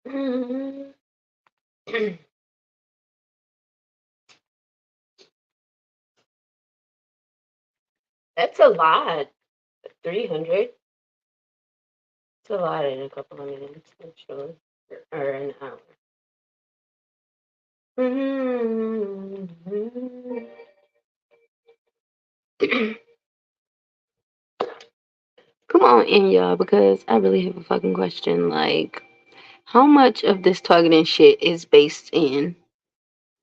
Mm. That's a lot. 300. It's a lot in a couple of minutes, I'm sure. Or an hour. Mhm. Come on in, y'all, because I really have a fucking question. Like, how much of this targeting shit is based in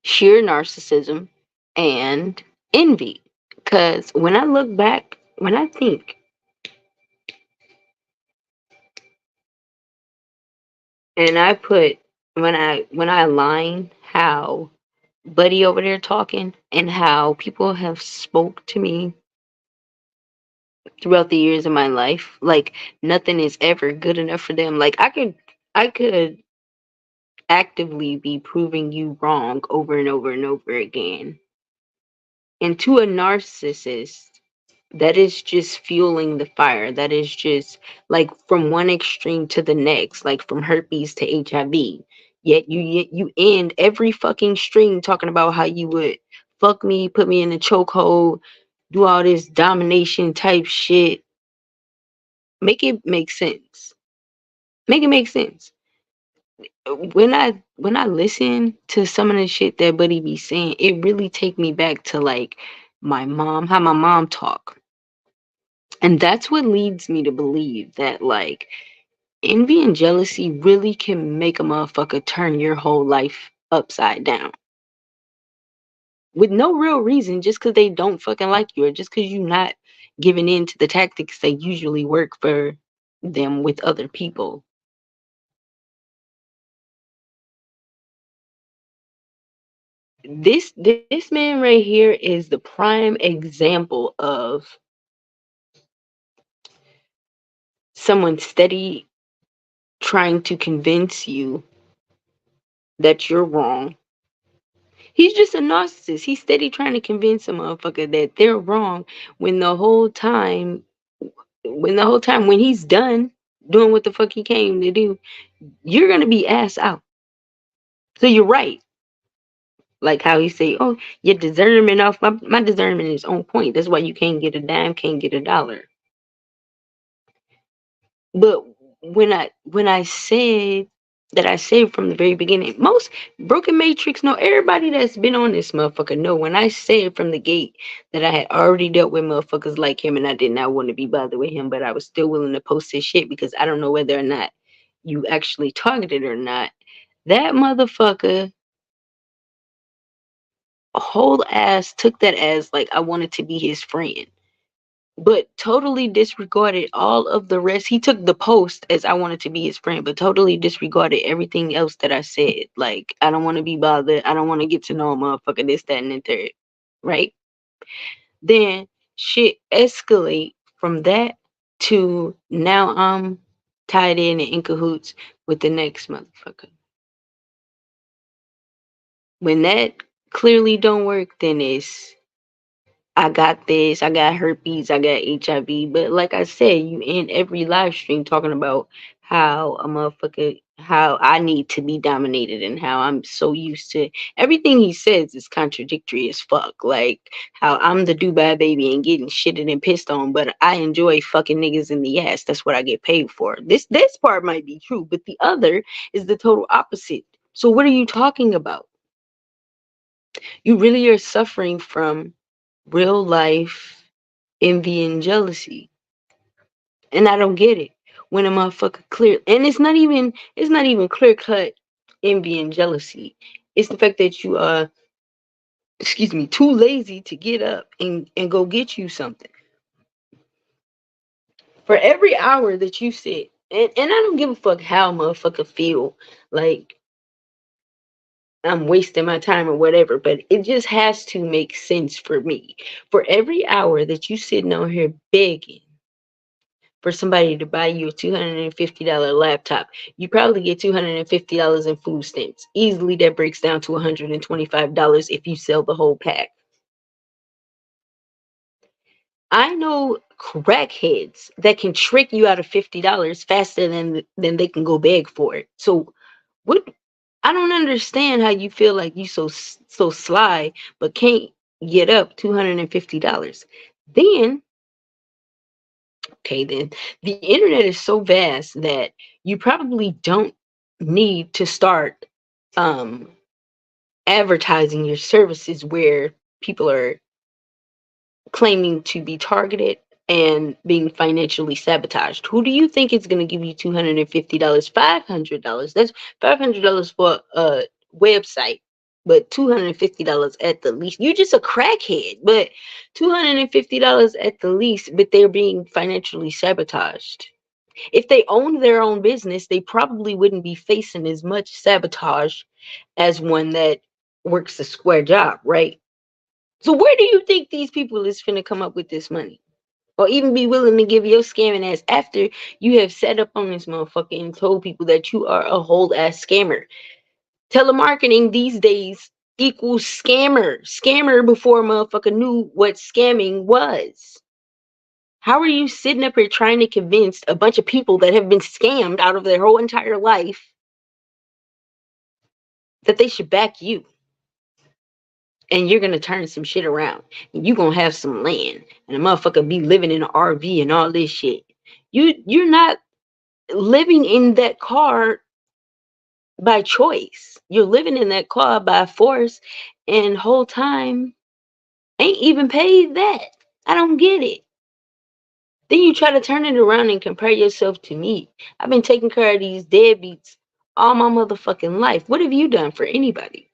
sheer narcissism and envy? Because when I look back, when I think, and I put, when I align how Buddy over there talking and how people have spoke to me throughout the years of my life, like nothing is ever good enough for them. Like I could actively be proving you wrong over and over and over again. And to a narcissist, that is just fueling the fire. That is just like from one extreme to the next, like from herpes to HIV. Yet you end every fucking stream talking about how you would fuck me, put me in a chokehold, do all this domination type shit. Make it make sense. Make it make sense. When I listen to some of the shit that Buddy be saying, it really take me back to like my mom, how my mom talk. And that's what leads me to believe that like envy and jealousy really can make a motherfucker turn your whole life upside down with no real reason, just because they don't fucking like you or just because you're not giving in to the tactics that usually work for them with other people. This man right here is the prime example of someone steady trying to convince you that you're wrong. He's just a narcissist. He's steady trying to convince a motherfucker that they're wrong when the whole time when he's done doing what the fuck he came to do, you're gonna be ass out. So you're right. Like how he say, oh, your discernment off my discernment is on point. That's why you can't get a dime, can't get a dollar. But when I said that, I said from the very beginning, most broken matrix know, everybody that's been on this motherfucker know, when I said from the gate that I had already dealt with motherfuckers like him and I did not want to be bothered with him, but I was still willing to post his shit because I don't know whether or not you actually targeted or not. That motherfucker whole ass took that as like I wanted to be his friend, but totally disregarded all of the rest. He took the post as I wanted to be his friend, but totally disregarded everything else that I said. Like, I don't want to be bothered. I don't want to get to know a motherfucker, this, that, and the third. Right? Then shit escalate from that to now I'm tied in cahoots with the next motherfucker. When that clearly don't work, then it's I got this, I got herpes, I got HIV. But like I said, you end every live stream talking about how a motherfucker, how I need to be dominated and how I'm so used to everything he says is contradictory as fuck. Like how I'm the Dubai baby and getting shitted and pissed on, but I enjoy fucking niggas in the ass. That's what I get paid for. This part might be true, but the other is the total opposite. So what are you talking about? You really are suffering from real life envy and jealousy. And I don't get it. When a motherfucker clear, and it's not even clear cut envy and jealousy. It's the fact that you are, excuse me, too lazy to get up and go get you something. For every hour that you sit, and I don't give a fuck how a motherfucker feel like I'm wasting my time or whatever, but it just has to make sense for me. For every hour that you sitting on here begging for somebody to buy you a $250 laptop, you probably get $250 in food stamps. Easily that breaks down to $125 if you sell the whole pack. I know crackheads that can trick you out of $50 faster than they can go beg for it. So What? I don't understand how you feel like you so sly, but can't get up $250. Then, okay, then the internet is so vast that you probably don't need to start um advertising your services where people are claiming to be targeted and being financially sabotaged. Who do you think is going to give you $250, $500? That's $500 for a website, but $250 at the least. You're just a crackhead, but $250 at the least, but they're being financially sabotaged. If they owned their own business, they probably wouldn't be facing as much sabotage as one that works a square job, right? So where do you think these people is finna come up with this money? Or even be willing to give your scamming ass after you have set up on this motherfucker and told people that you are a whole ass scammer. Telemarketing these days equals scammer. Scammer before motherfucker knew what scamming was. How are you sitting up here trying to convince a bunch of people that have been scammed out of their whole entire life that they should back you? And you're gonna turn some shit around. And you're gonna have some land. And a motherfucker be living in an RV and all this shit. You're not living in that car by choice. You're living in that car by force, and whole time ain't even paid that. I don't get it. Then you try to turn it around and compare yourself to me. I've been taking care of these deadbeats all my motherfucking life. What have you done for anybody?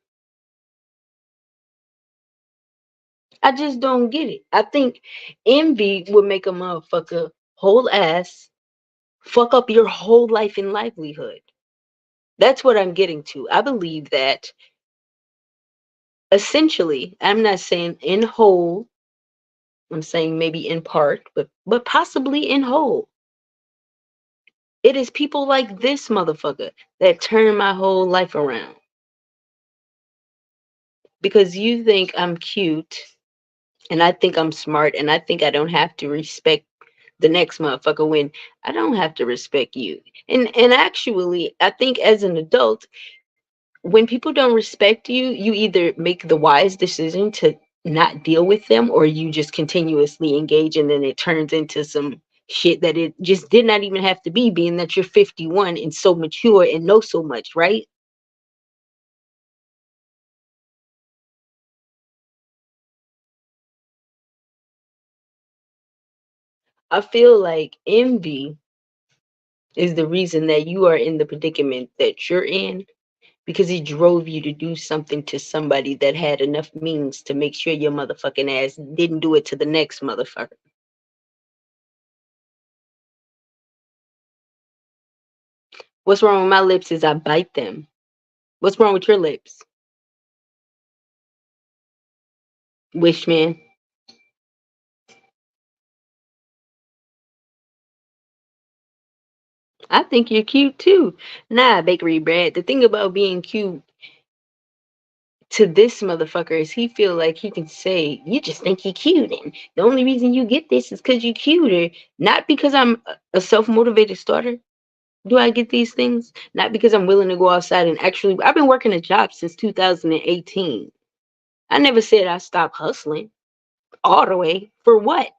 I just don't get it. I think envy would make a motherfucker whole ass fuck up your whole life and livelihood. That's what I'm getting to. I believe that essentially, I'm not saying in whole, I'm saying maybe in part, but possibly in whole. It is people like this motherfucker that turn my whole life around. Because you think I'm cute and I think I'm smart and I think I don't have to respect the next motherfucker when I don't have to respect you. And actually, I think as an adult, when people don't respect you, you either make the wise decision to not deal with them or you just continuously engage and then it turns into some shit that it just did not even have to be, being that you're 51 and so mature and know so much, right? I feel like envy is the reason that you are in the predicament that you're in because it drove you to do something to somebody that had enough means to make sure your motherfucking ass didn't do it to the next motherfucker. What's wrong with my lips is I bite them. What's wrong with your lips? Wishman. I think you're cute too. Nah, bakery bread. The thing about being cute to this motherfucker is he feel like he can say, you just think you cute. And the only reason you get this is because you cuter. Not because I'm a self-motivated starter. Do I get these things? Not because I'm willing to go outside and actually, I've been working a job since 2018. I never said I stopped hustling all the way. For what?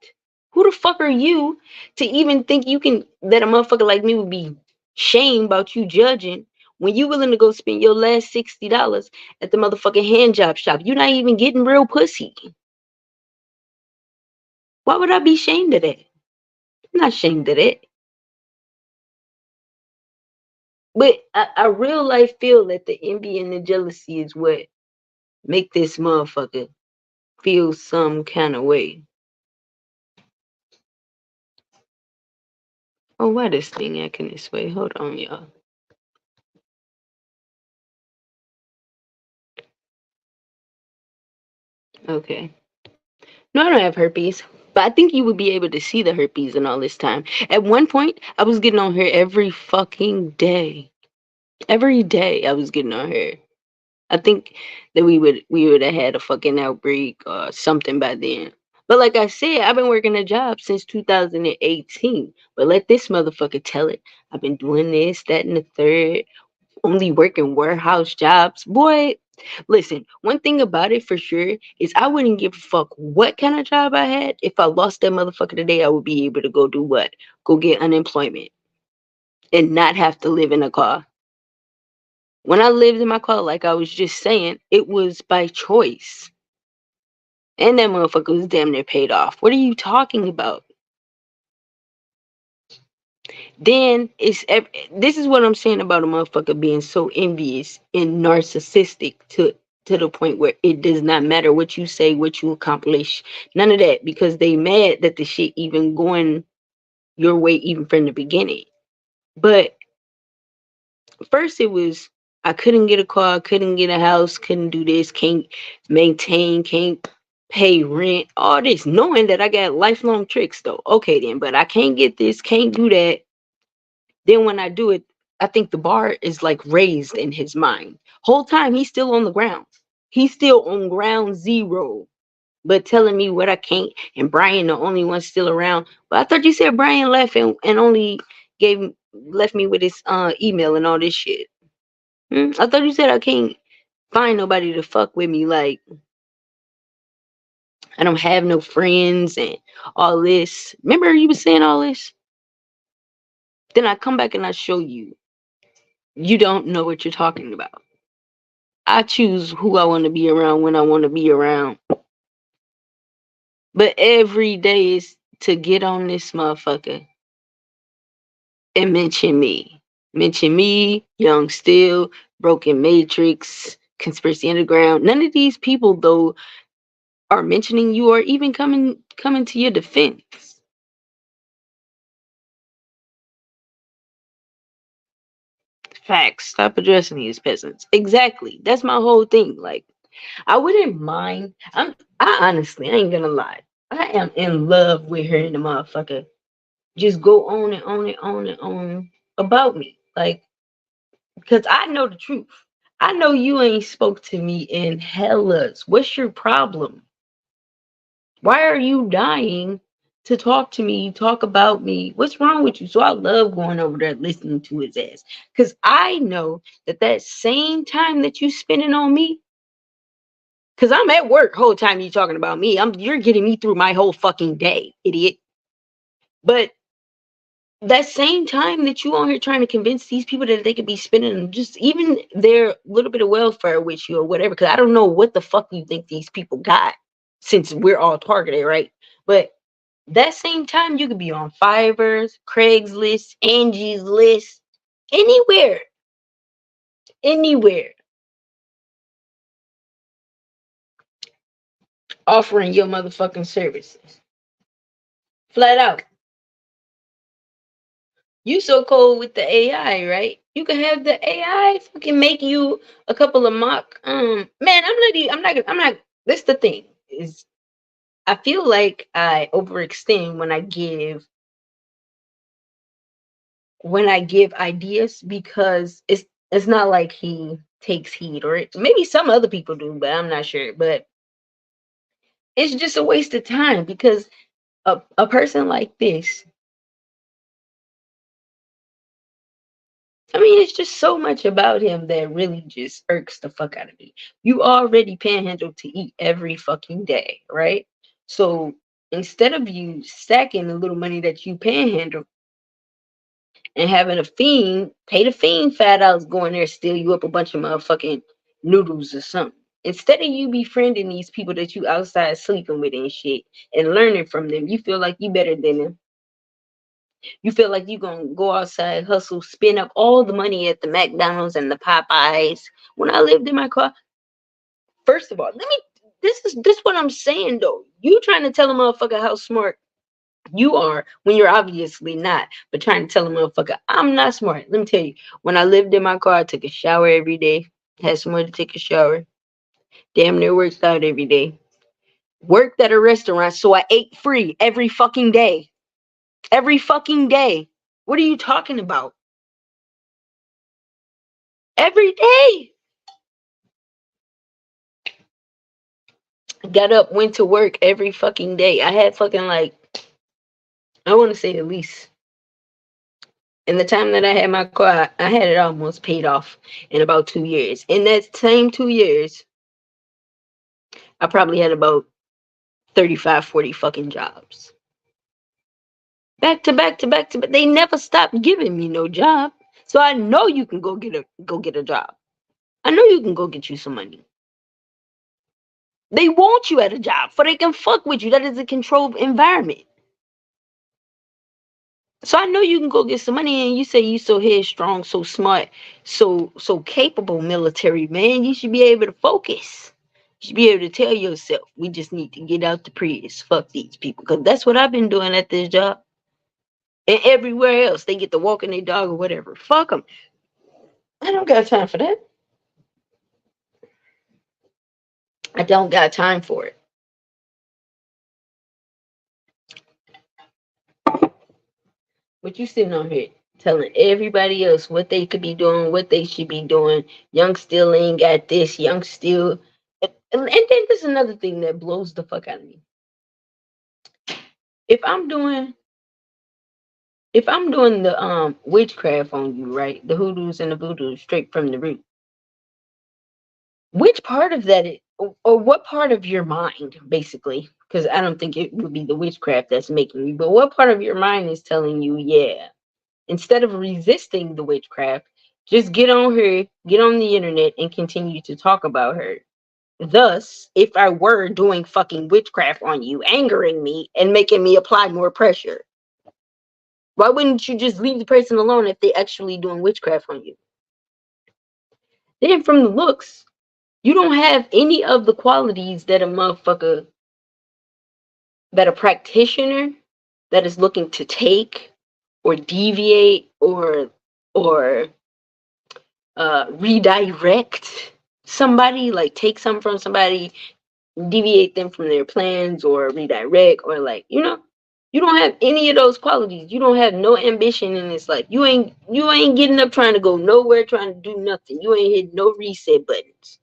Who the fuck are you to even think you can, that a motherfucker like me would be shamed about you judging when you willing to go spend your last $60 at the motherfucking hand job shop? You're not even getting real pussy. Why would I be ashamed of that? I'm not ashamed of that. But I real life feel that the envy and the jealousy is what make this motherfucker feel some kind of way. Oh, why this thing acting this way? Hold on, y'all. Okay. No, I don't have herpes, but I think you would be able to see the herpes in all this time. At one point, I was getting on here every fucking day. Every day, I was getting on here. I think that we would have had a fucking outbreak or something by then. But like I said, I've been working a job since 2018. But let this motherfucker tell it. I've been doing this, that, and the third. only working warehouse jobs. Boy, listen, one thing about it for sure is I wouldn't give a fuck what kind of job I had. If I lost that motherfucker today, I would be able to go do what? Go get unemployment and not have to live in a car. When I lived in my car, like I was just saying, it was by choice. And that motherfucker was damn near paid off. What are you talking about? Then this is what I'm saying about a motherfucker being so envious and narcissistic to the point where it does not matter what you say, what you accomplish, none of that, because they mad that the shit even going your way even from the beginning. But first it was I couldn't get a car, couldn't get a house, couldn't do this, can't maintain, can't pay rent, all this, knowing that I got lifelong tricks though. Okay then, but I can't get this, can't do that. Then when I do it, I think the bar is like raised in his mind. Whole time he's still on the ground. He's still on ground zero, but telling me what I can't. And Brian, the only one still around. But I thought you said Brian left and only left me with his email and all this shit. I thought you said I can't find nobody to fuck with me. Like I don't have no friends and all this. Remember you was saying all this? Then I come back and I show you. You don't know what you're talking about. I choose who I want to be around when I want to be around. But every day is to get on this motherfucker and mention me. Mention me, Young Steel, Broken Matrix, Conspiracy Underground. None of these people though are mentioning you or even coming to your defense. Facts. Stop addressing these peasants. Exactly. That's my whole thing. Like I wouldn't mind. I honestly, I ain't gonna lie. I am in love with her and the motherfucker. Just go on and on and on and on about me. Like, because I know the truth. I know you ain't spoke to me in hellas. What's your problem? Why are you dying to talk to me, talk about me? What's wrong with you? So I love going over there listening to his ass. Because I know that same time that you spending on me, because I'm at work whole time you talking about me. You're getting me through my whole fucking day, idiot. But that same time that you on here trying to convince these people that they could be spending just even their little bit of welfare with you or whatever, because I don't know what the fuck you think these people got since we're all targeted, right? But that same time you could be on Fiverr's, Craigslist, Angie's List, anywhere, anywhere, offering your motherfucking services. Flat out. You so cold with the AI, right? You can have the AI fucking make you a couple of mock. Man, I'm not. That's the thing is, I feel like I overextend when I give ideas because it's not like he takes heed or maybe some other people do, but I'm not sure. But it's just a waste of time because a person like this, I mean, it's just so much about him that really just irks the fuck out of me. You already panhandle to eat every fucking day, right? So instead of you stacking the little money that you panhandle and having a fiend, pay the fiend fat outs going there, steal you up a bunch of motherfucking noodles or something. Instead of you befriending these people that you outside sleeping with and shit and learning from them, you feel like you better than them. You feel like you're gonna go outside, hustle, spend up all the money at the McDonald's and the Popeyes. When I lived in my car, first of all, this what I'm saying though. You trying to tell a motherfucker how smart you are when you're obviously not, but trying to tell a motherfucker I'm not smart. Let me tell you, when I lived in my car, I took a shower every day, had somewhere to take a shower, damn near worked out every day. Worked at a restaurant, so I ate free every fucking day. Every fucking day. What are you talking about? Every day. Got up, went to work every fucking day. I had fucking like, I want to say at least And the time that I had my car, I had it almost paid off in about 2 years. In that same 2 years, I probably had about 35, 40 fucking jobs. Back to back to back to back. They never stopped giving me no job. So I know you can go get a job. I know you can go get you some money. They want you at a job for they can fuck with you. That is a controlled environment. So I know you can go get some money, and you say you so headstrong, so smart, so capable, military man. You should be able to focus. You should be able to tell yourself, we just need to get out the Prius. Fuck these people, because that's what I've been doing at this job and everywhere else. They get to walking their dog or whatever. Fuck them. I don't got time for that. I don't got time for it. But you sitting on here telling everybody else what they could be doing, what they should be doing. Young still ain't got this. Young still. And then there's another thing that blows the fuck out of me. If I'm doing the witchcraft on you, right? The hoodoos and the voodoos straight from the root. Which part of that or what part of your mind, basically, because I don't think it would be the witchcraft that's making you, but what part of your mind is telling you, yeah, instead of resisting the witchcraft, just get on her, get on the internet and continue to talk about her. Thus, if I were doing fucking witchcraft on you, angering me and making me apply more pressure, why wouldn't you just leave the person alone if they actually doing witchcraft on you? Then from the looks, you don't have any of the qualities that a practitioner that is looking to take or deviate or redirect somebody, like take something from somebody, deviate them from their plans, or redirect, or like, you don't have any of those qualities. You don't have no ambition in this life. You ain't getting up trying to go nowhere, trying to do nothing. You ain't hit no reset buttons.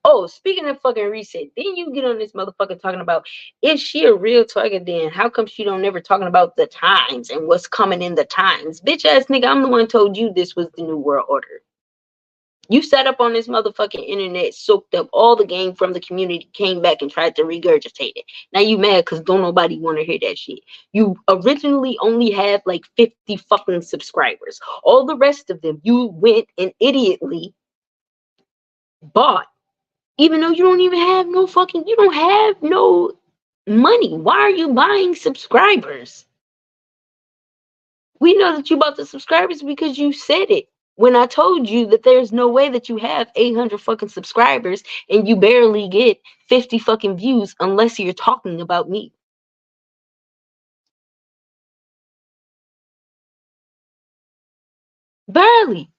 Oh, speaking of fucking reset, then you get on this motherfucker talking about, if she a real target, then how come she don't never talking about the times and what's coming in the times? Bitch ass nigga, I'm the one told you this was the new world order. You sat up on this motherfucking internet, soaked up all the game from the community, came back and tried to regurgitate it. Now you mad because don't nobody want to hear that shit. You originally only had like 50 fucking subscribers. All the rest of them you went and idiotly bought. Even though you don't even have no fucking, you don't have no money. Why are you buying subscribers? We know that you bought the subscribers because you said it. When I told you that there's no way that you have 800 fucking subscribers and you barely get 50 fucking views unless you're talking about me. Barely.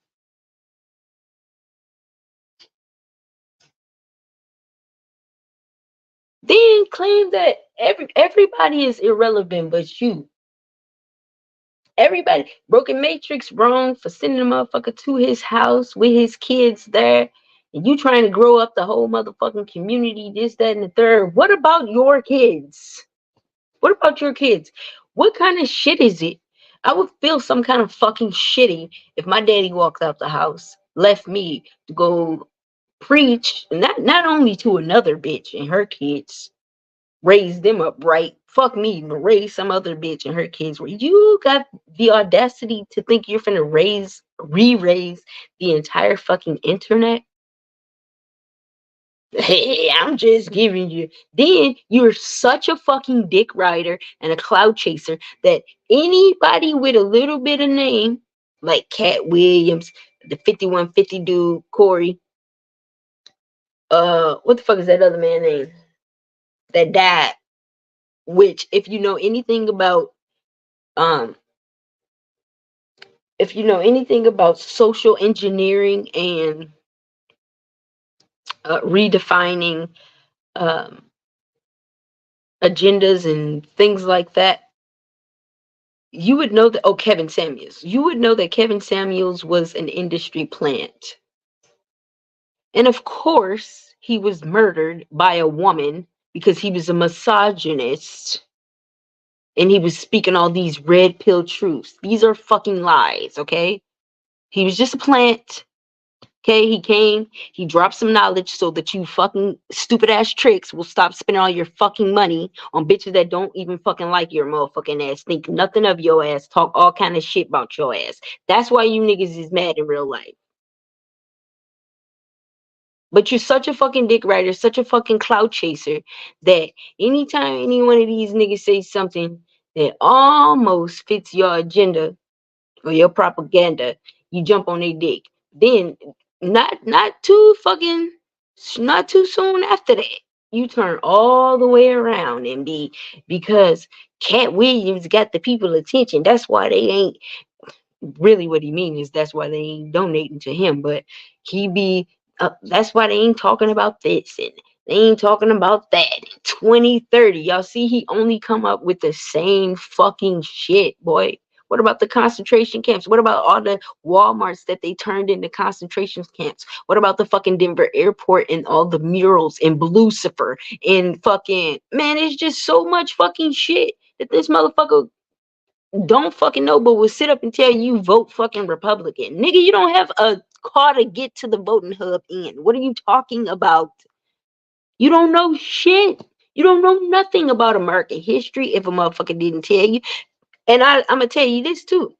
Then claim that everybody is irrelevant but you. Everybody. Broken Matrix wrong for sending a motherfucker to his house with his kids there. And you trying to grow up the whole motherfucking community, this, that, and the third. What about your kids? What about your kids? What kind of shit is it? I would feel some kind of fucking shitty if my daddy walked out the house, left me to go preach, not only to another bitch and her kids, raise them up right. Fuck me, but raise some other bitch and her kids. You got the audacity to think you're finna re-raise the entire fucking internet? Hey, I'm just giving you. Then you're such a fucking dick rider and a cloud chaser that anybody with a little bit of name, like Cat Williams, the 5150 dude, Corey, what the fuck is that other man name that died? Which, um, if you know anything about social engineering and redefining um, agendas and things like that, you would know that. Oh, Kevin Samuels. You would know that Kevin Samuels was an industry plant. And of course, he was murdered by a woman because he was a misogynist. And he was speaking all these red pill truths. These are fucking lies, okay? He was just a plant. Okay, he came, he dropped some knowledge so that you fucking stupid ass tricks will stop spending all your fucking money on bitches that don't even fucking like your motherfucking ass, think nothing of your ass, talk all kind of shit about your ass. That's why you niggas is mad in real life. But you're such a fucking dick rider, such a fucking clout chaser, that anytime any one of these niggas say something that almost fits your agenda or your propaganda, you jump on their dick. Then not too soon after that, you turn all the way around and be because Cat Williams got the people attention. That's why they ain't really what he means is that's why they ain't donating to him. But he be that's why they ain't talking about this and they ain't talking about that. 2030, y'all see he only come up with the same fucking shit, boy. What about the concentration camps? What about all the Walmarts that they turned into concentration camps? What about the fucking Denver airport and all the murals in Lucifer and fucking man, it's just so much fucking shit that this motherfucker don't fucking know, but will sit up and tell you vote fucking Republican. Nigga, you don't have a car to get to the voting hub in. What are you talking about? You don't know shit. You don't know nothing about American history if a motherfucker didn't tell you. And I'm gonna tell you this too.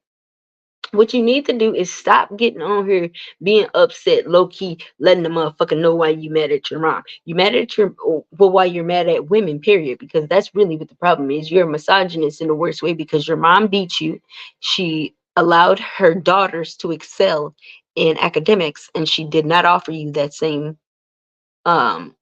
What you need to do is stop getting on here being upset, low key, letting the motherfucker know why you mad at your mom. You mad at your, well, why you're mad at women, period. Because that's really what the problem is. You're a misogynist in the worst way because your mom beat you. She allowed her daughters to excel in academics, and she did not offer you that same um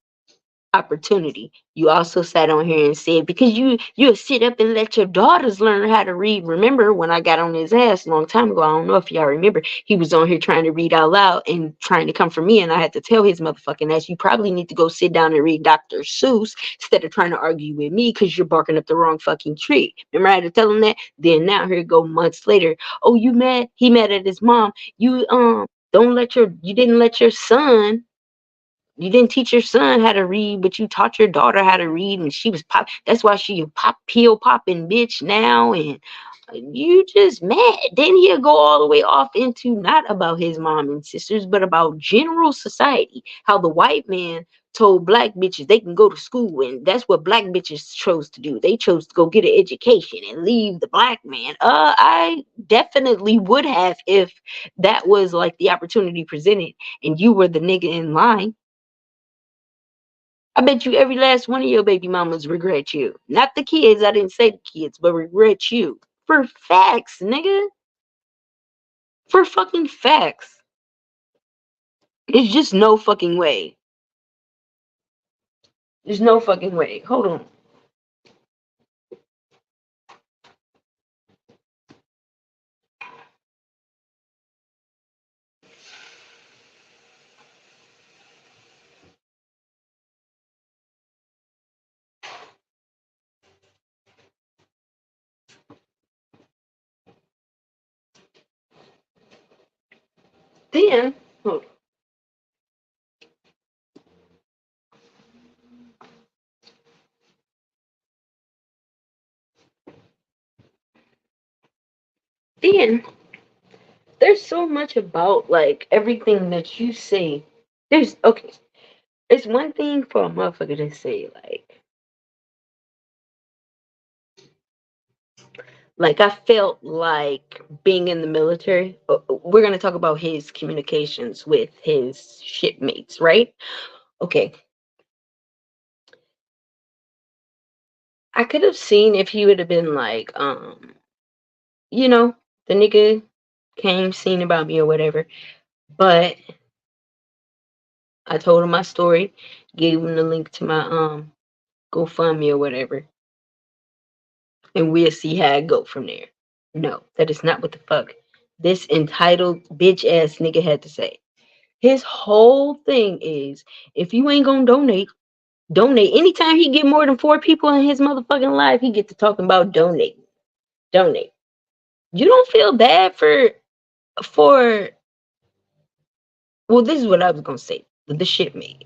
opportunity. You also sat on here and said because you'll sit up and let your daughters learn how to read. Remember when I got on his ass a long time ago? I don't know if y'all remember. He was on here trying to read out loud and trying to come for me, and I had to tell his motherfucking ass, you probably need to go sit down and read Dr. Seuss instead of trying to argue with me because you're barking up the wrong fucking tree. Remember I had to tell him that? Then now here go months later. Oh, you mad? He mad at his mom. You didn't let your son, you didn't teach your son how to read, but you taught your daughter how to read, and she was pop. That's why she a pop pill popping bitch now, and you just mad. Then he'll go all the way off into not about his mom and sisters, but about general society. How the white man told black bitches they can go to school, and that's what black bitches chose to do. They chose to go get an education and leave the black man. I definitely would have if that was like the opportunity presented, and you were the nigga in line. I bet you every last one of your baby mamas regret you. Not the kids, I didn't say the kids, but regret you. For facts, nigga. For fucking facts. It's just no fucking way. There's no fucking way. Hold on. Then, hold on. Then, there's so much about like everything that you say. There's, okay, it's one thing for a motherfucker to say, like I felt like being in the military. We're gonna talk about his communications with his shipmates, right? Okay. I could have seen if he would have been like, you know, the nigga came, seen about me or whatever. But I told him my story, gave him the link to my GoFundMe or whatever, and we'll see how it go from there. No, that is not what the fuck this entitled bitch ass nigga had to say. His whole thing is if you ain't gonna donate. Anytime he get more than 4 people in his motherfucking life, he get to talking about donate. You don't feel bad for well, this is what I was gonna say. The shit made.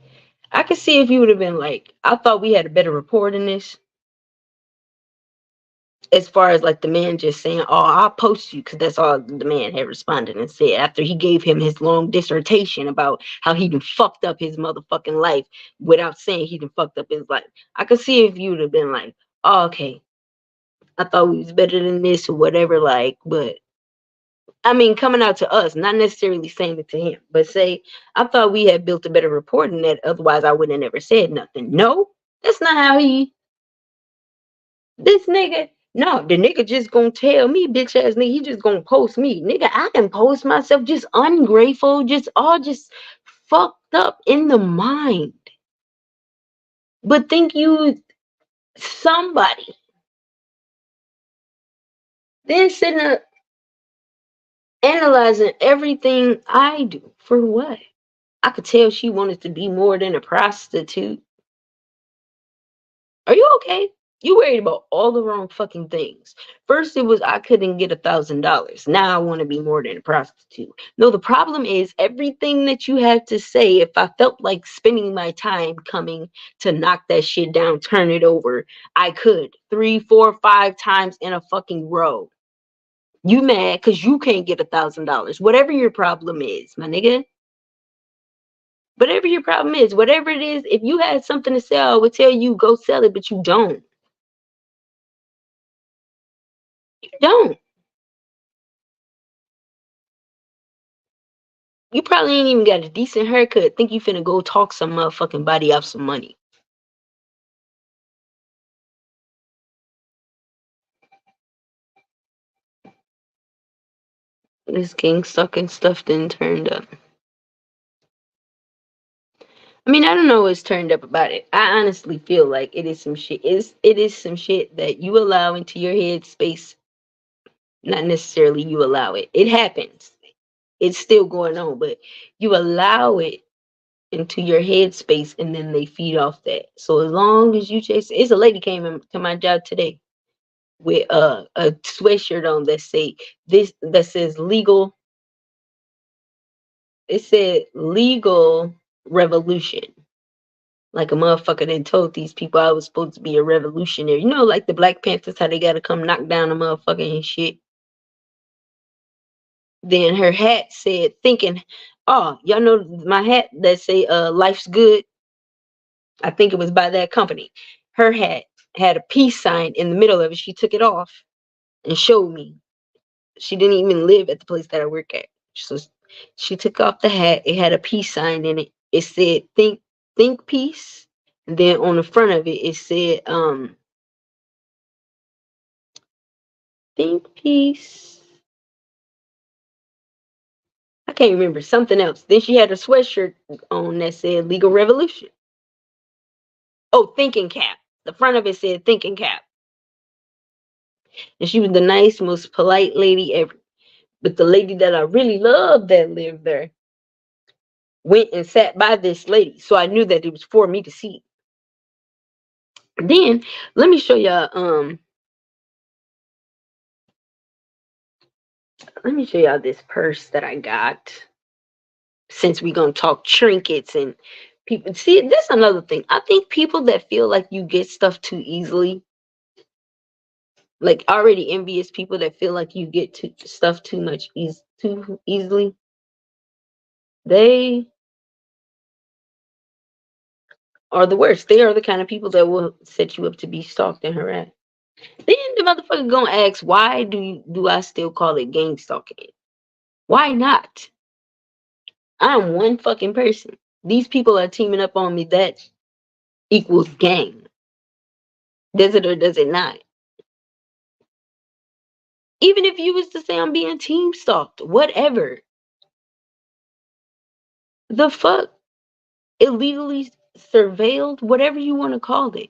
I could see if you would have been like, I thought we had a better rapport than this. as far as like the man just saying, "Oh, I'll post you," because that's all the man had responded and said after he gave him his long dissertation about how he done fucked up his motherfucking life without saying he done fucked up his life. I could see if you'd have been like, "Oh, okay, I thought we was better than this or whatever," like, but I mean, coming out to us, not necessarily saying it to him, but say, "I thought we had built a better rapport than that. Otherwise, I would have never said nothing." No, that's not how he. This nigga, no, the nigga just gonna tell me, bitch ass nigga, he just gonna post me. Nigga, I can post myself just ungrateful, just fucked up in the mind. But think you somebody. Then sitting there analyzing everything I do. For what? I could tell she wanted to be more than a prostitute. Are you okay? You worried about all the wrong fucking things. First, it was I couldn't get $1,000. Now I want to be more than a prostitute. No, the problem is everything that you have to say. If I felt like spending my time coming to knock that shit down, turn it over, I could 3, 4, 5 times in a fucking row. You mad because you can't get $1,000. Whatever your problem is, my nigga. Whatever your problem is, whatever it is, if you had something to sell, I would tell you go sell it, but you don't. You don't. You probably ain't even got a decent haircut. Think you finna go talk some motherfucking body off some money. This gang sucking stuff then turned up. I mean, I don't know what's turned up about it. I honestly feel like it is some shit. It is some shit that you allow into your head space. Not necessarily you allow it. It happens. It's still going on, but you allow it into your headspace and then they feed off that. So as long as you chase, it's a lady came to my job today with a sweatshirt on that say this that says legal. It said legal revolution. Like a motherfucker then told these people I was supposed to be a revolutionary. You know, like the Black Panthers, how they gotta come knock down a motherfucker and shit. Then her hat said thinking, oh, y'all know my hat that say life's good. I think it was by that company. Her hat had a peace sign in the middle of it. She took it off and showed me. She didn't even live at the place that I work at. So she took off the hat. It had a peace sign in it. It said think peace. And then on the front of it, it said think peace. I can't remember something else. Then she had a sweatshirt on that said legal revolution. Oh, thinking cap. The front of it said thinking cap. And she was the nice, most polite lady ever. But the lady that I really loved that lived there went and sat by this lady. So I knew that it was for me to see. Then let me show y'all this purse that I got. Since we gonna talk trinkets and people see this is another thing. I think people that feel like you get stuff too easily, like already envious people that feel like you get stuff too easily, they are the worst. They are the kind of people that will set you up to be stalked and harassed. Then the motherfucker gonna ask, why do I still call it gang stalking? Why not? I'm one fucking person. These people are teaming up on me. That equals gang. Does it or does it not? Even if you was to say I'm being team stalked, whatever. The fuck? Illegally surveilled? Whatever you want to call it.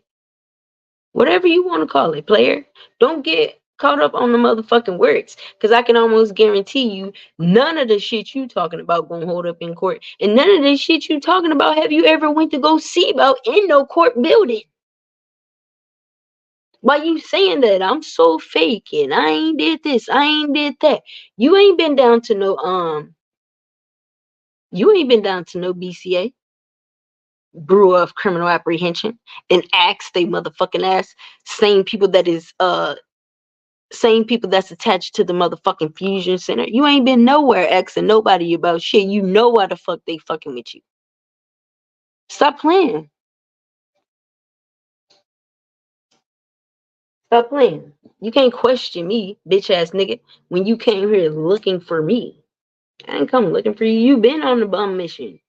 Whatever you want to call it, player. Don't get caught up on the motherfucking words. Because I can almost guarantee you none of the shit you talking about gonna hold up in court. And none of the shit you talking about have you ever went to go see about in no court building. Why you saying that? I'm so fake and I ain't did this, I ain't did that. You ain't been down to no BCA, Bureau of Criminal Apprehension, and ask they motherfucking ass same people that is Same people that's attached to the motherfucking fusion center. You ain't been nowhere asking nobody about shit. You know why the fuck they fucking with you. Stop playing. Stop playing. You can't question me, bitch ass nigga, when you came here looking for me. I ain't come looking for you. You been on the bum mission.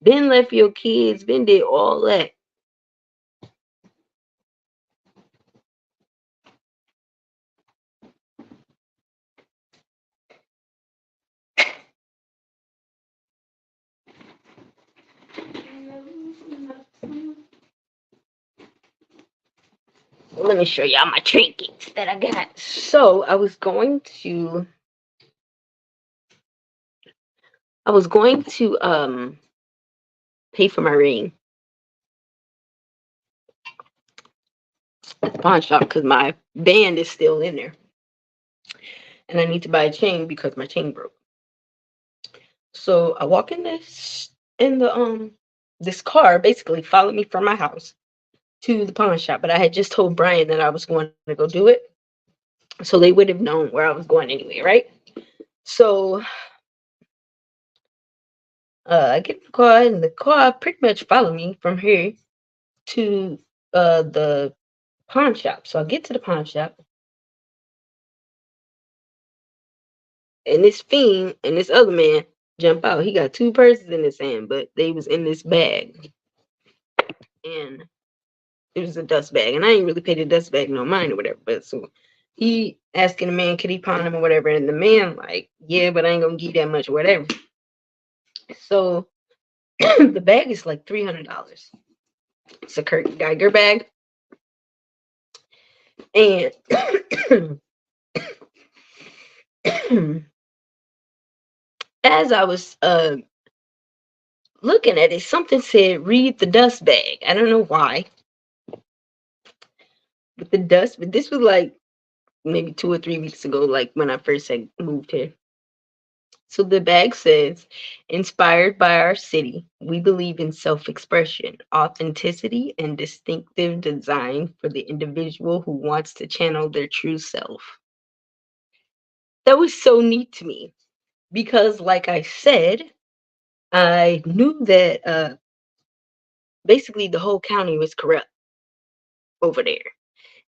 Been left your kids. Been did all that. Let me show y'all my trinkets that I got. So I was going to pay for my ring at the pawn shop because my band is still in there. And I need to buy a chain because my chain broke. So I walk in this car basically followed me from my house to the pawn shop, but I had just told Brian that I was going to go do it. So they would have known where I was going anyway, right? So I get in the car, and the car pretty much followed me from here to the pawn shop. So I get to the pawn shop, and this fiend and this other man jump out. He got two purses in his hand, but they was in this bag, and it was a dust bag, and I ain't really paid the dust bag no mind or whatever. But so he asking the man, could he pawn him or whatever, and the man like, yeah, but I ain't gonna give you that much or whatever. So the bag is like $300. It's a Kurt Geiger bag, and as I was looking at it, something said, read the dust bag. I don't know why. But this was like maybe 2 or 3 weeks ago, like when I first had moved here. So the bag says, inspired by our city, we believe in self-expression, authenticity, and distinctive design for the individual who wants to channel their true self. That was so neat to me because, like I said, I knew that basically the whole county was corrupt over there.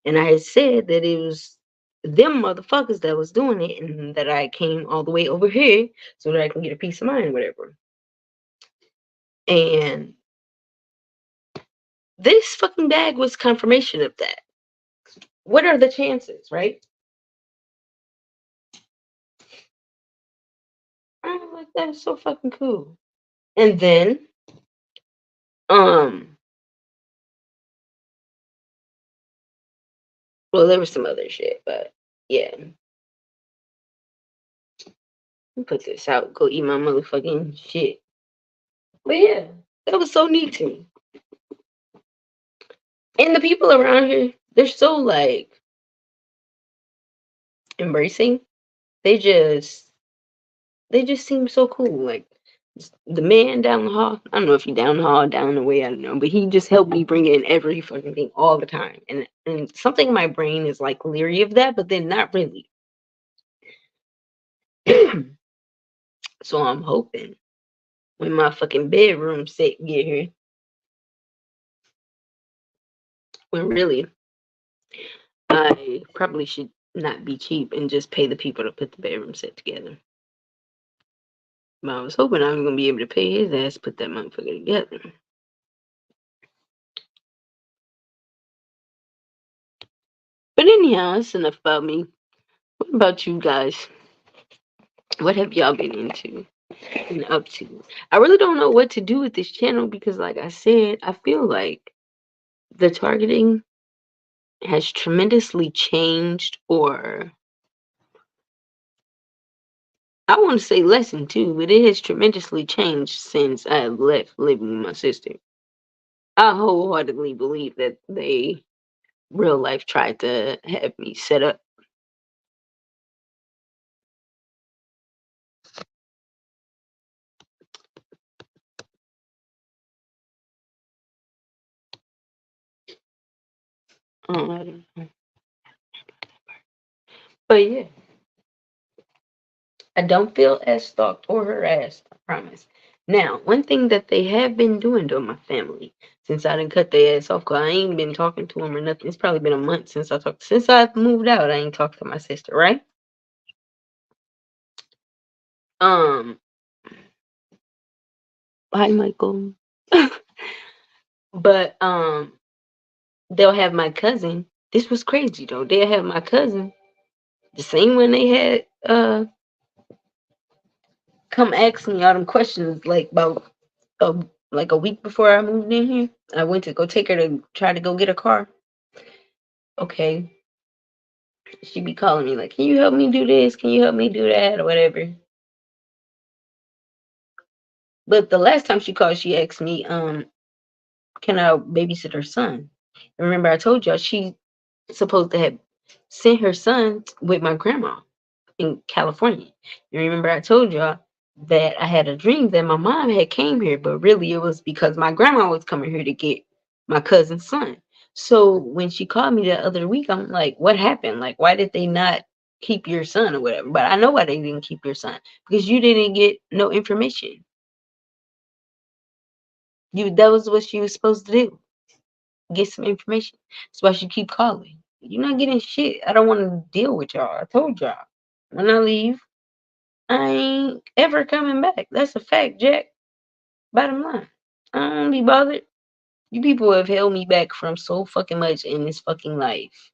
And I had said that it was them motherfuckers that was doing it, and that I came all the way over here so that I can get a peace of mind or whatever. And this fucking bag was confirmation of that. What are the chances, right? I'm like, that's so fucking cool. And then, well, there was some other shit, but yeah. Put this out, go eat my motherfucking shit. But yeah, that was so neat to me. And the people around here, they're so like embracing. They just seem so cool. Like the man down the hall, I don't know if he down the hall, down the way, I don't know, but he just helped me bring in every fucking thing all the time. And something in my brain is like leery of that, but then not really. So I'm hoping when my fucking bedroom set get here, when really I probably should not be cheap and just pay the people to put the bedroom set together. But I was hoping I was gonna be able to pay his ass to put that motherfucker together. But anyhow, that's enough about me. What about you guys? What have y'all been into and up to? I really don't know what to do with this channel because, like I said, I feel like the targeting has tremendously changed, or I want to say lessened too, but it has tremendously changed since I have left living with my sister. I wholeheartedly believe that they real life tried to have me set up. I don't know. But yeah, I don't feel as stalked or harassed, I promise. Now, one thing that they have been doing to my family since I didn't cut their ass off, 'cause I ain't been talking to them or nothing. It's probably been a month since I talked. Since I moved out, I ain't talked to my sister, right? Um, Hi, Michael. But they'll have my cousin. This was crazy though. They'll have my cousin, the same one they had come ask me all them questions like about like a week before I moved in here. I went to go take her to try to go get a car. Okay. She be calling me like, can you help me do this? Can you help me do that? Or whatever. But the last time she called, she asked me, can I babysit her son? And remember I told y'all she supposed to have sent her son with my grandma in California. You remember I told y'all that I had a dream that my mom had came here, but really it was because my grandma was coming here to get my cousin's son. So when she called me the other week, I'm like, what happened? Like, why did they not keep your son or whatever? But I know why they didn't keep your son, because you didn't get no information. That was what she was supposed to do. Get some information. That's why she keep calling. You're not getting shit. I don't want to deal with y'all. I told y'all. When I leave, I ain't ever coming back. That's a fact, Jack. Bottom line. I don't be bothered. You people have held me back from so fucking much in this fucking life.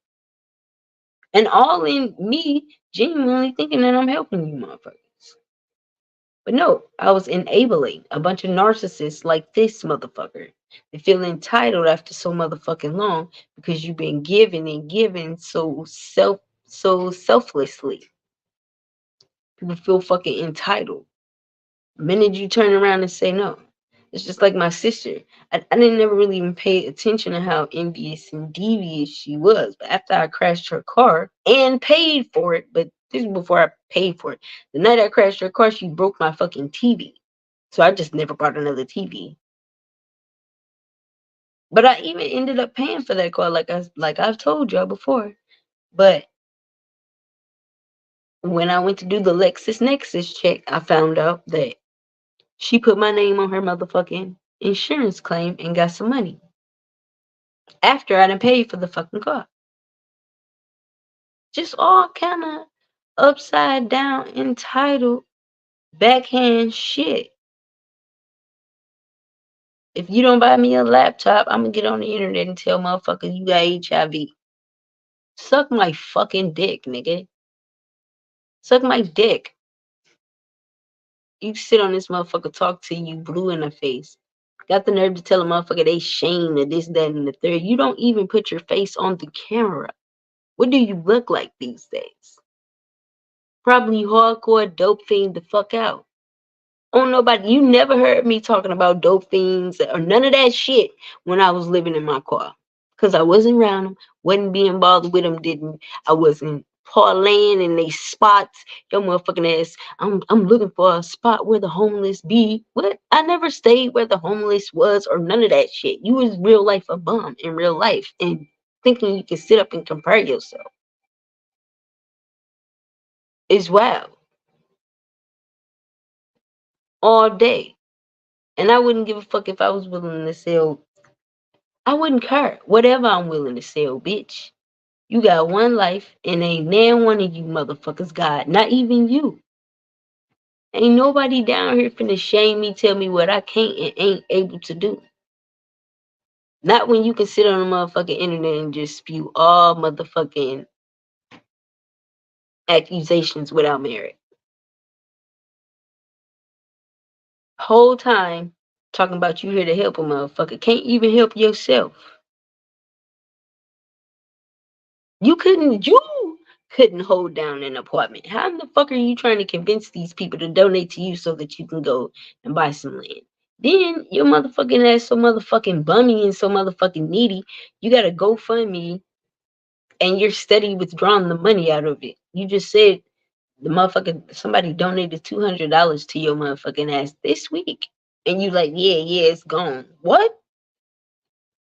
And all in me genuinely thinking that I'm helping you motherfuckers. But no, I was enabling a bunch of narcissists like this motherfucker. They feel entitled after so motherfucking long because you've been giving and giving so selflessly. People feel fucking entitled. The minute you turn around and say no. It's just like my sister. I didn't never really even pay attention to how envious and devious she was. But after I crashed her car and paid for it, but this is before I paid for it. The night I crashed her car, she broke my fucking TV. So I just never bought another TV. But I even ended up paying for that car, like I've told y'all before. But when I went to do the LexisNexis check, I found out that she put my name on her motherfucking insurance claim and got some money after I done paid for the fucking car. Just all kind of upside down, entitled, backhand shit. If you don't buy me a laptop, I'm gonna get on the internet and tell motherfuckers you got HIV. Suck my fucking dick, nigga. Suck my dick. You sit on this motherfucker, talk to you blue in the face. Got the nerve to tell a motherfucker they shame of this, that, and the third. You don't even put your face on the camera. What do you look like these days? Probably hardcore dope fiend the fuck out. Oh, nobody, you never heard me talking about dope fiends or none of that shit when I was living in my car. Because I wasn't around them, wasn't being bothered with them, I wasn't parlaying in they spots. Your motherfucking ass, I'm looking for a spot where the homeless be. What? I never stayed where the homeless was or none of that shit. You was real life a bum in real life and thinking you can sit up and compare yourself. It's wild. All day. And I wouldn't give a fuck if I was willing to sell. I wouldn't care. Whatever I'm willing to sell, bitch. You got one life, and ain't nan one of you motherfuckers got. Not even you. Ain't nobody down here finna shame me, tell me what I can't and ain't able to do. Not when you can sit on the motherfucking internet and just spew all motherfucking accusations without merit. Whole time talking about you here to help a motherfucker. Can't even help yourself. You couldn't hold down an apartment. How in the fuck are you trying to convince these people to donate to you so that you can go and buy some land? Then your motherfucking ass so motherfucking bummy and so motherfucking needy, you gotta GoFundMe and you're steady withdrawing the money out of it. You just said the motherfucker somebody donated $200 to your motherfucking ass this week. And you like, yeah, it's gone. What?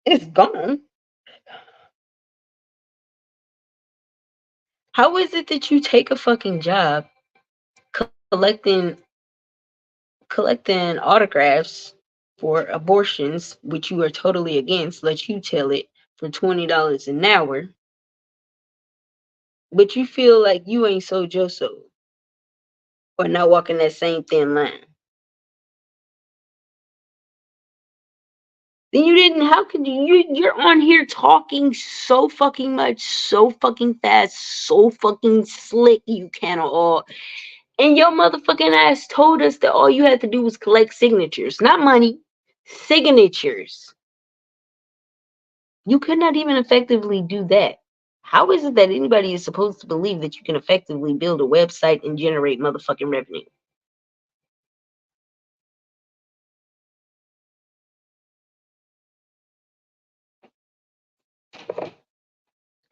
It's gone. How is it that you take a fucking job collecting autographs for abortions, which you are totally against, let you tell it, for $20 an hour, but you feel like you ain't so Joso or not walking that same thin line? Then you didn't. How could you're on here talking so fucking much, so fucking fast, so fucking slick, you can all. And your motherfucking ass told us that all you had to do was collect signatures, not money, signatures. You could not even effectively do that. How is it that anybody is supposed to believe that you can effectively build a website and generate motherfucking revenue?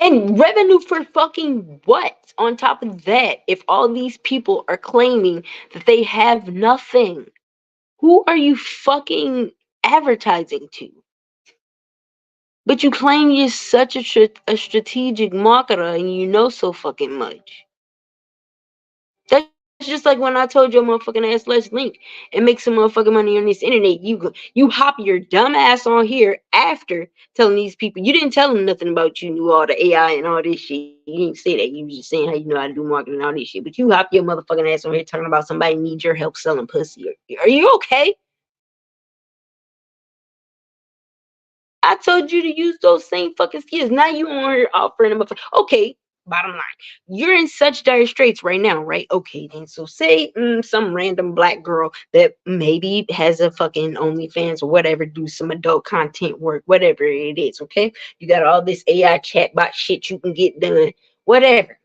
And revenue for fucking what? On top of that, if all these people are claiming that they have nothing, who are you fucking advertising to? But you claim you're such a strategic marketer and you know so fucking much. That's just like when I told your motherfucking ass, let's link and make some motherfucking money on this internet. You hop your dumb ass on here after telling these people. You didn't tell them nothing about you knew all the AI and all this shit. You didn't say that. You was just saying how you know how to do marketing and all this shit. But you hop your motherfucking ass on here talking about somebody needs your help selling pussy. Are you okay? I told you to use those same fucking skills. Now you on here offering them. Okay, bottom line, you're in such dire straits right now, right? Okay, then. So say some random black girl that maybe has a fucking OnlyFans or whatever, do some adult content work, whatever it is. Okay, you got all this AI chatbot shit you can get done, whatever.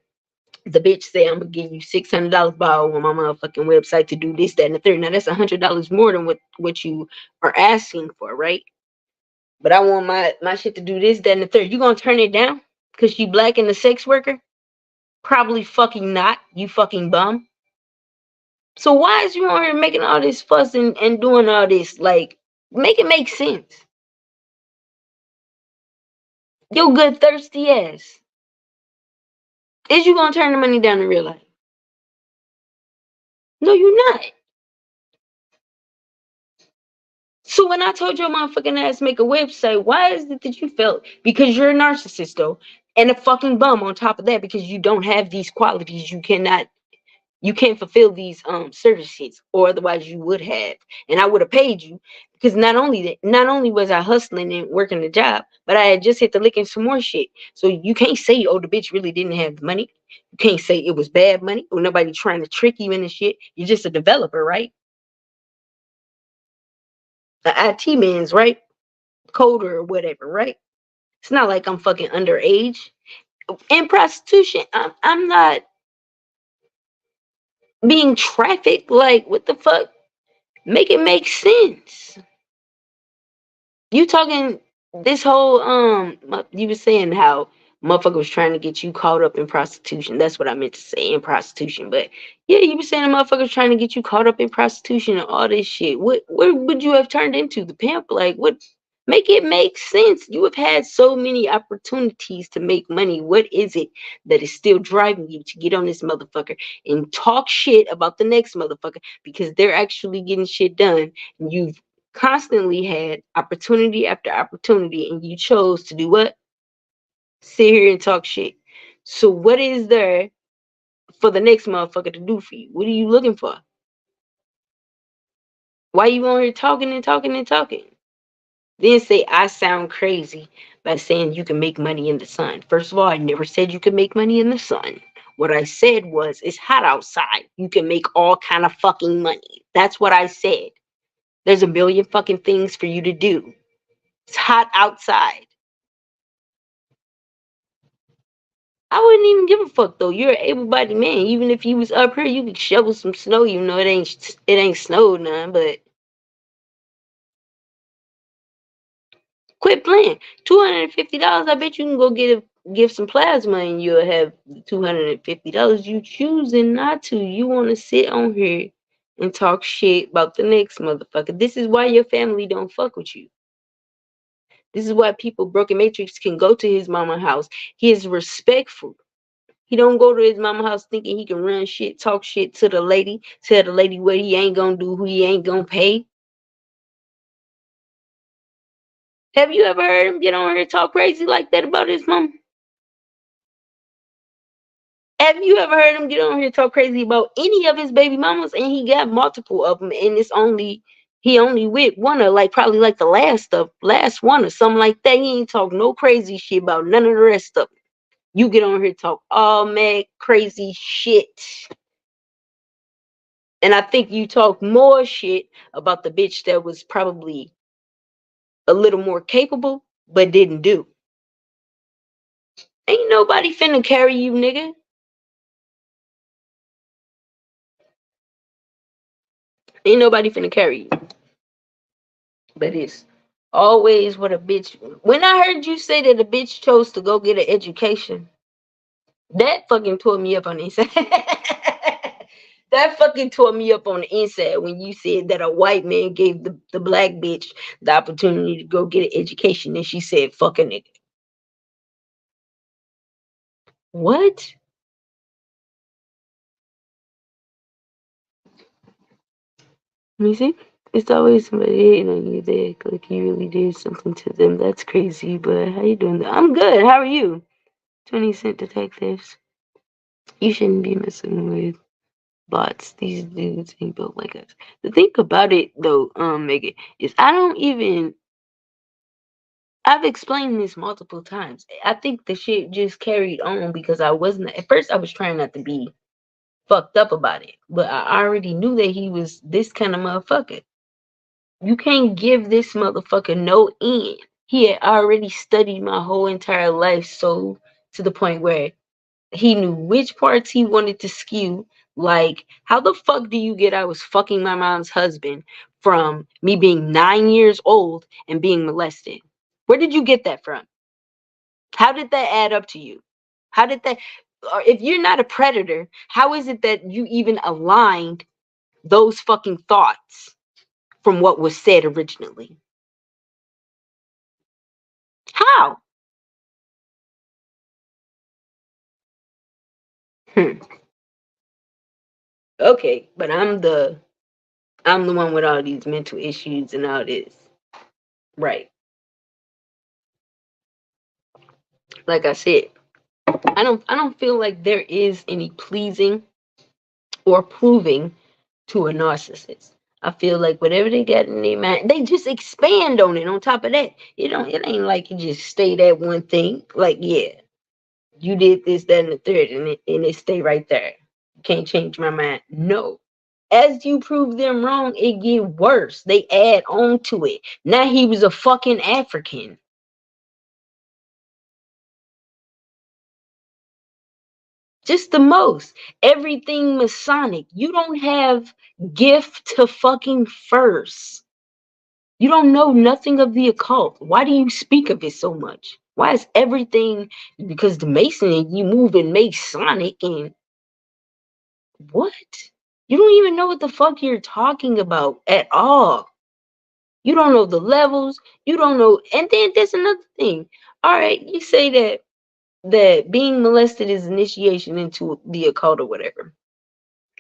The bitch say I'm gonna give you $600 borrow on my motherfucking website to do this, that, and the third. Now that's $100 more than what you are asking for, right? But I want my shit to do this, that, and the third. You gonna turn it down because you black and a sex worker? Probably fucking not. You fucking bum. So why is you on here making all this fuss and doing all this? Like, make it make sense. Yo, good thirsty ass. Is you gonna turn the money down in real life? No, you're not. So when I told your motherfucking ass make a website, why is it that you felt because you're a narcissist though, and a fucking bum on top of that because you don't have these qualities, you can't fulfill these services, or otherwise you would have, and I would have paid you, because not only was I hustling and working the job, but I had just hit the lick and some more shit. So you can't say, oh, the bitch really didn't have the money. You can't say it was bad money or nobody trying to trick you in the shit. You're just a developer, right? The IT man's right, coder or whatever, right? It's not like I'm fucking underage. In prostitution, I'm not being trafficked. Like, what the fuck? Make it make sense. You talking this whole you were saying how motherfucker was trying to get you caught up in prostitution. That's what I meant to say, in prostitution. But yeah, you were saying a motherfucker was trying to get you caught up in prostitution and all this shit. What would you have turned into? The pimp? Like, what? Make it make sense. You have had so many opportunities to make money. What is it that is still driving you to get on this motherfucker and talk shit about the next motherfucker because they're actually getting shit done? You've constantly had opportunity after opportunity, and you chose to do what? Sit here and talk shit. So what is there for the next motherfucker to do for you? What are you looking for? Why you on here talking and talking and talking? Then say I sound crazy by saying you can make money in the sun. First of all, I never said you could make money in the sun. What I said was it's hot outside. You can make all kind of fucking money. That's what I said. There's a million fucking things for you to do. It's hot outside. I wouldn't even give a fuck though. You're an able-bodied man. Even if you was up here, you could shovel some snow. You know it ain't snowed none. But quit playing. $250. I bet you can go give some plasma, and you'll have $250. You choosing not to. You want to sit on here and talk shit about the next motherfucker. This is why your family don't fuck with you. This is why people broken matrix can go to his mama house. He is respectful. He don't go to his mama house thinking he can run shit, talk shit to the lady, tell the lady what he ain't gonna do, who he ain't gonna pay. Have you ever heard him get on here and talk crazy like that about his mom? Have you ever heard him get on here and talk crazy about any of his baby mamas? And he got multiple of them, and he only with one or like probably like the last one or something like that. He ain't talk no crazy shit about none of the rest of them. You get on here and talk all mad crazy shit. And I think you talk more shit about the bitch that was probably a little more capable, but didn't do. Ain't nobody finna carry you, nigga. Ain't nobody finna carry you. But it's always what a bitch. When I heard you say that a bitch chose to go get an education, that fucking tore me up on the inside. That fucking tore me up on the inside when you said that a white man gave the black bitch the opportunity to go get an education and she said, fuck a nigga. What? Let me see. It's always somebody hating on you. They act like you really did something to them. That's crazy, but how you doing? I'm good. How are you? 20-cent detectives. You shouldn't be messing with bots. These dudes ain't built like us. The thing about it, though, Megan, is I don't even. I've explained this multiple times. I think the shit just carried on because I wasn't. At first, I was trying not to be fucked up about it, but I already knew that he was this kind of motherfucker. You can't give this motherfucker no end. He had already studied my whole entire life, so to the point where he knew which parts he wanted to skew. Like, how the fuck do you get I was fucking my mom's husband from me being 9 years old and being molested? Where did you get that from? How did that add up to you? How did that, or if you're not a predator, how is it that you even aligned those fucking thoughts from what was said originally? How? Hmm. Okay, but I'm the one with all these mental issues and all this. Right. Like I said, I don't feel like there is any pleasing or proving to a narcissist. I feel like whatever they got in their mind, they just expand on it. On top of that, it ain't like you just stay that one thing. Like, yeah, you did this, that, and the third, and it stay right there. You can't change my mind. No. As you prove them wrong, it get worse. They add on to it. Now he was a fucking African. Just the most. Everything Masonic. You don't have gift to fucking first. You don't know nothing of the occult. Why do you speak of it so much? Why is everything because the Mason you move in Masonic and what? You don't even know what the fuck you're talking about at all. You don't know the levels. You don't know. And then there's another thing. All right, you say that being molested is initiation into the occult or whatever.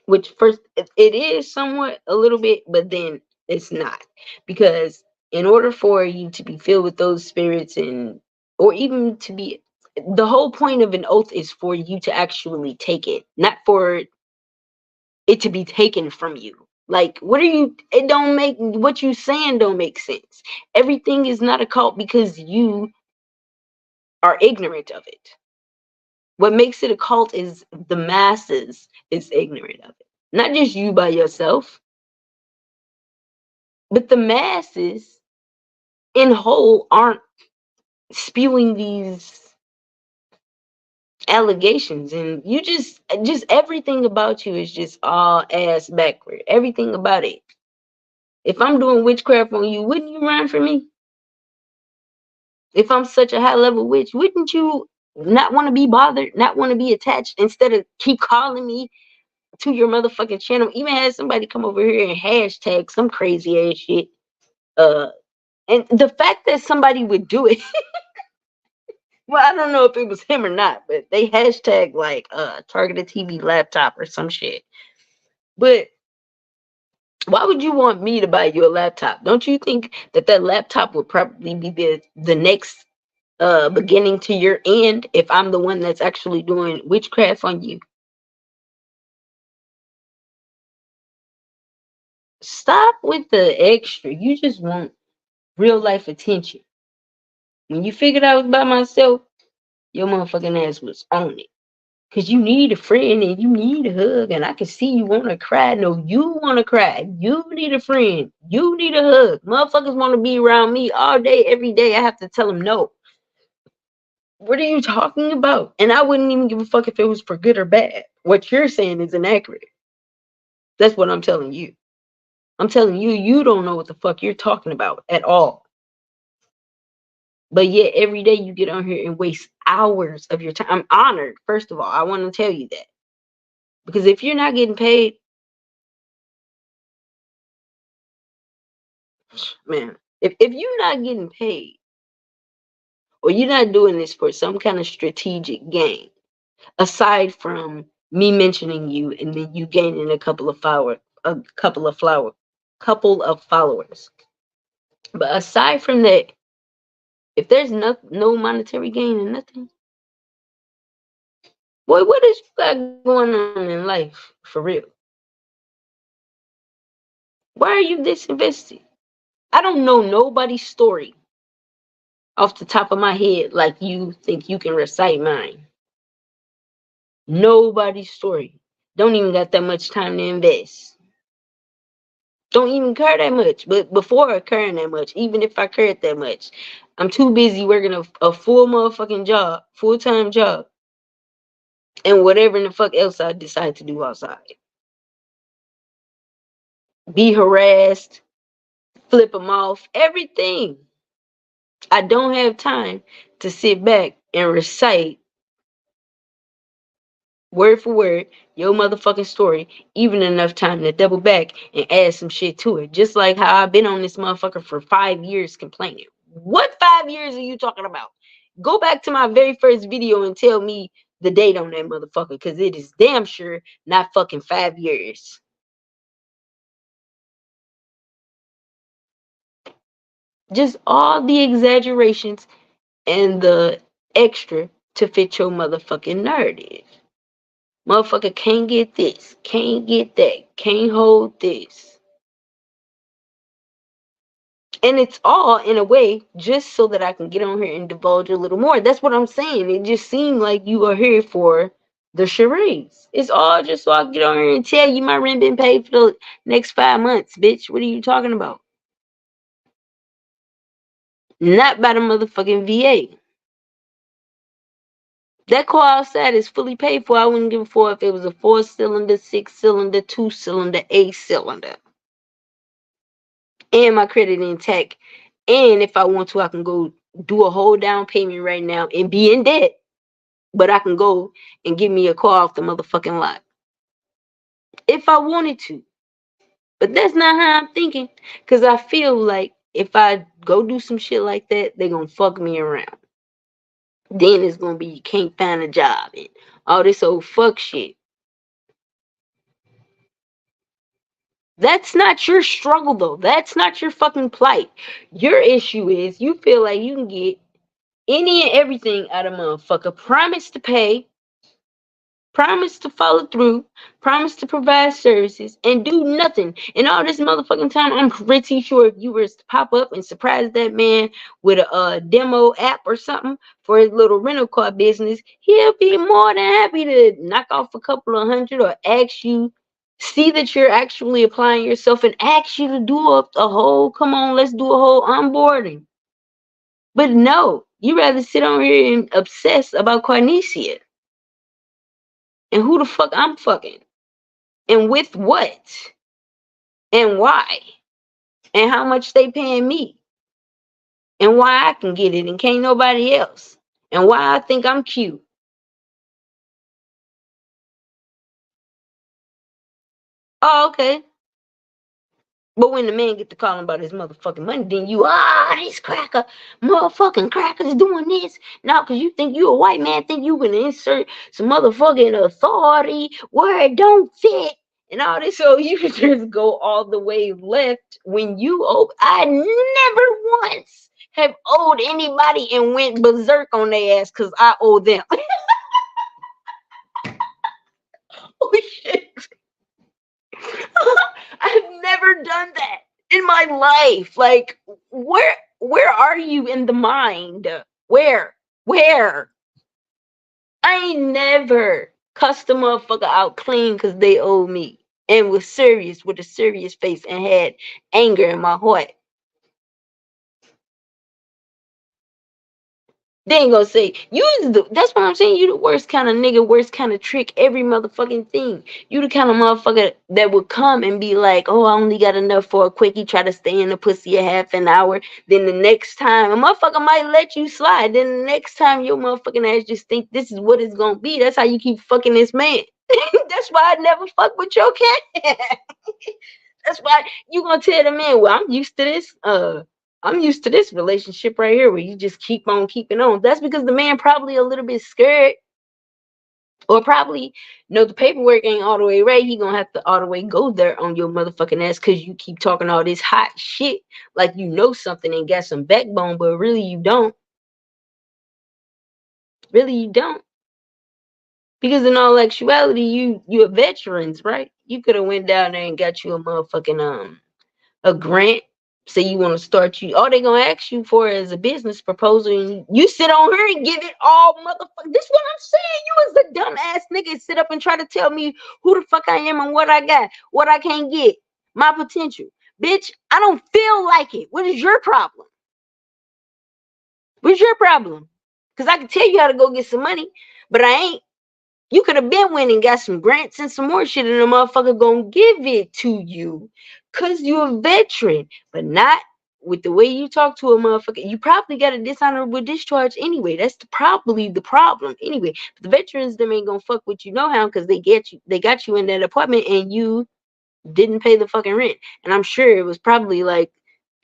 Which first it is somewhat a little bit, but then it's not. Because in order for you to be filled with those spirits and or even to be the whole point of an oath is for you to actually take it, not for it to be taken from you. Like, what are you? It don't make what you saying don't make sense. Everything is not a cult because you are ignorant of it. What makes it a cult is the masses is ignorant of it. Not just you by yourself, but the masses in whole aren't spewing these allegations and you just everything about you is just all ass backward. Everything about it. If I'm doing witchcraft on you, wouldn't you run for me? If I'm such a high level witch, wouldn't you not want to be bothered, not want to be attached instead of keep calling me to your motherfucking channel? Even had somebody come over here and hashtag some crazy ass shit. And the fact that somebody would do it, Well, I don't know if it was him or not, but they hashtag like targeted TV laptop or some shit. But why would you want me to buy you a laptop? Don't you think that that laptop would probably be the next beginning to your end if I'm the one that's actually doing witchcraft on you? Stop with the extra. You just want real life attention. When you figured I was by myself, your motherfucking ass was on it. Cause you need a friend and you need a hug, and I can see you wanna cry. No, you wanna cry. You need a friend. You need a hug. Motherfuckers wanna be around me all day, every day. I have to tell them no. What are you talking about? And I wouldn't even give a fuck if it was for good or bad. What you're saying is inaccurate. That's what I'm telling you. I'm telling you, you don't know what the fuck you're talking about at all. But yet every day you get on here and waste hours of your time. I'm honored, first of all. I want to tell you that. Because if you're not getting paid, man, if you're not getting paid or you're not doing this for some kind of strategic gain, aside from me mentioning you and then you gaining couple of followers. But aside from that, if there's no monetary gain and nothing, boy, what is you got going on in life for real? Why are you this invested? I don't know nobody's story off the top of my head like you think you can recite mine. Nobody's story. Don't even got that much time to invest. Don't even care that much. But before caring that much, even if I cared that much, I'm too busy working a full motherfucking job, full-time job, and whatever in the fuck else I decide to do outside. Be harassed, flip them off, everything. I don't have time to sit back and recite word for word your motherfucking story, even enough time to double back and add some shit to it. Just like how I've been on this motherfucker for 5 years complaining. What 5 years are you talking about? Go back to my very first video and tell me the date on that motherfucker, because it is damn sure not fucking 5 years. Just all the exaggerations and the extra to fit your motherfucking narrative. Motherfucker can't get this, can't get that, can't hold this. And it's all in a way just so that I can get on here and divulge a little more. That's what I'm saying. It just seemed like you are here for the charades. It's all just so I can get on here and tell you my rent been paid for the next 5 months, bitch. What are you talking about? Not by the motherfucking VA. That car outside is fully paid for. I wouldn't give a fuck if it was a 4-cylinder, 6-cylinder, 2-cylinder, 8-cylinder. And my credit intact. And if I want to, I can go do a whole down payment right now and be in debt. But I can go and get me a car off the motherfucking lot. If I wanted to. But that's not how I'm thinking. Because I feel like if I go do some shit like that, they're going to fuck me around. Then it's going to be you can't find a job and all this old fuck shit. That's not your struggle, though. That's not your fucking plight. Your issue is you feel like you can get any and everything out of motherfucker. Promise to pay, promise to follow through, promise to provide services, and do nothing. And all this motherfucking time, I'm pretty sure if you were to pop up and surprise that man with a demo app or something for his little rental car business, he'll be more than happy to knock off a couple of hundred or ask you, see that you're actually applying yourself and ask you to do a whole, come on, let's do a whole onboarding. But no, you rather sit on here and obsess about Carnesia and who the fuck I'm fucking and with what and why and how much they paying me and why I can get it and can't nobody else and why I think I'm cute. Oh, okay. But when the man get to calling about his motherfucking money, then you, this cracker, motherfucking crackers doing this. Now, because you think you a white man, think you can insert some motherfucking authority where it don't fit and all this. So you can just go all the way left when you owe. I never once have owed anybody and went berserk on their ass because I owe them. Oh, shit. I've never done that in my life. Like, where are you in the mind? Where? I ain't never cussed a motherfucker out clean because they owe me and was serious with a serious face and had anger in my heart. They ain't gonna say that's what I'm saying. You the worst kind of nigga, worst kind of trick, every motherfucking thing. You the kind of motherfucker that would come and be like, oh, I only got enough for a quickie, try to stay in the pussy a half an hour. Then the next time a motherfucker might let you slide. Then the next time your motherfucking ass just think this is what it's gonna be. That's how you keep fucking this man. That's why I never fuck with your cat. That's why you gonna tell the man, well, I'm used to this. I'm used to this relationship right here where you just keep on keeping on. That's because the man probably a little bit scared, or probably the paperwork ain't all the way right. He gonna have to all the way go there on your motherfucking ass because you keep talking all this hot shit like you know something and got some backbone, but really you don't. Really you don't. Because in all actuality, you a veterans, right? You could have went down there and got you a motherfucking a grant. Say you want to start all they gonna ask you for is a business proposal, and you sit on her and give it all, motherfucker. This is what I'm saying. You was the dumbass nigga sit up and try to tell me who the fuck I am and what I got, what I can't get, my potential. Bitch, I don't feel like it. What is your problem? What's your problem? Because I can tell you how to go get some money, but I ain't. You could have been winning, got some grants and some more shit, and the motherfucker gonna give it to you because you're a veteran, but not with the way you talk to a motherfucker. You probably got a dishonorable discharge anyway. That's probably the problem anyway. But the veterans, them ain't gonna fuck with you no how because they got you in that apartment and you didn't pay the fucking rent. And I'm sure it was probably like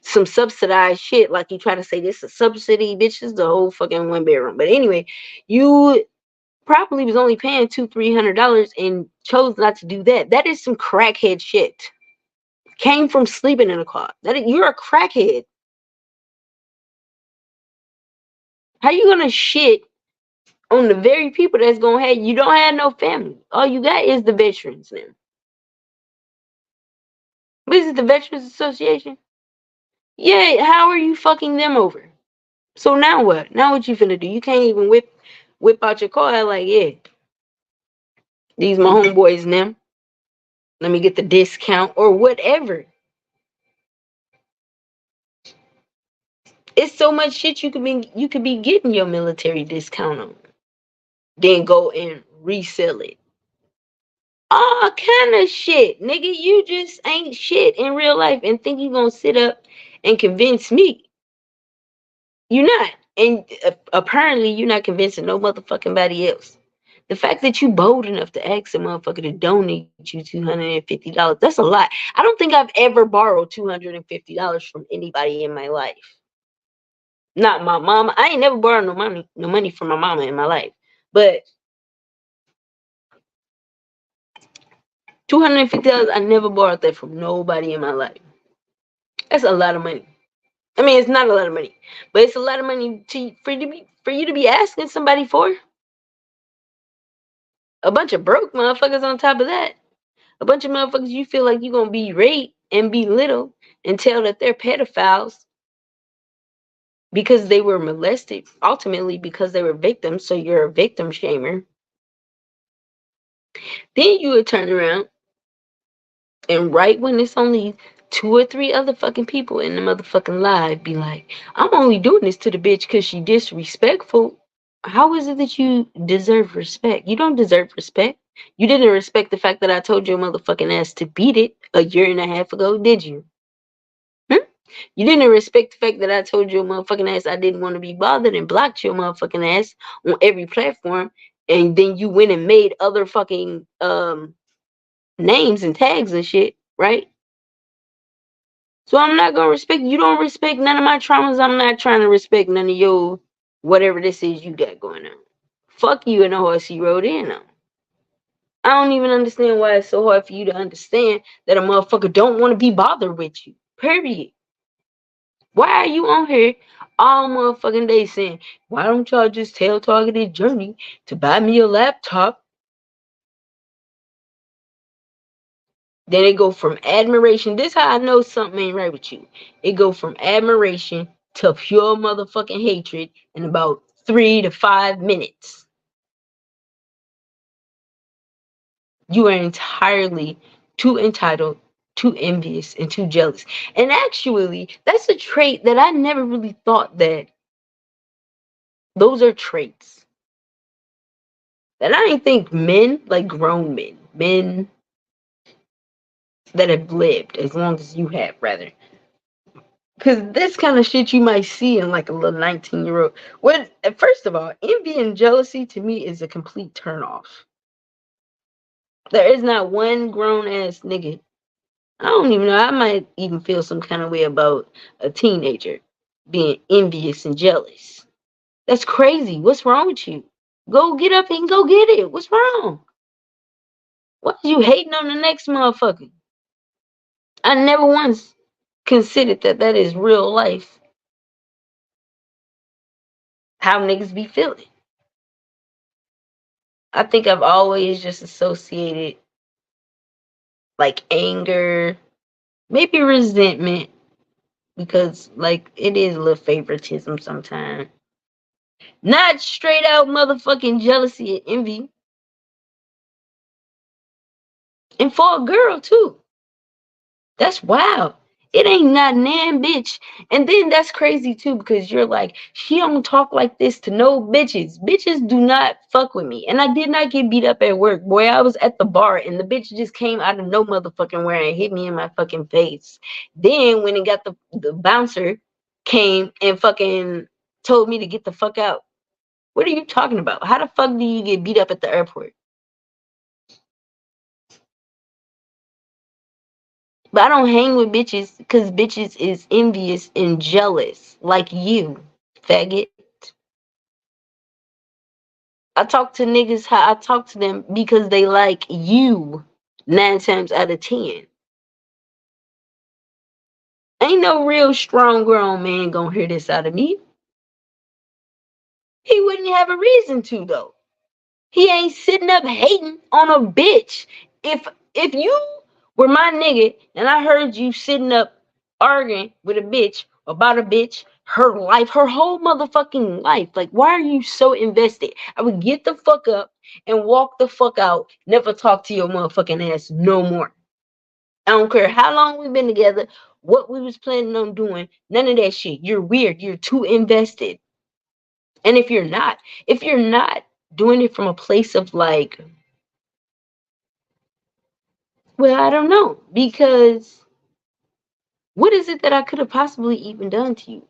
some subsidized shit. Like you try to say this is a subsidy, bitch. This is the whole fucking one bedroom. But anyway, you probably was only paying $200-300 and chose not to do that. That is some crackhead shit. Came from sleeping in a car. You're a crackhead. How you gonna shit on the very people that's gonna have you? Don't have no family. All you got is the veterans now. What is it, the Veterans Association? Yeah, how are you fucking them over? So now what? Now what you finna do? You can't even whip out your car like, yeah, these my homeboys and them. Let me get the discount or whatever. It's so much shit you could be getting your military discount on. Then go and resell it. All kind of shit. Nigga, you just ain't shit in real life and think you gonna sit up and convince me. You're not. And apparently you're not convincing no motherfucking body else. The fact that you bold enough to ask a motherfucker to donate you $250, that's a lot. I don't think I've ever borrowed $250 from anybody in my life. Not my mama. I ain't never borrowed no money from my mama in my life. But $250, I never borrowed that from nobody in my life. That's a lot of money. I mean, it's not a lot of money, but it's a lot of money for you to be asking somebody for. A bunch of broke motherfuckers on top of that. A bunch of motherfuckers you feel like you're gonna be raped and belittle and tell that they're pedophiles because they were molested, ultimately because they were victims, so you're a victim shamer. Then you would turn around and right when it's only 2 or 3 other fucking people in the motherfucking live, be like, I'm only doing this to the bitch because she disrespectful. How is it that you deserve respect? You don't deserve respect. You didn't respect the fact that I told your motherfucking ass to beat it a year and a half ago, did you? You didn't respect the fact that I told your motherfucking ass I didn't want to be bothered and blocked your motherfucking ass on every platform, and then you went and made other fucking names and tags and shit, right? So I'm not gonna respect you. Don't respect none of my traumas. I'm not trying to respect none of your whatever this is you got going on. Fuck you and the horse you rode in on. I don't even understand why it's so hard for you to understand that a motherfucker don't want to be bothered with you. Period. Why are you on here all motherfucking day saying, why don't y'all just tell Targeted Journey to buy me a laptop? Then it go from admiration. This how I know something ain't right with you. It go from admiration to pure motherfucking hatred in about 3 to 5 minutes. You are entirely too entitled, too envious, and too jealous. And actually, that's a trait that I never really thought that those are traits. That I didn't think men, like grown men that have lived as long as you have, rather. Because this kind of shit you might see in like a little 19-year-old. First of all, envy and jealousy to me is a complete turnoff. There is not one grown ass nigga. I don't even know. I might even feel some kind of way about a teenager being envious and jealous. That's crazy. What's wrong with you? Go get up and go get it. What's wrong? Why are you hating on the next motherfucker? I never once considered that that is real life. How niggas be feeling. I think I've always just associated like anger, maybe resentment, because like it is a little favoritism sometimes. Not straight out motherfucking jealousy and envy. And for a girl too. That's wild. It ain't not nan bitch. And then that's crazy too, because you're like, she don't talk like this to no bitches. Bitches do not fuck with me. And I did not get beat up at work. Boy, I was at the bar and the bitch just came out of no motherfucking where and hit me in my fucking face. Then when it got the bouncer came and fucking told me to get the fuck out. What are you talking about? How the fuck do you get beat up at the airport? But I don't hang with bitches because bitches is envious and jealous like you, faggot. I talk to niggas how I talk to them because they like you 9 times out of 10. Ain't no real strong grown man gonna hear this out of me. He wouldn't have a reason to though. He ain't sitting up hating on a bitch. If you were my nigga and I heard you sitting up arguing with a bitch about a bitch, her life, her whole motherfucking life, like why are you so invested? I would get the fuck up and walk the fuck out, never talk to your motherfucking ass no more. I don't care how long we've been together, what we was planning on doing, none of that shit. You're weird. You're too invested. And if you're not doing it from a place of like, well, I don't know, because what is it that I could have possibly even done to you?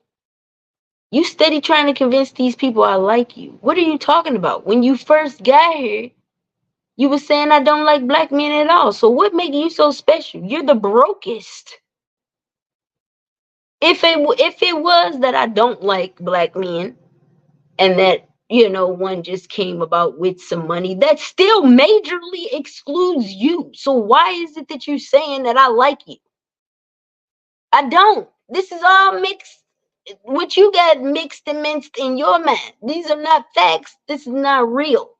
You steady trying to convince these people I like you. What are you talking about? When you first got here, you were saying I don't like black men at all. So what makes you so special? You're the brokest. If it was that I don't like black men and that one just came about with some money, that still majorly excludes you. So why is it that you're saying that I like you? I don't. This is all mixed. What you got mixed and minced in your mind. These are not facts. This is not real.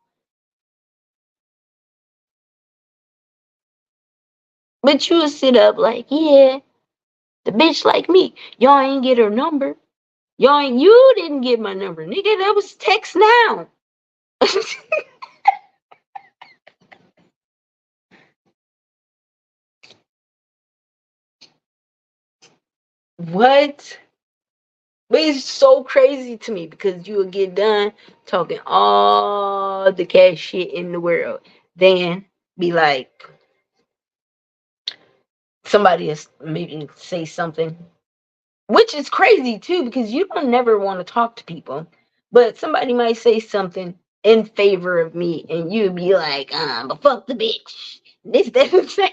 But you sit up like, yeah, the bitch like me. Y'all ain't get her number. You didn't get my number, nigga. That was text now. What? But it's so crazy to me because you will get done talking all the cash shit in the world. Then be like, somebody is maybe say something, which is crazy too, because you don't never want to talk to people. But somebody might say something in favor of me, and you'd be like, but fuck the bitch. This doesn't say.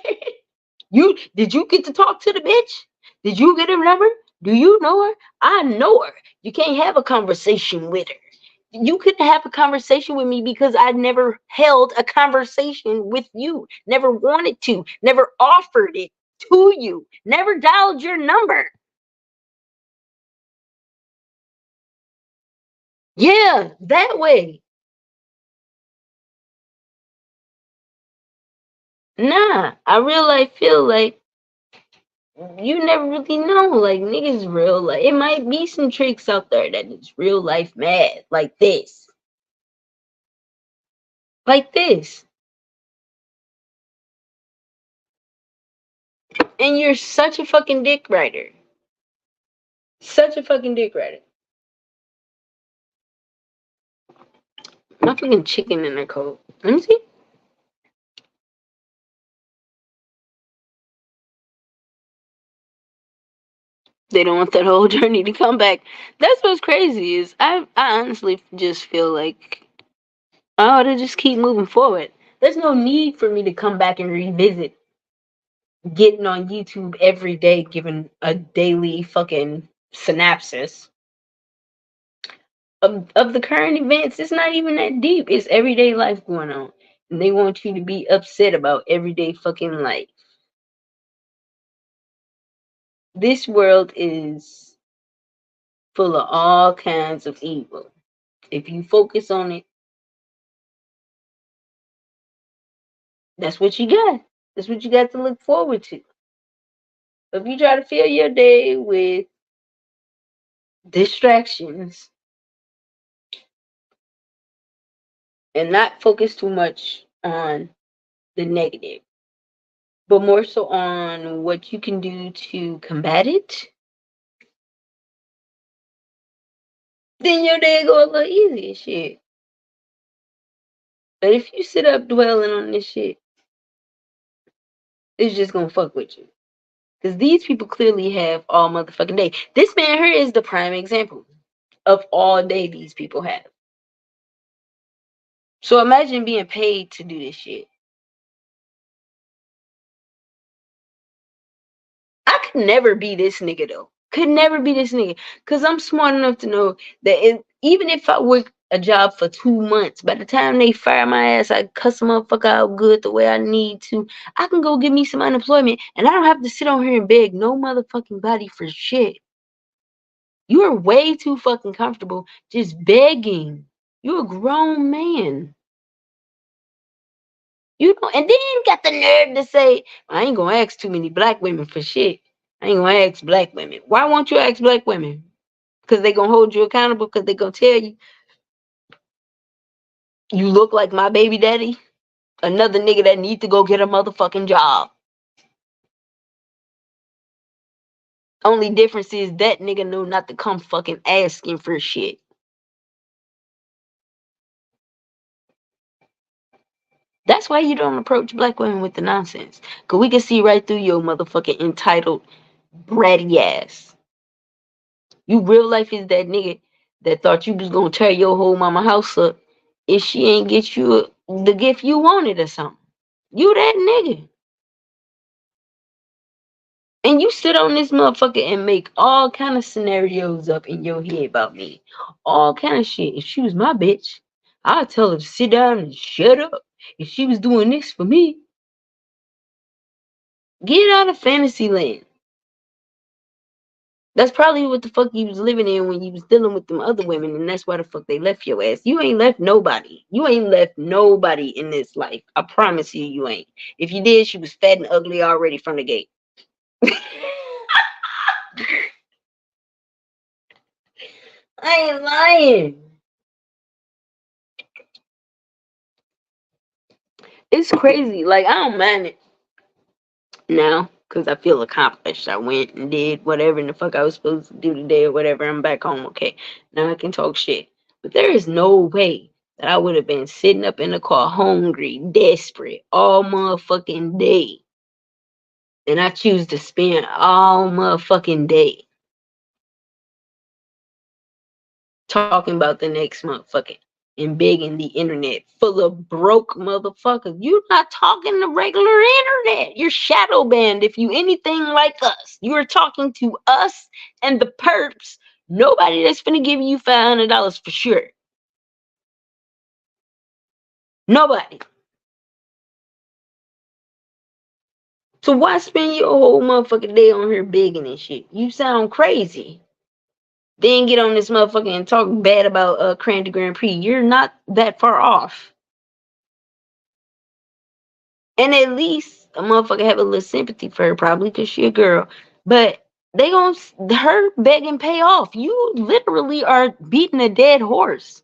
Did you get to talk to the bitch? Did you get her number? Do you know her? I know her. You can't have a conversation with her. You couldn't have a conversation with me because I never held a conversation with you. Never wanted to. Never offered it to you. Never dialed your number. Yeah, that way. Nah, I really feel like you never really know. Like, niggas real life. It might be some tricks out there that is real life mad. Like this. Like this. And you're such a fucking dick rider. Such a fucking dick rider. My fucking chicken in their coat. Let me see. They don't want that whole journey to come back. That's what's crazy is I honestly just feel like I ought to just keep moving forward. There's no need for me to come back and revisit getting on YouTube every day, giving a daily fucking synopsis of the current events. It's not even that deep. It's everyday life going on. And they want you to be upset about everyday fucking life. This world is full of all kinds of evil. If you focus on it, that's what you got. That's what you got to look forward to. If you try to fill your day with distractions and not focus too much on the negative, but more so on what you can do to combat it, then your day go a little easier, shit. But if you sit up dwelling on this shit, it's just gonna fuck with you. Because these people clearly have all motherfucking day. This man here is the prime example of all day these people have. So imagine being paid to do this shit. I could never be this nigga though. Could never be this nigga. Cause I'm smart enough to know that even if I work a job for 2 months, by the time they fire my ass, I cuss a motherfucker out good the way I need to. I can go get me some unemployment and I don't have to sit on here and beg no motherfucking body for shit. You are way too fucking comfortable just begging. You're a grown man. You know, and then got the nerve to say, I ain't gonna ask too many black women for shit. I ain't gonna ask black women. Why won't you ask black women? Because they gonna hold you accountable, because they gonna tell you, you look like my baby daddy, another nigga that need to go get a motherfucking job. Only difference is that nigga knew not to come fucking asking for shit. That's why you don't approach black women with the nonsense. Because we can see right through your motherfucking entitled bratty ass. You real life is that nigga that thought you was gonna tear your whole mama house up if she ain't get you the gift you wanted or something. You that nigga. And you sit on this motherfucker and make all kind of scenarios up in your head about me. All kind of shit. If she was my bitch, I'd tell her to sit down and shut up. If she was doing this for me, get out of fantasy land. That's probably what the fuck you was living in when you was dealing with them other women, and that's why the fuck they left your ass. You ain't left nobody. You ain't left nobody in this life. I promise you, you ain't. If you did, she was fat and ugly already from the gate. I ain't lying. It's crazy. Like, I don't mind it now because I feel accomplished. I went and did whatever in the fuck I was supposed to do today or whatever. I'm back home. Okay. Now I can talk shit. But there is no way that I would have been sitting up in the car hungry, desperate all motherfucking day. And I choose to spend all motherfucking day talking about the next motherfucking and begging the internet full of broke motherfuckers. You're not talking the regular internet. You're shadow banned if you anything like us. You are talking to us and the perps. Nobody that's finna give you $500 for sure. Nobody. So why spend your whole motherfucking day on here begging and shit? You sound crazy. Then get on this motherfucker and talk bad about Crandy Grand Prix. You're not that far off. And at least a motherfucker have a little sympathy for her, probably because she a girl. But they gon' her begging pay off. You literally are beating a dead horse.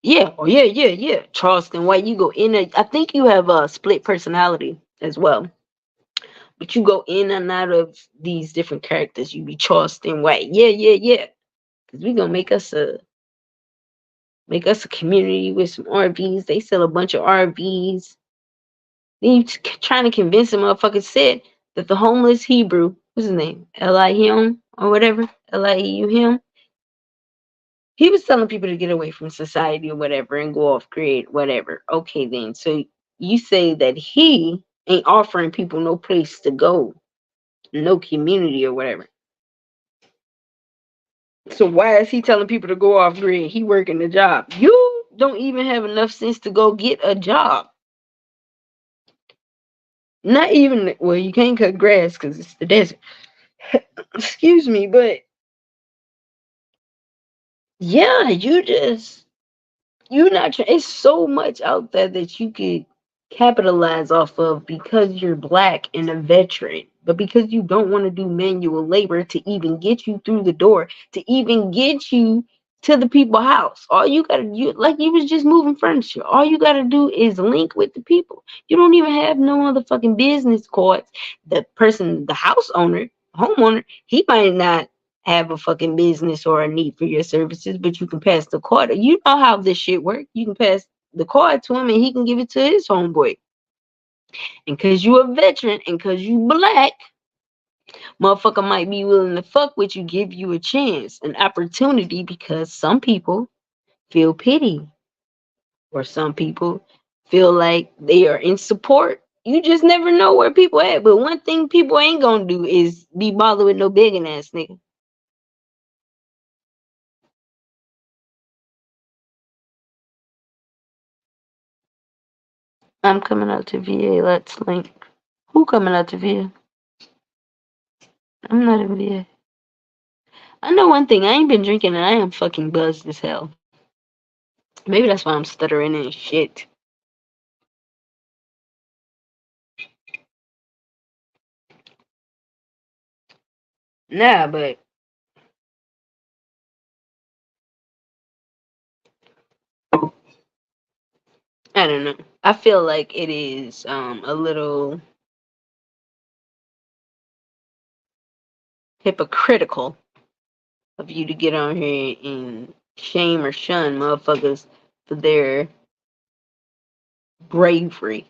Yeah, oh yeah. Charleston White, you go in. I think you have a split personality as well. But you go in and out of these different characters. You be Charleston White. Yeah. Cause we gonna make us a community with some RVs. They sell a bunch of RVs. Then you trying to convince a motherfucker said that the homeless Hebrew, what's his name? Eli him or whatever. Eliu him. He was telling people to get away from society or whatever and go off grid, whatever. Okay then. So you say that he ain't offering people no place to go, no community or whatever. So why is he telling people to go off grid? He working the job. You don't even have enough sense to go get a job. Not even, well, you can't cut grass because it's the desert. Excuse me, but yeah, you're not. It's so much out there that you could capitalize off of because you're black and a veteran, but because you don't want to do manual labor to even get you through the door, to even get you to the people's house. All you gotta do, like you was just moving furniture. All you gotta do is link with the people. You don't even have no motherfucking business cards. The person, the house owner, homeowner, he might not have a fucking business or a need for your services, but you can pass the card. You know how this shit works. You can pass the card to him and he can give it to his homeboy. And cause you a veteran and cause you black, motherfucker might be willing to fuck with you, give you a chance, an opportunity, because some people feel pity or some people feel like they are in support. You just never know where people at. But one thing people ain't gonna do is be bothered with no begging ass nigga. I'm coming out to VA. Let's link. Who coming out to VA? I'm not in VA. I know one thing. I ain't been drinking and I am fucking buzzed as hell. Maybe that's why I'm stuttering and shit. Nah, but I don't know. I feel like it is a little hypocritical of you to get on here and shame or shun motherfuckers for their bravery.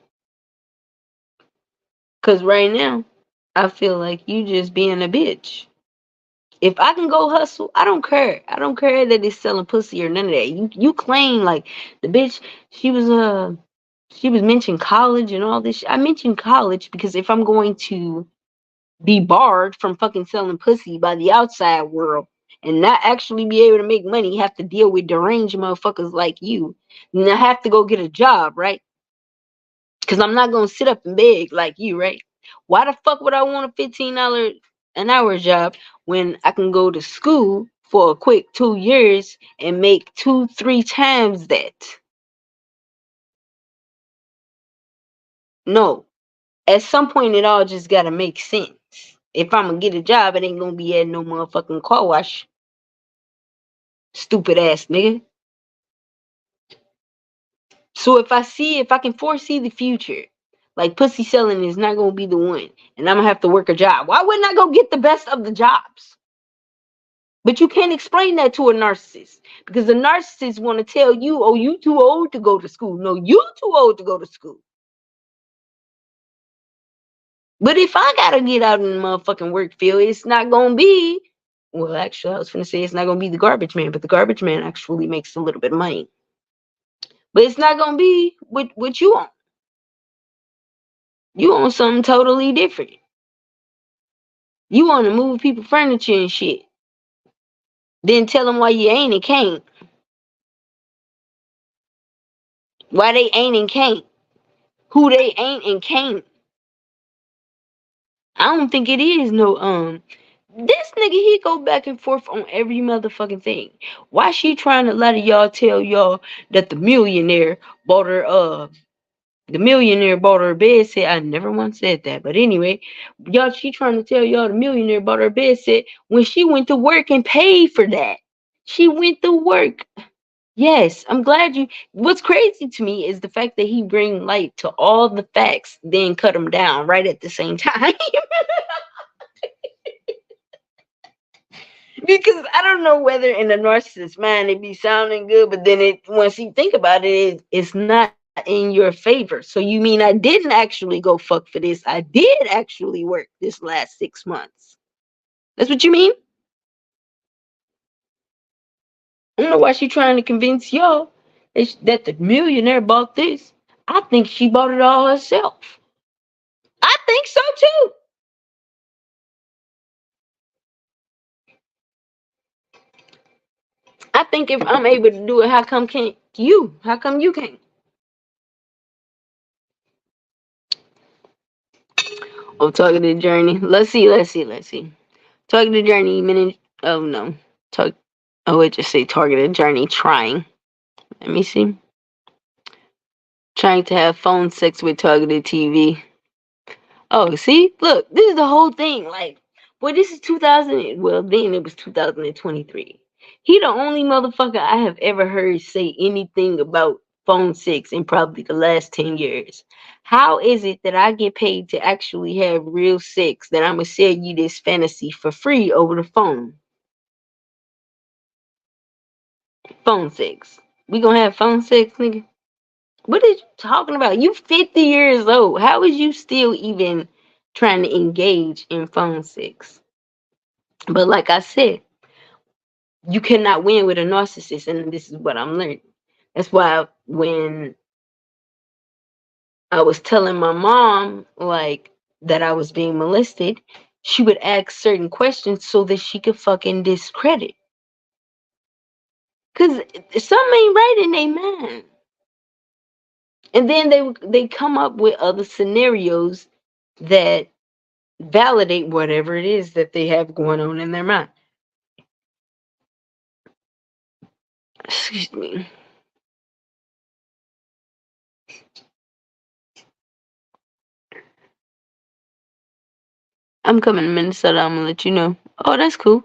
Cause right now, I feel like you just being a bitch. If I can go hustle, I don't care. I don't care that it's selling pussy or none of that. You claim like the bitch, she was mentioning college and all this shit. I mentioned college because if I'm going to be barred from fucking selling pussy by the outside world and not actually be able to make money, have to deal with deranged motherfuckers like you, then I have to go get a job, right? Because I'm not gonna sit up and beg like you, right? Why the fuck would I want a $15 an hour job when I can go to school for a quick 2 years and make 2, 3 times that? No. At some point it all just gotta make sense. If I'm gonna get a job, it ain't gonna be at no motherfucking car wash. Stupid ass nigga. So if I can foresee the future, like pussy selling is not gonna be the one, and I'm gonna have to work a job. Why wouldn't I go get the best of the jobs? But you can't explain that to a narcissist because the narcissist want to tell you, "Oh, you too old to go to school." No, you too old to go to school. But if I gotta get out in the motherfucking work field, it's not gonna be Well, actually, I was going to say it's not going to be the garbage man, but the garbage man actually makes a little bit of money. But it's not going to be what you want. You want something totally different. You want to move people furniture and shit. Then tell them why you ain't and can't. Why they ain't and can't. Who they ain't and can't. I don't think it is no this nigga, he go back and forth on every motherfucking thing. Why she trying to let y'all tell y'all that the millionaire bought her a bed set? I never once said that, but anyway, y'all, she trying to tell y'all the millionaire bought her a bed set when she went to work and paid for that. She went to work. Yes, I'm glad you. What's crazy to me is the fact that he bring light to all the facts, then cut them down right at the same time. Because I don't know whether in the narcissist mind it be sounding good, but then it once you think about it, it's not in your favor. So you mean I didn't actually go fuck for this? I did actually work this last 6 months. That's what you mean? I don't know why she trying to convince y'all that the millionaire bought this. I think she bought it all herself. I think so too. I think if I'm able to do it, how come can't you? How come you can't? Oh, talking to Journey. Let's see. Targeted journey minute. Oh no. Tar- oh, it just say targeted journey trying. Let me see. Trying to have phone sex with targeted TV. Oh, see, look, this is the whole thing. Like, boy, this is 2000. Well, then it was 2023. He the only motherfucker I have ever heard say anything about phone sex in probably the last 10 years. How is it that I get paid to actually have real sex that I'ma sell you this fantasy for free over the phone? Phone sex. We gonna have phone sex, nigga? What are you talking about? You 50 years old. How is you still even trying to engage in phone sex? But like I said, you cannot win with a narcissist, and this is what I'm learning. That's why when I was telling my mom like that I was being molested, she would ask certain questions so that she could fucking discredit. Cause something ain't right in their mind. And then they come up with other scenarios that validate whatever it is that they have going on in their mind. Excuse me. I'm coming to Minnesota. I'm gonna let you know. Oh, that's cool.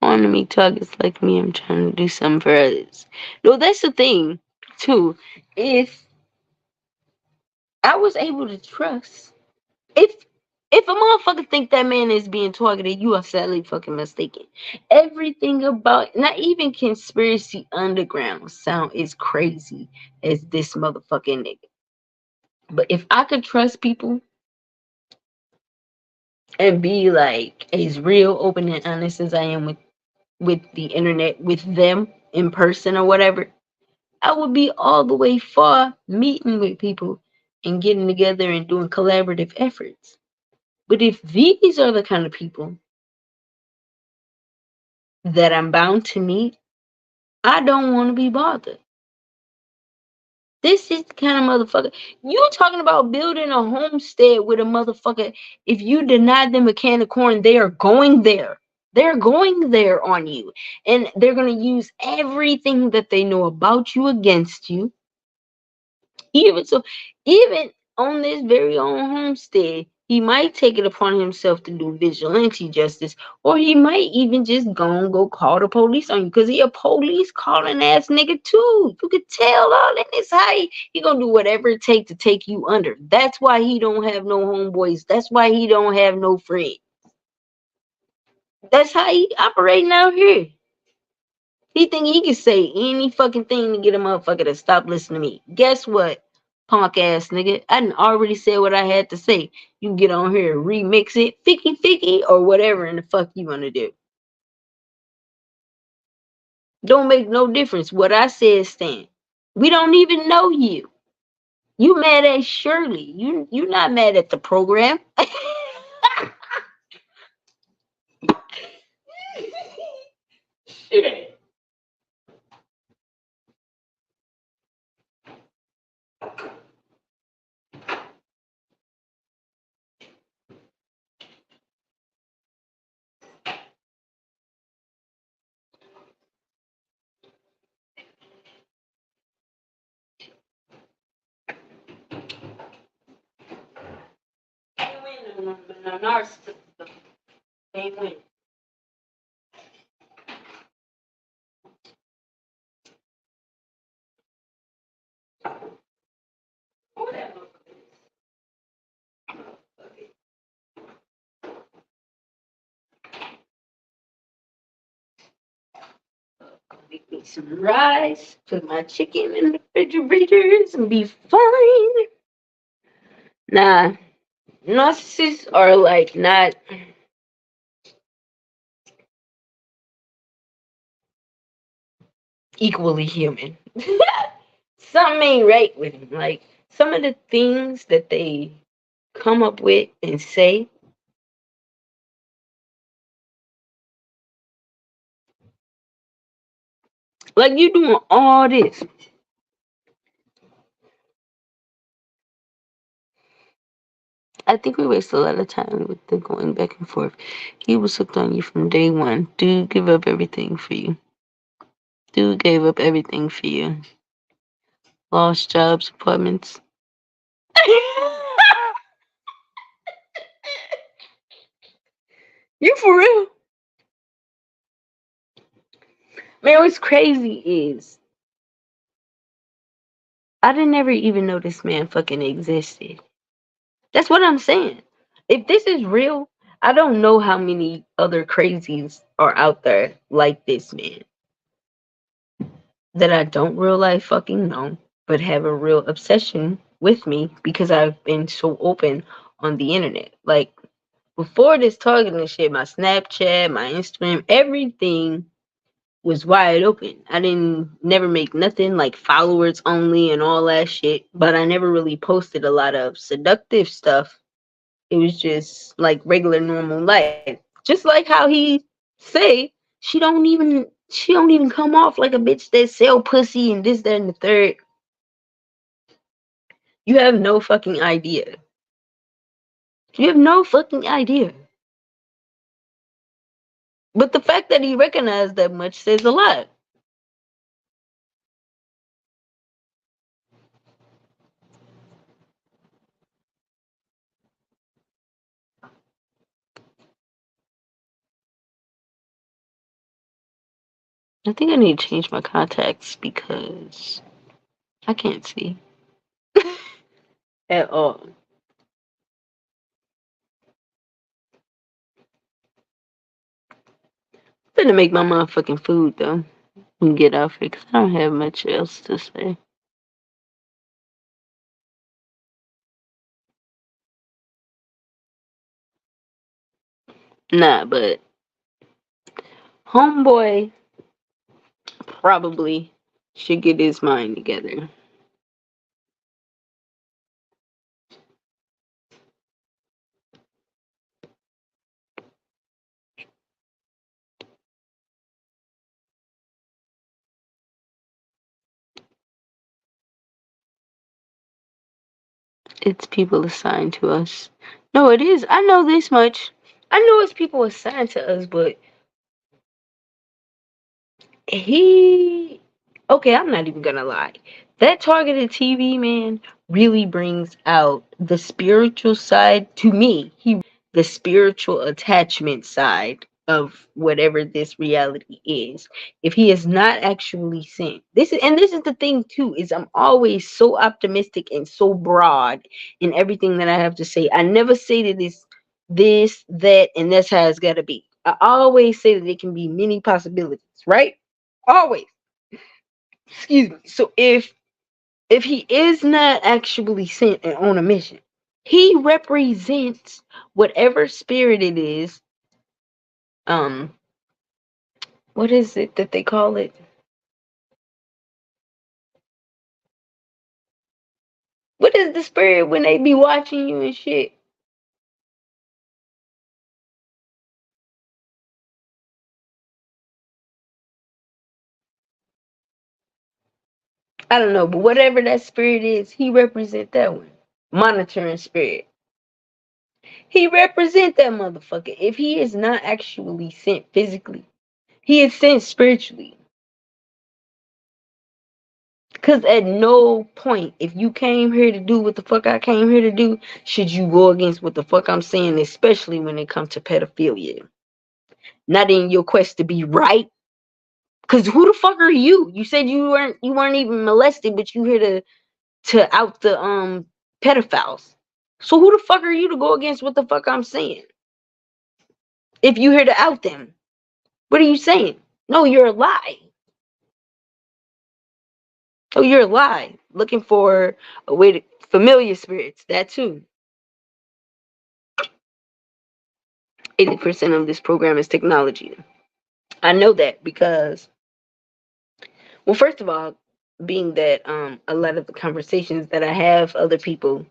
I want to meet targets like me. I'm trying to do something for others. No, that's the thing too. If I was able to trust, if if a motherfucker think that man is being targeted, you are sadly fucking mistaken. Everything about not even conspiracy underground sound is crazy as this motherfucking nigga. But if I could trust people and be like as real open and honest as I am with the internet, with them in person or whatever, I would be all the way far meeting with people and getting together and doing collaborative efforts. But if these are the kind of people that I'm bound to meet, I don't want to be bothered. This is the kind of motherfucker. You talking about building a homestead with a motherfucker. If you deny them a can of corn, they are going there. They're going there on you. And they're going to use everything that they know about you against you. Even so, even on this very own homestead, he might take it upon himself to do vigilante justice, or he might even just go and go call the police on you because he a police calling ass nigga too. You could tell all in his height. He gonna do whatever it take to take you under. That's why he don't have no homeboys. That's why he don't have no friends. That's how he operating out here. He think he can say any fucking thing to get a motherfucker to stop listening to me. Guess what, punk ass nigga? I done already said what I had to say. You can get on here and remix it, ficky ficky, or whatever in the fuck you wanna do. Don't make no difference. What I said stand. We don't even know you. You mad at Shirley. You not mad at the program. Shit. They win on narcissism. They win. Whatever. Make me some rice, put my chicken in the refrigerators, and be fine. Nah, narcissists are like not equally human. Something ain't right with them. Like some of the things that they come up with and say, like you doing all this. I think we waste a lot of time with the going back and forth. He was hooked on you from day one. Dude give up everything for you. Dude gave up everything for you. Lost jobs, apartments. You for real? Man, what's crazy is I didn't never even know this man fucking existed. That's what I'm saying. If this is real, I don't know how many other crazies are out there like this man that I don't real life fucking know, but have a real obsession with me because I've been so open on the internet. Like before this targeting and shit, my Snapchat, my Instagram, everything was wide open. I didn't never make nothing like followers only and all that shit, but I never really posted a lot of seductive stuff. It was just like regular normal life. Just like how he say she don't even come off like a bitch that sell pussy and this, that, and the third. You have no fucking idea. You have no fucking idea. But the fact that he recognized that much says a lot. I think I need to change my contacts because I can't see at all. I'm gonna make my motherfucking food though and get off it because I don't have much else to say. Nah, but homeboy probably should get his mind together. It's people assigned to us. No, it is. I know this much. I know it's people assigned to us, but he okay, I'm not even gonna lie. That targeted TV man really brings out the spiritual side to me. The spiritual attachment side of whatever this reality is. If he is not actually sent. This is the thing too, is I'm always so optimistic and so broad in everything that I have to say. I never say that it's this, that, and that's how it's gotta be. I always say that it can be many possibilities, right? Always. Excuse me. So if he is not actually sent and on a mission, he represents whatever spirit it is. Um, what is it that they call it? What is the spirit when they be watching you and shit? I don't know, but whatever that spirit is, he represent that one. Monitoring spirit. He represent that motherfucker. If he is not actually sent physically, he is sent spiritually. Because at no point, if you came here to do what the fuck I came here to do, should you go against what the fuck I'm saying, especially when it comes to pedophilia. Not in your quest to be right. Because who the fuck are you? You said you weren't even molested, but you here to out the pedophiles. So who the fuck are you to go against what the fuck I'm saying? If you here to out them, what are you saying? No, you're a lie. Oh, you're a lie. Looking for a way to familiar spirits. That too. 80% of this program is technology. I know that because, well, first of all, being that a lot of the conversations that I have, other people,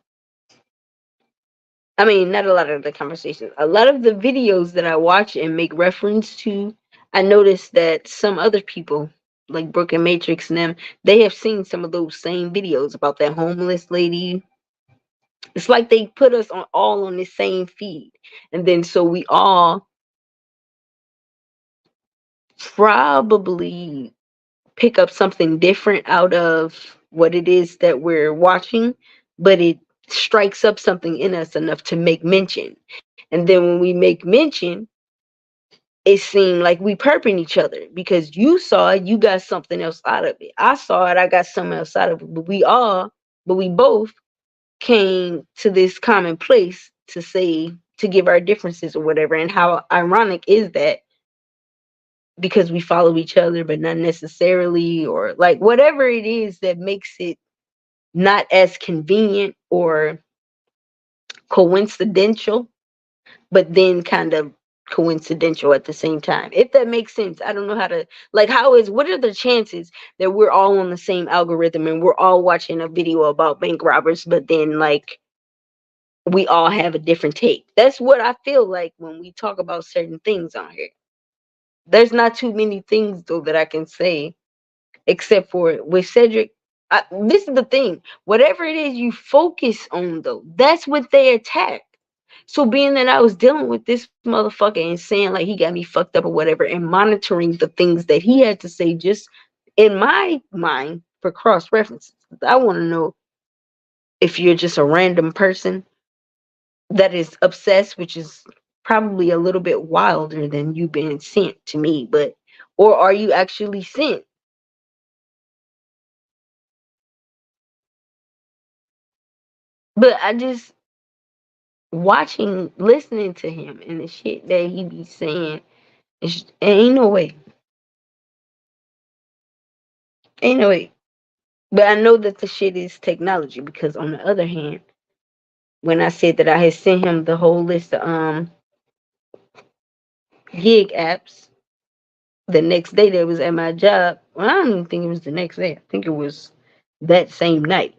I mean, not a lot of the conversations, a lot of the videos that I watch and make reference to, I noticed that some other people, like Brooke and Matrix and them, they have seen some of those same videos about that homeless lady. It's like they put us on all on the same feed. And then so we all probably pick up something different out of what it is that we're watching, but it strikes up something in us enough to make mention. And then when we make mention, it seemed like we perping each other because you saw it, you got something else out of it. I saw it, I got something else out of it. But we both came to this common place to say, to give our differences or whatever. And how ironic is that, because we follow each other, but not necessarily, or like whatever it is that makes it not as convenient or coincidental, but then kind of coincidental at the same time. If that makes sense. I don't know how to, like, what are the chances that we're all on the same algorithm and we're all watching a video about bank robbers, but then like we all have a different take? That's what I feel like when we talk about certain things on here. There's not too many things though that I can say except for with Cedric. This is the thing. Whatever it is you focus on, though, that's what they attack. So being that I was dealing with this motherfucker and saying like he got me fucked up or whatever, and monitoring the things that he had to say, just in my mind for cross references, I want to know if you're just a random person that is obsessed, which is probably a little bit wilder than you being sent to me, but or are you actually sent? But I just listening to him and the shit that he be saying, ain't no way. Ain't no way. But I know that the shit is technology because on the other hand, when I said that I had sent him the whole list of gig apps the next day that was at my job, well, I don't even think it was the next day. I think it was that same night.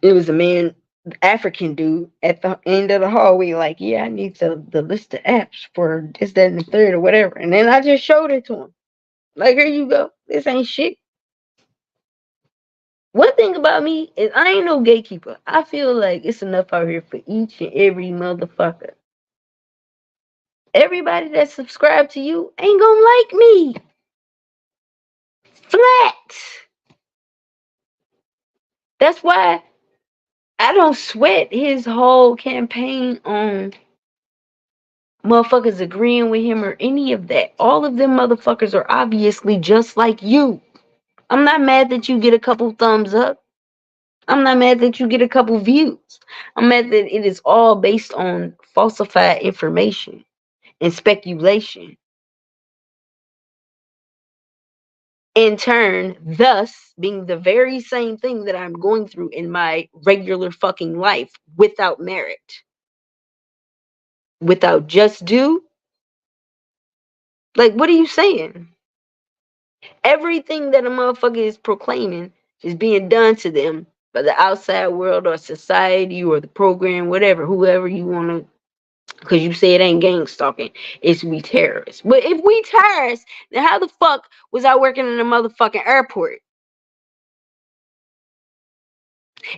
It was a man, African dude, at the end of the hallway, like, yeah, I need the list of apps for this, that, and the third, or whatever. And then I just showed it to him. Like, here you go. This ain't shit. One thing about me is I ain't no gatekeeper. I feel like it's enough out here for each and every motherfucker. Everybody that subscribed to you ain't gonna like me. Flat. That's why I don't sweat his whole campaign on motherfuckers agreeing with him or any of that. All of them motherfuckers are obviously just like you. I'm not mad that you get a couple thumbs up. I'm not mad that you get a couple views. I'm mad that it is all based on falsified information and speculation. In turn, thus being the very same thing that I'm going through in my regular fucking life without merit, without just due. Like, what are you saying? Everything that a motherfucker is proclaiming is being done to them But the outside world or society or the program, whatever, whoever you want to, because you say it ain't gang stalking, it's we terrorists. But if we terrorists, then how the fuck was I working in a motherfucking airport?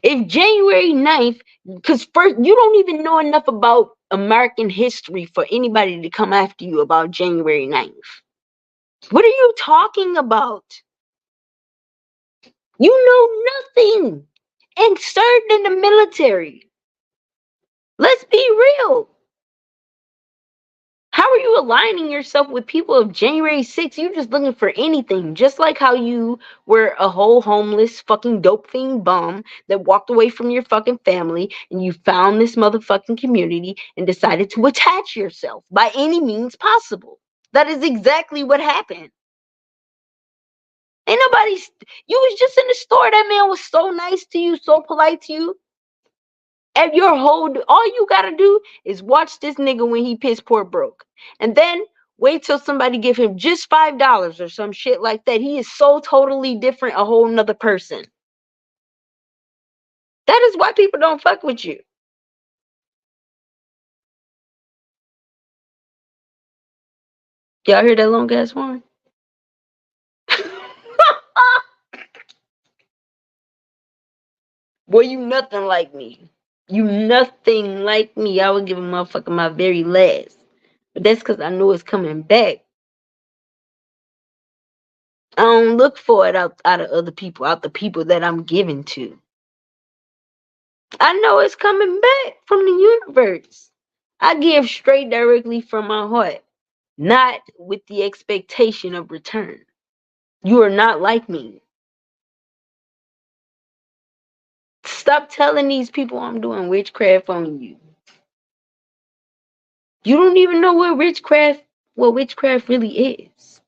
If January 9th, because first, you don't even know enough about American history for anybody to come after you about January 9th. What are you talking about? You know nothing and served in the military. Let's be real. How are you aligning yourself with people of January 6th? You're just looking for anything. Just like how you were a whole homeless fucking dope fiend bum that walked away from your fucking family and you found this motherfucking community and decided to attach yourself by any means possible. That is exactly what happened. Ain't nobody, you was just in the store. That man was so nice to you, so polite to you. And all you gotta do is watch this nigga when he piss poor broke. And then wait till somebody give him just $5 or some shit like that. He is so totally different, a whole nother person. That is why people don't fuck with you. Y'all hear that long ass horn? Boy, you nothing like me. You nothing like me. I would give a motherfucker my very last. But that's because I know it's coming back. I don't look for it out of other people, out the people that I'm giving to. I know it's coming back from the universe. I give straight directly from my heart, not with the expectation of return. You are not like me. Stop telling these people I'm doing witchcraft on you. You don't even know what witchcraft really is.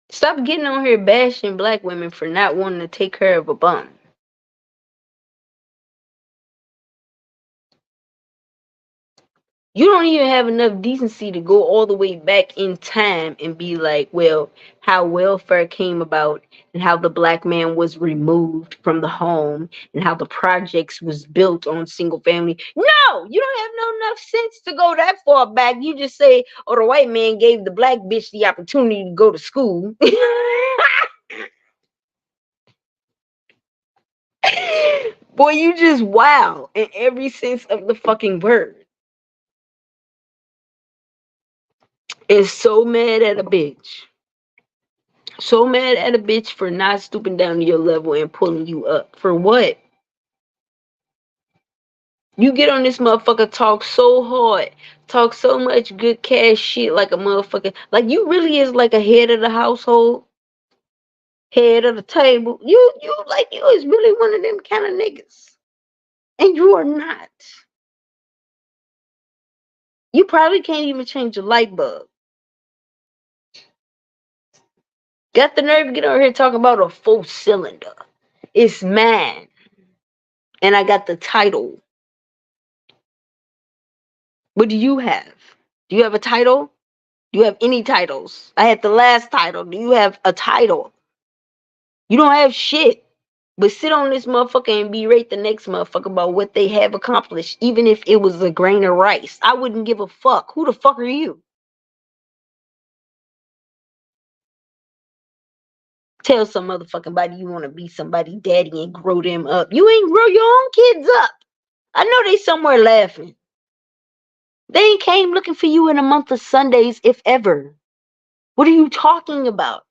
Stop getting on here bashing black women for not wanting to take care of a bum. You don't even have enough decency to go all the way back in time and be like, well, how welfare came about and how the black man was removed from the home and how the projects was built on single family. No, you don't have no enough sense to go that far back. You just say, oh, the white man gave the black bitch the opportunity to go to school. Boy, you just wow in every sense of the fucking word. Is so mad at a bitch. So mad at a bitch for not stooping down to your level and pulling you up. For what? You get on this motherfucker, talk so hard, talk so much good cash shit like a motherfucker. Like you really is like a head of the household, head of the table. You like you is really one of them kind of niggas. And you are not. You probably can't even change a light bulb. Got the nerve to get over here talking about a full cylinder. It's mine. And I got the title. What do you have? Do you have a title? Do you have any titles? I had the last title. Do you have a title? You don't have shit. But sit on this motherfucker and berate the next motherfucker about what they have accomplished, even if it was a grain of rice. I wouldn't give a fuck. Who the fuck are you? Tell some motherfucking body you want to be somebody daddy and grow them up. You ain't grow your own kids up. I know they somewhere laughing. They ain't came looking for you in a month of Sundays, if ever. What are you talking about?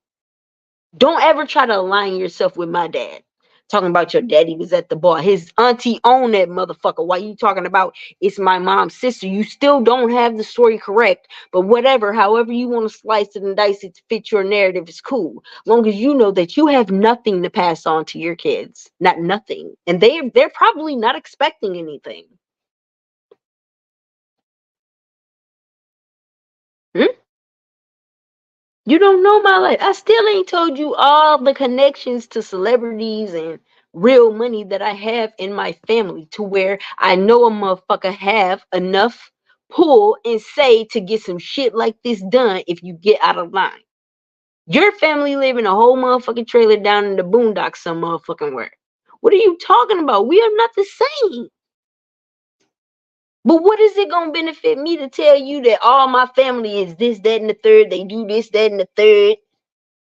Don't ever try to align yourself with my dad. Talking about your daddy was at the bar. His auntie owned that motherfucker. Why you talking about it's my mom's sister? You still don't have the story correct. But whatever, however you want to slice it and dice it to fit your narrative is cool. Long as you know that you have nothing to pass on to your kids. Not nothing. And they're probably not expecting anything. Hmm? You don't know my life. I still ain't told you all the connections to celebrities and real money that I have in my family to where I know a motherfucker have enough pull and say to get some shit like this done if you get out of line. Your family live in a whole motherfucking trailer down in the boondocks some motherfucking where. What are you talking about? We are not the same. But what is it gonna benefit me to tell you that all my family is this, that, and the third? They do this, that, and the third.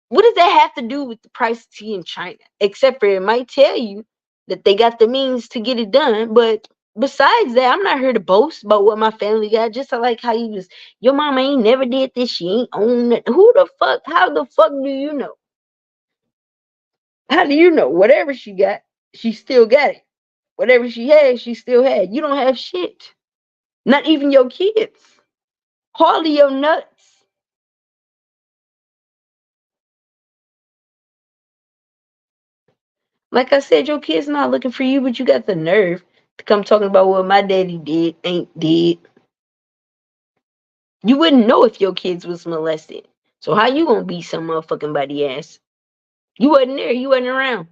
What does that have to do with the price of tea in China? Except for it might tell you that they got the means to get it done. But besides that, I'm not here to boast about what my family got. Just like how you just, your mama ain't never did this. She ain't own it. Who the fuck? How the fuck do you know? How do you know? Whatever she got, she still got it. Whatever she had, she still had. You don't have shit. Not even your kids. Hardly your nuts. Like I said, your kid's not looking for you, but you got the nerve to come talking about what my daddy did, ain't did. You wouldn't know if your kids was molested. So how you gonna beat some motherfucking body ass? You wasn't there, you wasn't around.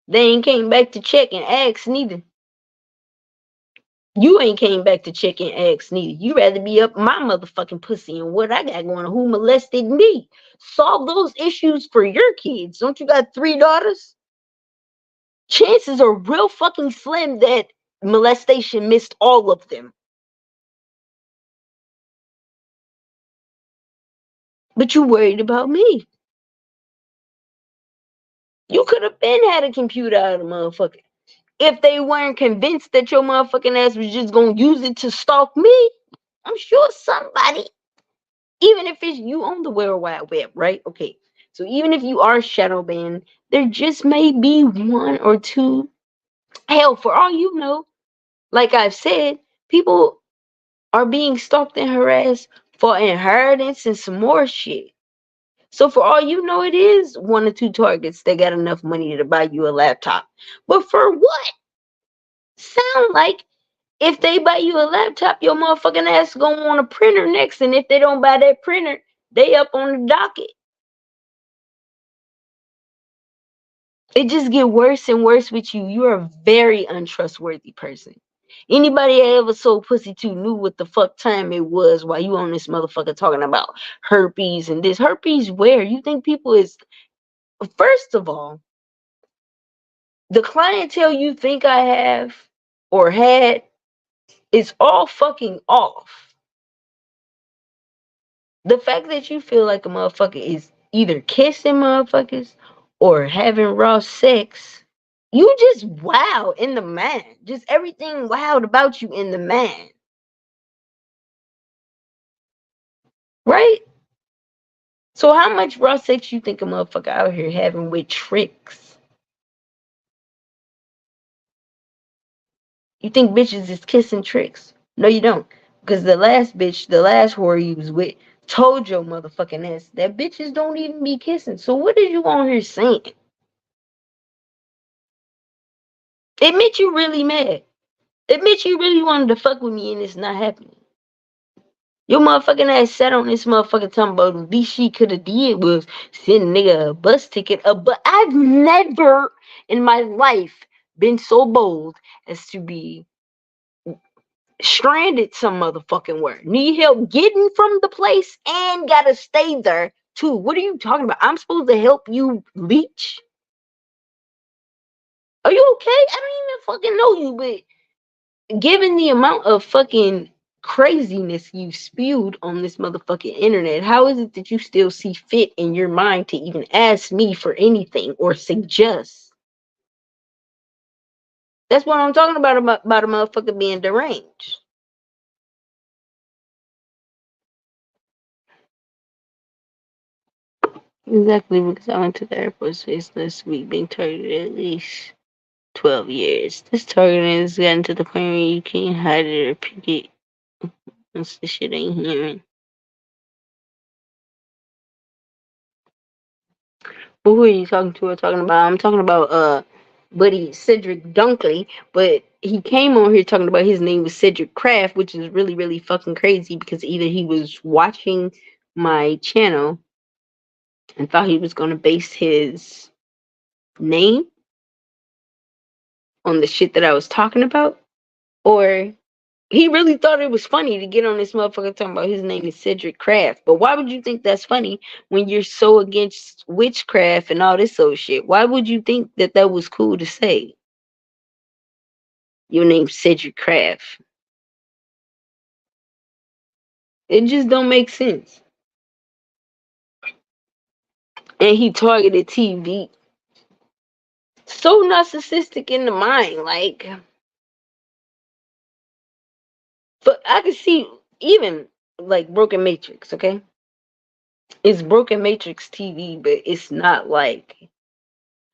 They ain't came back to check and ask neither. You ain't came back to check and ask neither. You rather be up my motherfucking pussy and what I got going on, who molested me. Solve those issues for your kids. Don't you got 3 daughters? Chances are real fucking slim that molestation missed all of them. But you worried about me. You could have been had a computer out of the motherfucker. If they weren't convinced that your motherfucking ass was just gonna use it to stalk me, I'm sure somebody, even if it's you on the World Wide Web, right? Okay. So even if you are shadow banned, there just may be 1 or 2. Hell, for all you know, like I've said, people are being stalked and harassed for inheritance and some more shit. So for all you know, it is 1 or 2 targets that got enough money to buy you a laptop. But for what? Sound like if they buy you a laptop, your motherfucking ass gonna want a printer next, and if they don't buy that printer, they up on the docket. It just get worse and worse with you. You're a very untrustworthy person. Anybody I ever sold pussy to knew what the fuck time it was while you on this motherfucker talking about herpes and this. Herpes where? You think people is, first of all, the clientele you think I have or had is all fucking off. The fact that you feel like a motherfucker is either kissing motherfuckers or having raw sex, you just wow in the mind. Just everything wild about you in the mind. Right? So how much raw sex you think a motherfucker out here having with tricks? You think bitches is kissing tricks? No, you don't. Because the last bitch, the last whore you was with, told your motherfucking ass that bitches don't even be kissing. So what is you on here saying? Admit you really mad. Admit you really wanted to fuck with me and it's not happening. Your motherfucking ass sat on this motherfucking talking about the least she could have did was send a nigga a bus ticket. But I've never in my life been so bold as to be stranded some motherfucking where. Need help getting from the place and gotta stay there too. What are you talking about? I'm supposed to help you leech? Are you okay? I don't even fucking know you, but given the amount of fucking craziness you spewed on this motherfucking internet, how is it that you still see fit in your mind to even ask me for anything or suggest? That's what I'm talking about a motherfucker being deranged. Exactly, because I went to the airport space last week being targeted at least 12 years. This targeting has gotten to the point where you can't hide it or pick it once the shit ain't hearing. But who are you talking to or talking about? I'm talking about buddy Cedric Dunkley, but he came on here talking about his name was Cedric Craft, which is really, really fucking crazy because either he was watching my channel and thought he was gonna base his name on the shit that I was talking about, or He really thought it was funny to get on this motherfucker talking about his name is Cedric Kraft. But why would you think that's funny when you're so against witchcraft and all this old shit? Why would you think that that was cool to say? Your name's Cedric Kraft. It just don't make sense. And he targeted TV. So narcissistic in the mind, like. But I can see even like Broken Matrix, okay? It's Broken Matrix TV, but it's not like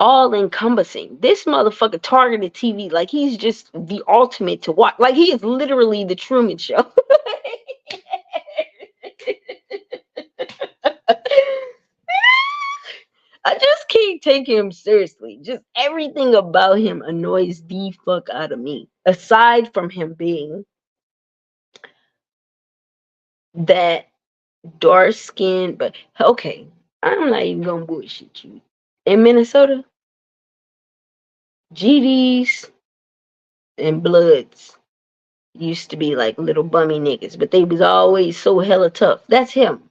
all encompassing. This motherfucker targeted TV like he's just the ultimate to watch. Like he is literally the Truman Show. I just can't take him seriously. Just everything about him annoys the fuck out of me. Aside from him being that dark skin, but okay, I'm not even gonna bullshit you. In Minnesota, GDs and Bloods used to be like little bummy niggas, but they was always so hella tough. That's him.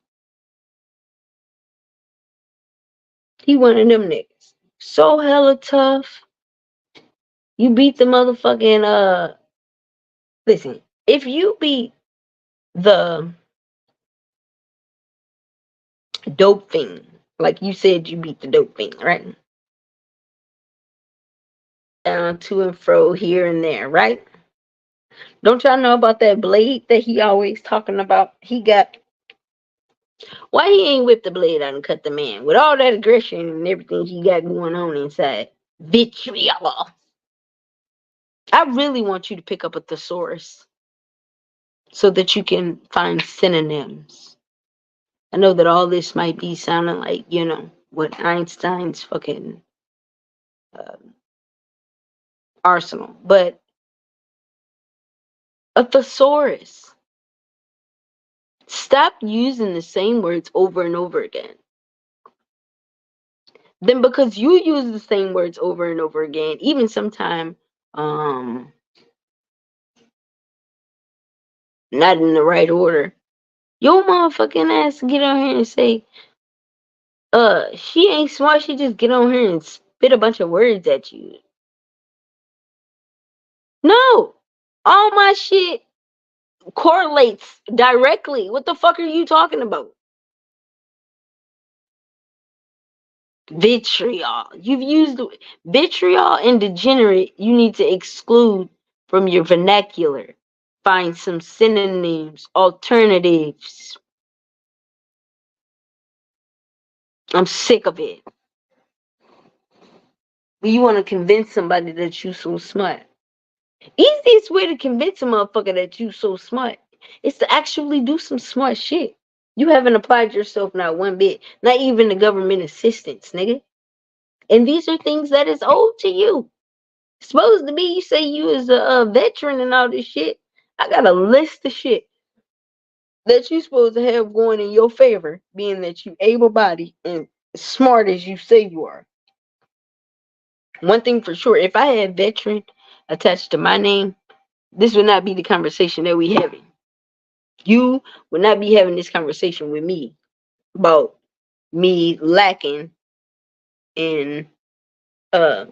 He one of them niggas. So hella tough. You beat the motherfucking listen, if you beat the dope fiend, like you said you beat the dope fiend, right? Down to and fro here and there, right? Don't y'all know about that blade that he always talking about? He got why he ain't whipped the blade out and cut the man with all that aggression and everything he got going on inside? Vitriol. I really want you to pick up a thesaurus so that you can find synonyms. I know that all this might be sounding like, you know, what Einstein's fucking uh, arsenal, but a thesaurus. Stop using the same words over and over again. Then because you use the same words over and over again, even sometime not in the right order, your motherfucking ass get on here and say, she ain't smart, she just get on here and spit a bunch of words at you. No. All my shit correlates directly. What the fuck are you talking about? Vitriol. You've used vitriol and degenerate. You need to exclude from your vernacular. Find some synonyms, alternatives. I'm sick of it. You want to convince somebody that you so smart. Easiest way to convince a motherfucker that you so smart is to actually do some smart shit. You haven't applied yourself not one bit, not even the government assistance, nigga. And these are things that is owed to you. Supposed to be, you say you is a veteran and all this shit. I got a list of shit that you supposed to have going in your favor, being that you able-bodied and smart as you say you are. One thing for sure, if I had veteran attached to my name, this would not be the conversation that we having. You would not be having this conversation with me about me lacking in uh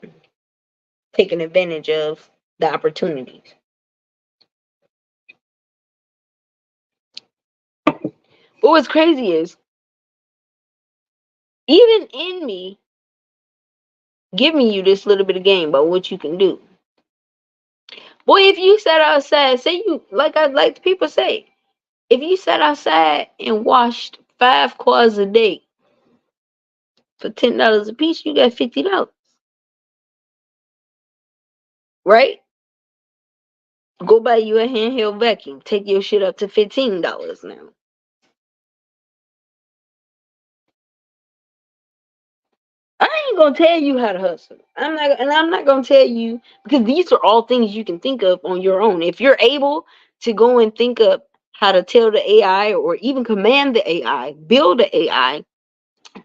taking advantage of the opportunities. But what's crazy is even in me giving you this little bit of game about what you can do. Boy, if you sat outside, say you like the people say, if you sat outside and washed 5 cars a day for $10 a piece, you got $50. Right? Go buy you a handheld vacuum. Take your shit up to $15 now. I ain't gonna tell you how to hustle. I'm not gonna tell you because these are all things you can think of on your own. If you're able to go and think up how to tell the AI or even command the AI, build the AI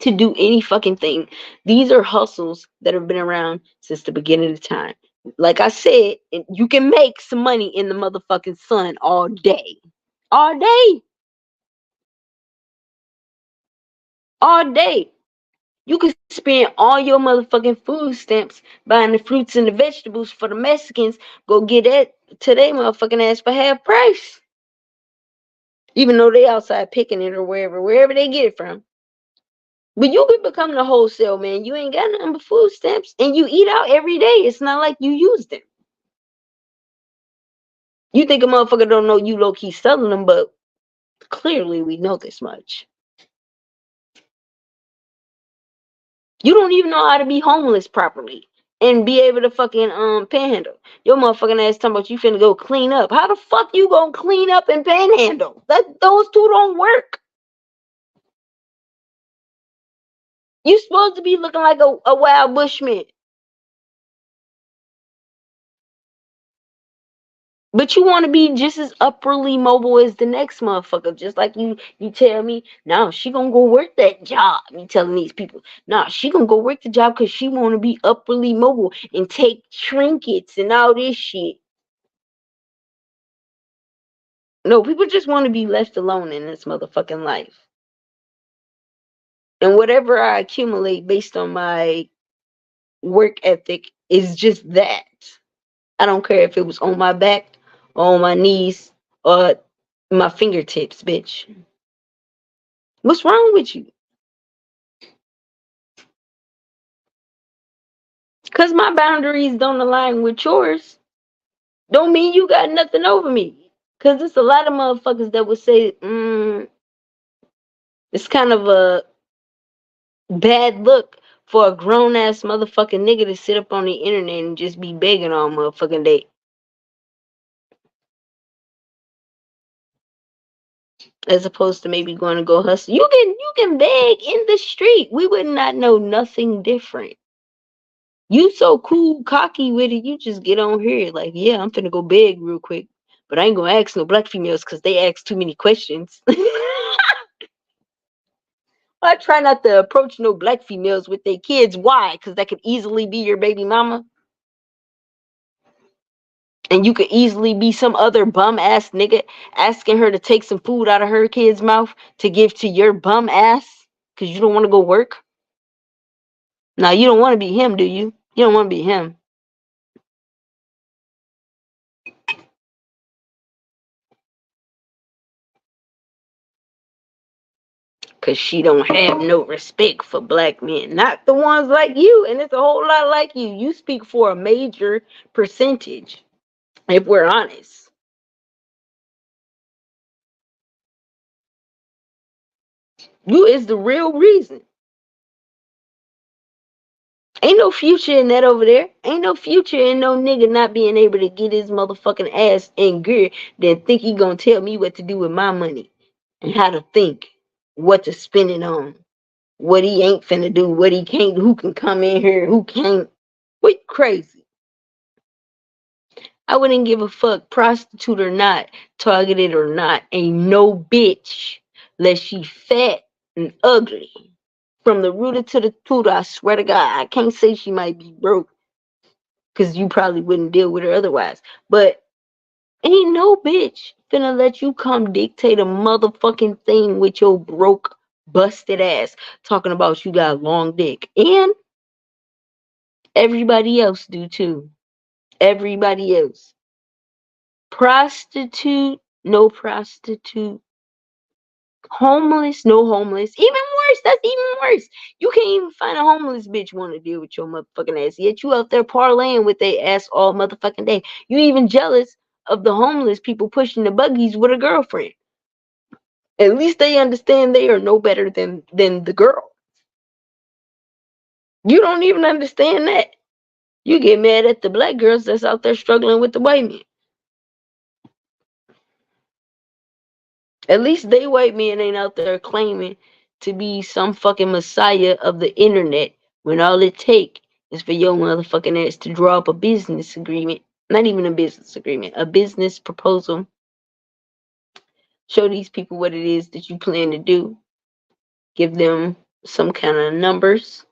to do any fucking thing, these are hustles that have been around since the beginning of time. Like I said, you can make some money in the motherfucking sun all day. All day. All day. You can spend all your motherfucking food stamps buying the fruits and the vegetables for the Mexicans. Go get that today, motherfucking ass for half price. Even though they outside picking it or wherever they get it from. But you could become the wholesale man. You ain't got nothing but food stamps, and you eat out every day. It's not like you use them. You think a motherfucker don't know you low key selling them, but clearly we know this much. You don't even know how to be homeless properly and be able to fucking panhandle. Your motherfucking ass talking about you finna go clean up. How the fuck you gonna clean up and panhandle? Those two don't work. You supposed to be looking like a wild bushman. But you want to be just as upperly mobile as the next motherfucker. Just like you tell me, nah, she gonna go work that job. You telling these people, nah, she gonna go work the job because she want to be upperly mobile and take trinkets and all this shit. No, people just want to be left alone in this motherfucking life. And whatever I accumulate based on my work ethic is just that. I don't care if it was on my back or on my knees or my fingertips, bitch. What's wrong with you? Because my boundaries don't align with yours, don't mean you got nothing over me. Because there's a lot of motherfuckers that would say, it's kind of a bad look for a grown ass motherfucking nigga to sit up on the internet and just be begging all motherfucking day. As opposed to maybe going to go hustle. You can beg in the street. We would not know nothing different. You so cool, cocky with it, you just get on here like, yeah, I'm finna go beg real quick. But I ain't gonna ask no black females because they ask too many questions. I try not to approach no black females with their kids. Why? Because that could easily be your baby mama. And you could easily be some other bum ass nigga asking her to take some food out of her kid's mouth to give to your bum ass because you don't want to go work. Now, you don't want to be him, do you? You don't want to be him. Because she don't have no respect for black men. Not the ones like you. And it's a whole lot like you. You speak for a major percentage, if we're honest. You is the real reason. Ain't no future in that over there. Ain't no future in no nigga not being able to get his motherfucking ass in gear, then think he gonna tell me what to do with my money and how to think, what to spend it on, what he ain't finna do, what he can't, who can come in here, who can't. What crazy? I wouldn't give a fuck, prostitute or not, targeted or not. Ain't no bitch, unless she fat and ugly. From the rooter to the tutor, I swear to God, I can't say she might be broke because you probably wouldn't deal with her otherwise. But ain't no bitch finna let you come dictate a motherfucking thing with your broke, busted ass talking about you got a long dick. And everybody else do too. Everybody else. Prostitute, no prostitute. Homeless, no homeless. Even worse, that's even worse. You can't even find a homeless bitch want to deal with your motherfucking ass. Yet you out there parlaying with their ass all motherfucking day. You even jealous of the homeless people pushing the buggies with a girlfriend. At least they understand they are no better than the girl. You don't even understand that. You get mad at the black girls that's out there struggling with the white men. At least they white men ain't out there claiming to be some fucking messiah of the internet when all it take is for your motherfucking ass to draw up a business agreement. Not even a business agreement, a business proposal. Show these people what it is that you plan to do. Give them some kind of numbers.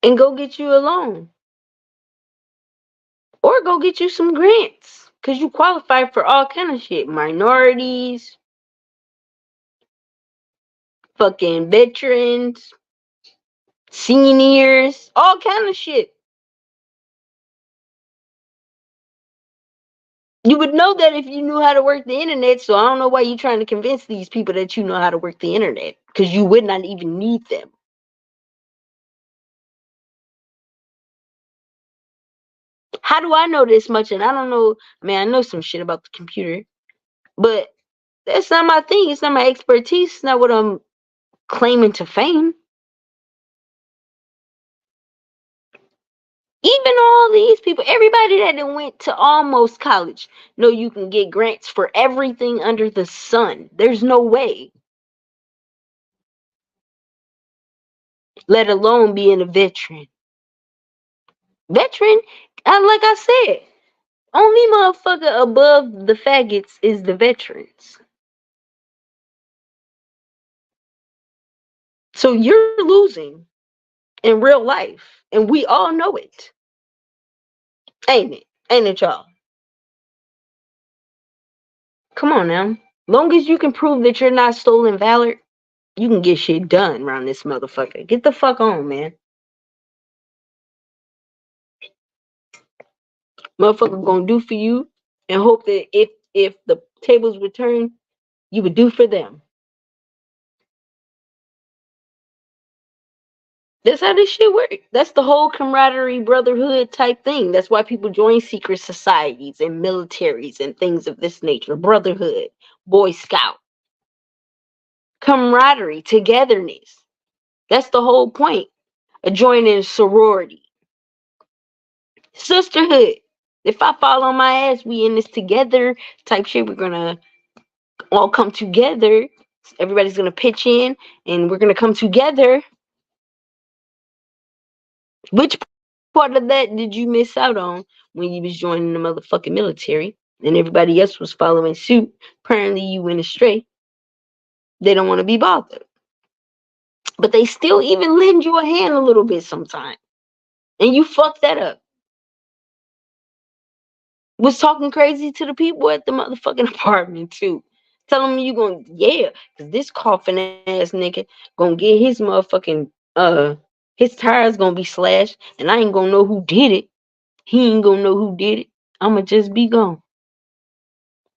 And go get you a loan. Or go get you some grants. Cause you qualify for all kind of shit. Minorities, fucking veterans, seniors, all kind of shit. You would know that if you knew how to work the internet, so I don't know why you're trying to convince these people that you know how to work the internet. Because you would not even need them. How do I know this much? And I don't know, I know some shit about the computer, but that's not my thing. It's not my expertise. It's not what I'm claiming to fame. Even all these people, everybody that done went to almost college, know you can get grants for everything under the sun. There's no way. Let alone being a veteran. Veteran, like I said, only motherfucker above the faggots is the veterans. So you're losing in real life. And we all know it. Ain't it? Ain't it, y'all? Come on now. Long as you can prove that you're not stolen valor, you can get shit done around this motherfucker. Get the fuck on, man. Motherfucker gonna do for you and hope that if the tables were turned, you would do for them. That's how this shit works. That's the whole camaraderie, brotherhood type thing. That's why people join secret societies and militaries and things of this nature. Brotherhood, Boy Scout, camaraderie, togetherness. That's the whole point of joining a sorority. Sisterhood. If I fall on my ass, we in this together type shit. We're gonna all come together. Everybody's gonna pitch in and we're gonna come together. Which part of that did you miss out on when you was joining the motherfucking military and everybody else was following suit? Apparently you went astray. They don't want to be bothered. But they still even lend you a hand a little bit sometimes. And you fuck that up. Was talking crazy to the people at the motherfucking apartment too. Tell them you gonna, yeah, cause this coughing ass nigga gonna get his motherfucking his tires gonna be slashed and I ain't gonna know who did it. He ain't gonna know who did it. I'ma just be gone.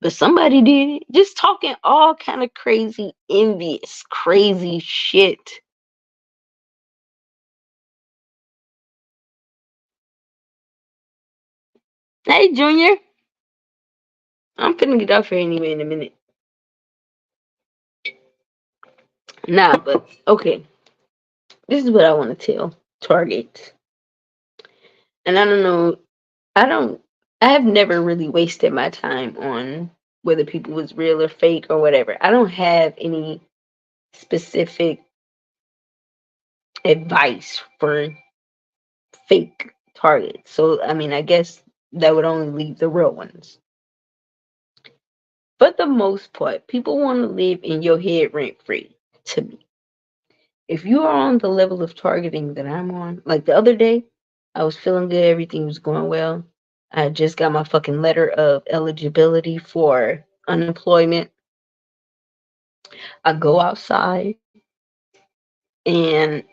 But somebody did it. Just talking all kind of crazy, envious, crazy shit. Hey Junior, I'm finna get off here anyway in a minute. Nah, but okay. This is what I want to tell Target. And I don't know, I don't I have never really wasted my time on whether people was real or fake or whatever. I don't have any specific advice for fake targets. So I guess that would only leave the real ones. For the most part, people want to live in your head rent free to me. If you are on the level of targeting that I'm on, like the other day, I was feeling good, everything was going well. I just got my fucking letter of eligibility for unemployment. I go outside and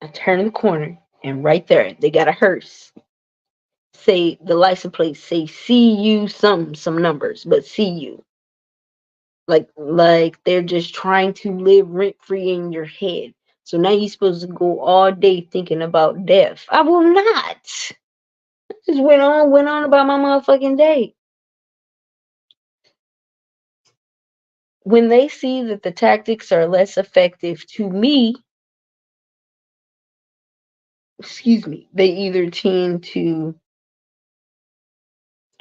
I turn the corner, and right there, they got a hearse. Say the license plate say CU some numbers, but CU. Like they're just trying to live rent free in your head. So now you're supposed to go all day thinking about death. I will not. Just went on about my motherfucking day. When they see that the tactics are less effective to me, excuse me, they either tend to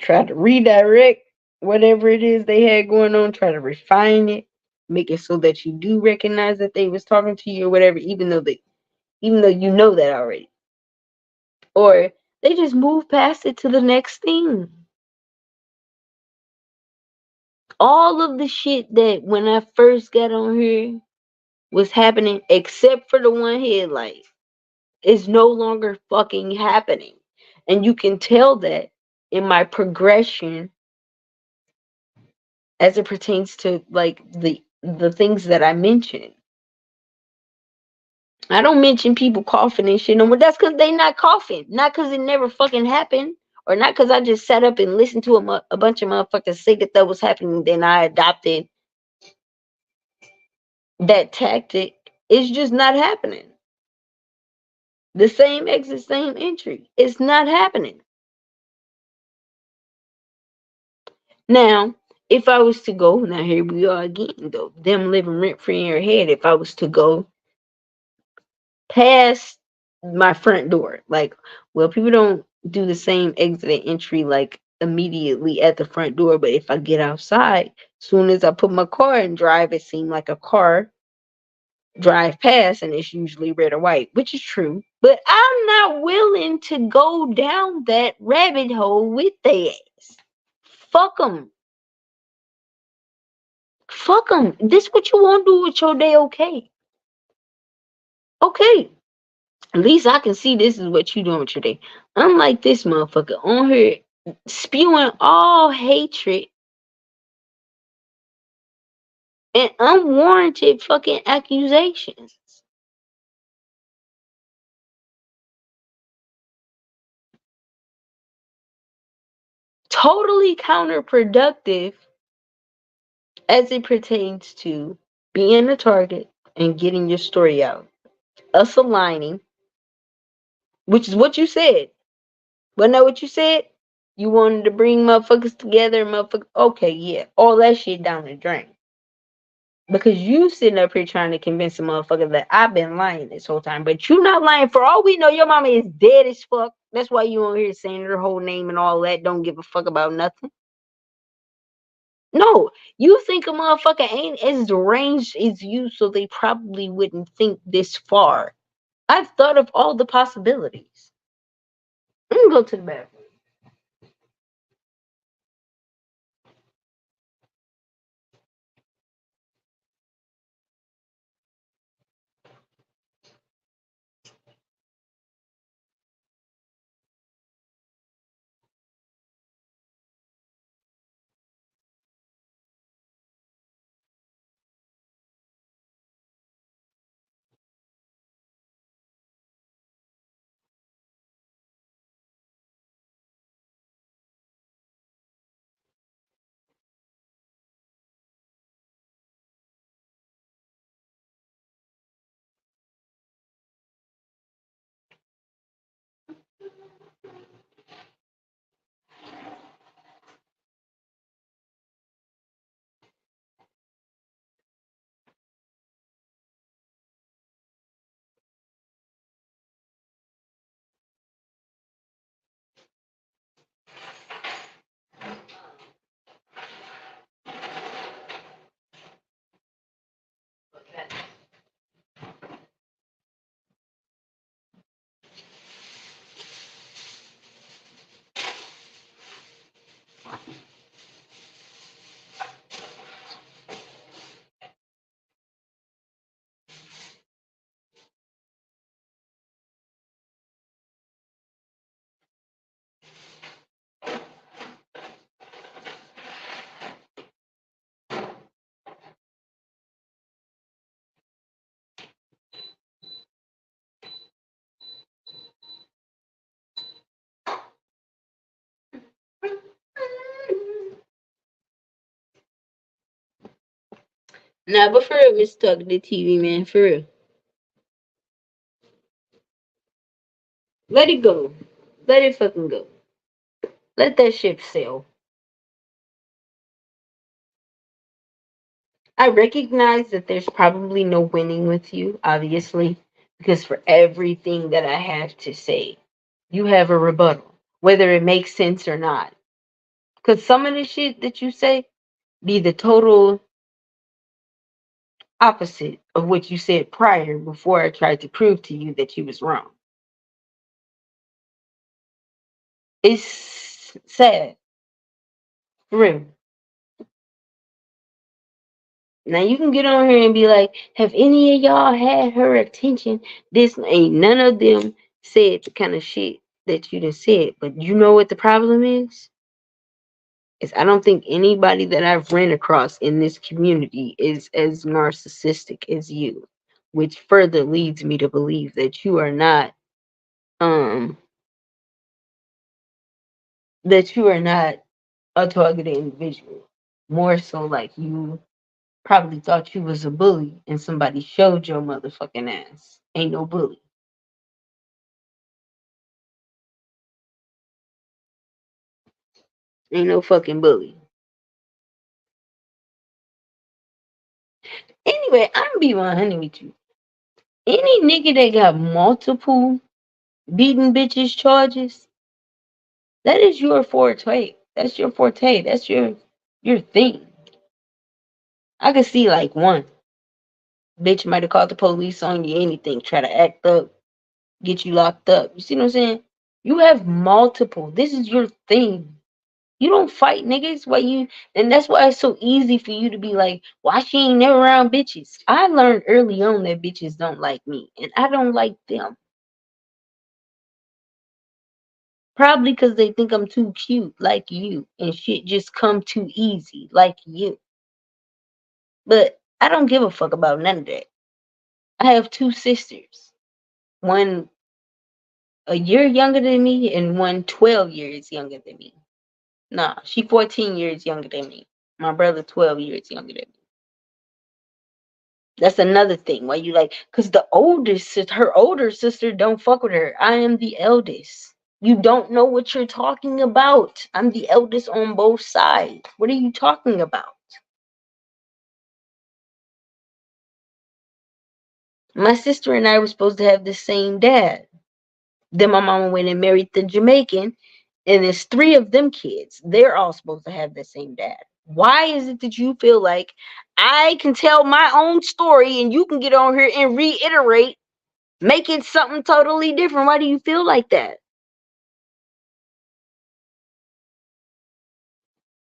try to redirect whatever it is they had going on, try to refine it, make it so that you do recognize that they was talking to you or whatever, even though you know that already. Or they just move past it to the next thing. All of the shit that when I first got on here was happening, except for the one headlight, is no longer fucking happening. And you can tell that in my progression as it pertains to like the things that I mentioned. I don't mention people coughing and shit no more. That's because they not coughing. Not because it never fucking happened. Or not because I just sat up and listened to a bunch of motherfuckers say that was happening. Then I adopted that tactic. It's just not happening. The same exit, same entry. It's not happening. Now, if I was to go, now here we are again, though. Them living rent free in your head. If I was to go past my front door. Like, well, people don't do the same exit and entry like immediately at the front door, but if I get outside, soon as I put my car in drive, it seemed like a car drive past, and it's usually red or white, which is true. But I'm not willing to go down that rabbit hole with their ass. Fuck them. Fuck them. This what you want to do with your day, okay? Okay. At least I can see this is what you doing with your day. Unlike this motherfucker on here spewing all hatred and unwarranted fucking accusations. Totally counterproductive as it pertains to being a target and getting your story out. Us aligning, which is what you said. Wasn't that what you said? You wanted to bring motherfuckers together, motherfuckers. Okay, yeah. All that shit down the drain. Because you sitting up here trying to convince a motherfucker that I've been lying this whole time. But you not lying. For all we know, your mama is dead as fuck. That's why you on here saying her whole name and all that. Don't give a fuck about nothing. No, you think a motherfucker ain't as deranged as you, so they probably wouldn't think this far. I've thought of all the possibilities. Let me go to the bathroom. Nah, but for real, Miss Tuck, the TV man, for real. Let it go. Let it fucking go. Let that ship sail. I recognize that there's probably no winning with you, obviously, because for everything that I have to say, you have a rebuttal, whether it makes sense or not. Because some of the shit that you say be the total opposite of what you said prior before I tried to prove to you that you was wrong. It's sad. For real. Now you can get on here and be like, have any of y'all had her attention? This ain't none of them said the kind of shit that you done said. But you know what the problem is? Is I don't think anybody that I've ran across in this community is as narcissistic as you, which further leads me to believe that you are not um a targeted individual. More so like you probably thought you was a bully and somebody showed your motherfucking ass. Ain't no bully. Ain't no fucking bully. Anyway, I'm gonna be 100 with you. Any nigga that got multiple beating bitches charges, that is your forte. That's your forte. That's your thing. I could see like one bitch might have called the police on you, anything, try to act up, get you locked up. You see what I'm saying? You have multiple. This is your thing. You don't fight niggas. Why you? And that's why it's so easy for you to be like, why she ain't never around bitches? I learned early on that bitches don't like me, and I don't like them. Probably because they think I'm too cute, like you, and shit just come too easy, like you. But I don't give a fuck about none of that. I have two sisters, one a year younger than me, and one 12 years younger than me. Nah, she 14 years younger than me. My brother 12 years younger than me. That's another thing. Why you like? Cause her older sister don't fuck with her. I am the eldest. You don't know what you're talking about. I'm the eldest on both sides. What are you talking about? My sister and I were supposed to have the same dad. Then my mama went and married the Jamaican, and there's three of them kids. They're all supposed to have the same dad. Why is it that you feel like I can tell my own story and you can get on here and reiterate, make it something totally different? Why do you feel like that?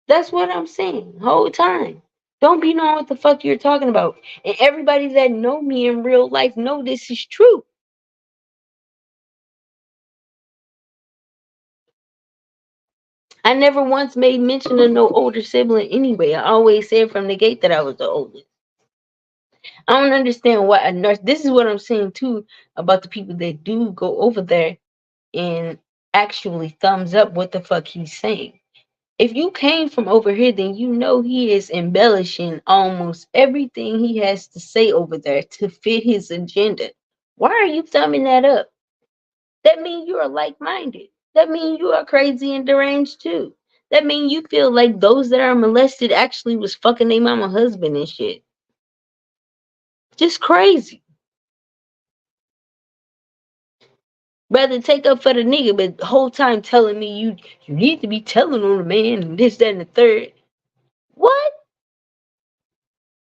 That's what I'm saying. Whole time. Don't be knowing what the fuck you're talking about. And everybody that know me in real life know this is true. I never once made mention of no older sibling anyway. I always said from the gate that I was the oldest. I don't understand why a nurse. This is what I'm saying too about the people that do go over there and actually thumbs up what the fuck he's saying. If you came from over here, then you know he is embellishing almost everything he has to say over there to fit his agenda. Why are you thumbing that up? That means you are like-minded. That means you are crazy and deranged too. That means you feel like those that are molested actually was fucking their mama husband and shit. Just crazy. Rather take up for the nigga, but the whole time telling me you need to be telling on the man and this, that, and the third. What?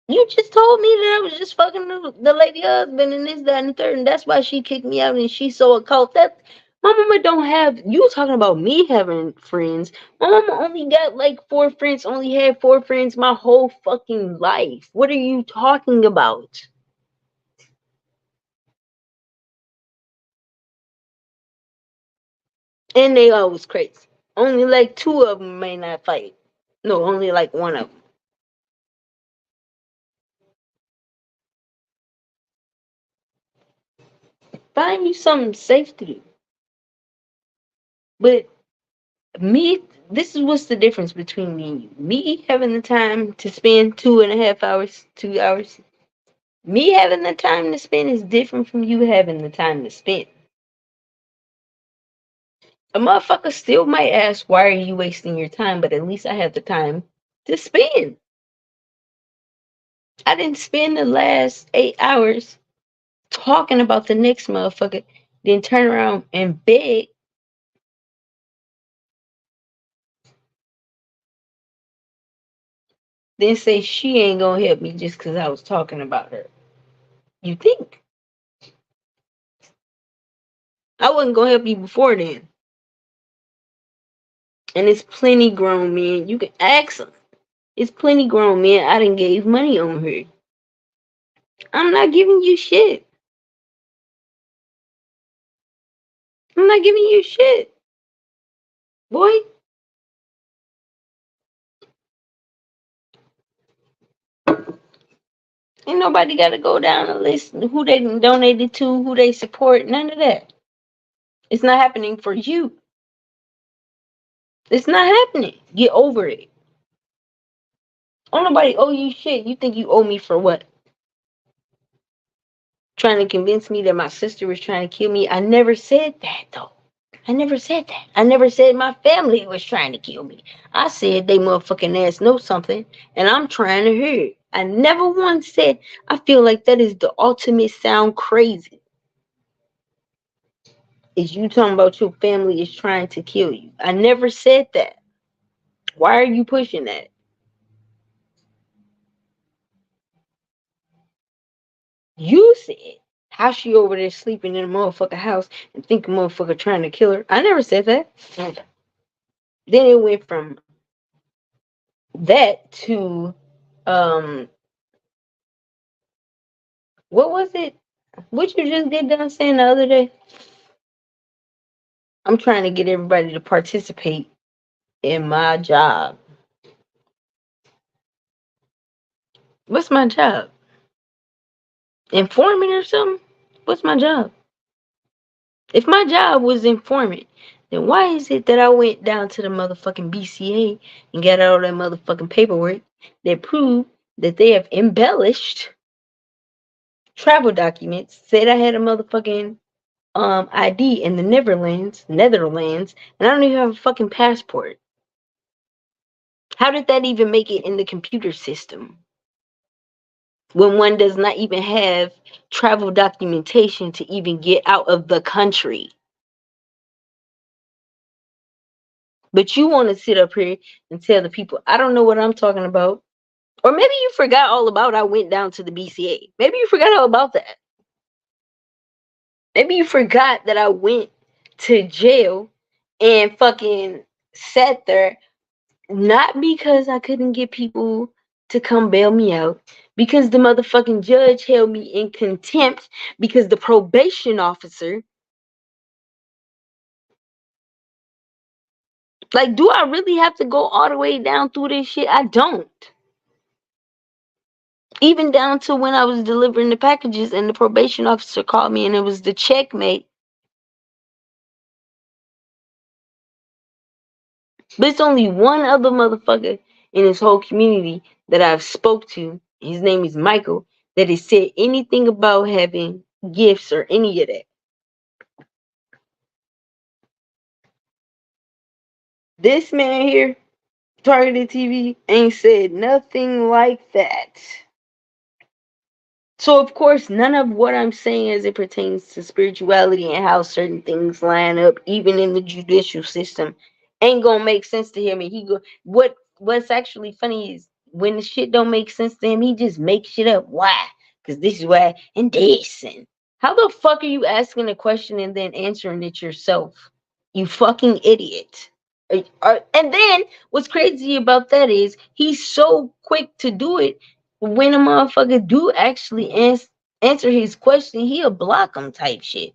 You just told me that I was just fucking the lady husband and this, that, and the third, and that's why she kicked me out and she's so occult. That my mama don't have. You talking about me having friends? My mama only got like 4 friends. Only had 4 friends my whole fucking life. What are you talking about? And they always crazy. Only like 2 of them may not fight. No, only like one of them. Find you something safe to do. But me, this is what's the difference between me and you. Me having the time to spend 2.5 hours, 2 hours. Me having the time to spend is different from you having the time to spend. A motherfucker still might ask, why are you wasting your time? But at least I have the time to spend. I didn't spend the last 8 hours talking about the next motherfucker, then turn around and beg, then say she ain't gonna help me just because I was talking about her. You think I wasn't gonna help you before then? And it's plenty grown men. You can ask them. It's plenty grown men I done gave money on her. I'm not giving you shit. I'm not giving you shit, boy. Ain't nobody got to go down and list who they donated to, who they support, none of that. It's not happening for you. It's not happening. Get over it. Don't nobody owe you shit. You think you owe me for what? Trying to convince me that my sister was trying to kill me. I never said that, though. I never said that. I never said my family was trying to kill me. I said they motherfucking ass know something, and I'm trying to hear it. I never once said, I feel like that is the ultimate sound crazy. Is you talking about your family is trying to kill you. I never said that. Why are you pushing that? You said, how she over there sleeping in a motherfucker house and think a motherfucker trying to kill her. I never said that. Then it went from that to what was it? What you just get done saying the other day? I'm trying to get everybody to participate in my job. What's my job? Informant or something? What's my job? If my job was informant, then why is it that I went down to the motherfucking BCA and got all that motherfucking paperwork that proved that they have embellished travel documents, said I had a motherfucking ID in the Netherlands, and I don't even have a fucking passport. How did that even make it in the computer system? When one does not even have travel documentation to even get out of the country. But you want to sit up here and tell the people, I don't know what I'm talking about. Or maybe you forgot all about I went down to the BCA. Maybe you forgot all about that. Maybe you forgot that I went to jail and fucking sat there, not because I couldn't get people to come bail me out, because the motherfucking judge held me in contempt, because the probation officer, like, do I really have to go all the way down through this shit? I don't. Even down to when I was delivering the packages and the probation officer called me and it was the checkmate. There's only one other motherfucker in this whole community that I've spoke to. His name is Michael. That has said anything about having gifts or any of that. This man here, Targeted TV, ain't said nothing like that. So, of course, none of what I'm saying as it pertains to spirituality and how certain things line up, even in the judicial system, ain't gonna make sense to him. And what's actually funny is when the shit don't make sense to him, he just makes shit up. Why? Because this is why, and this. And how the fuck are you asking a question and then answering it yourself? You fucking idiot. And then what's crazy about that is he's so quick to do it. When a motherfucker do actually answer his question, he'll block him type shit.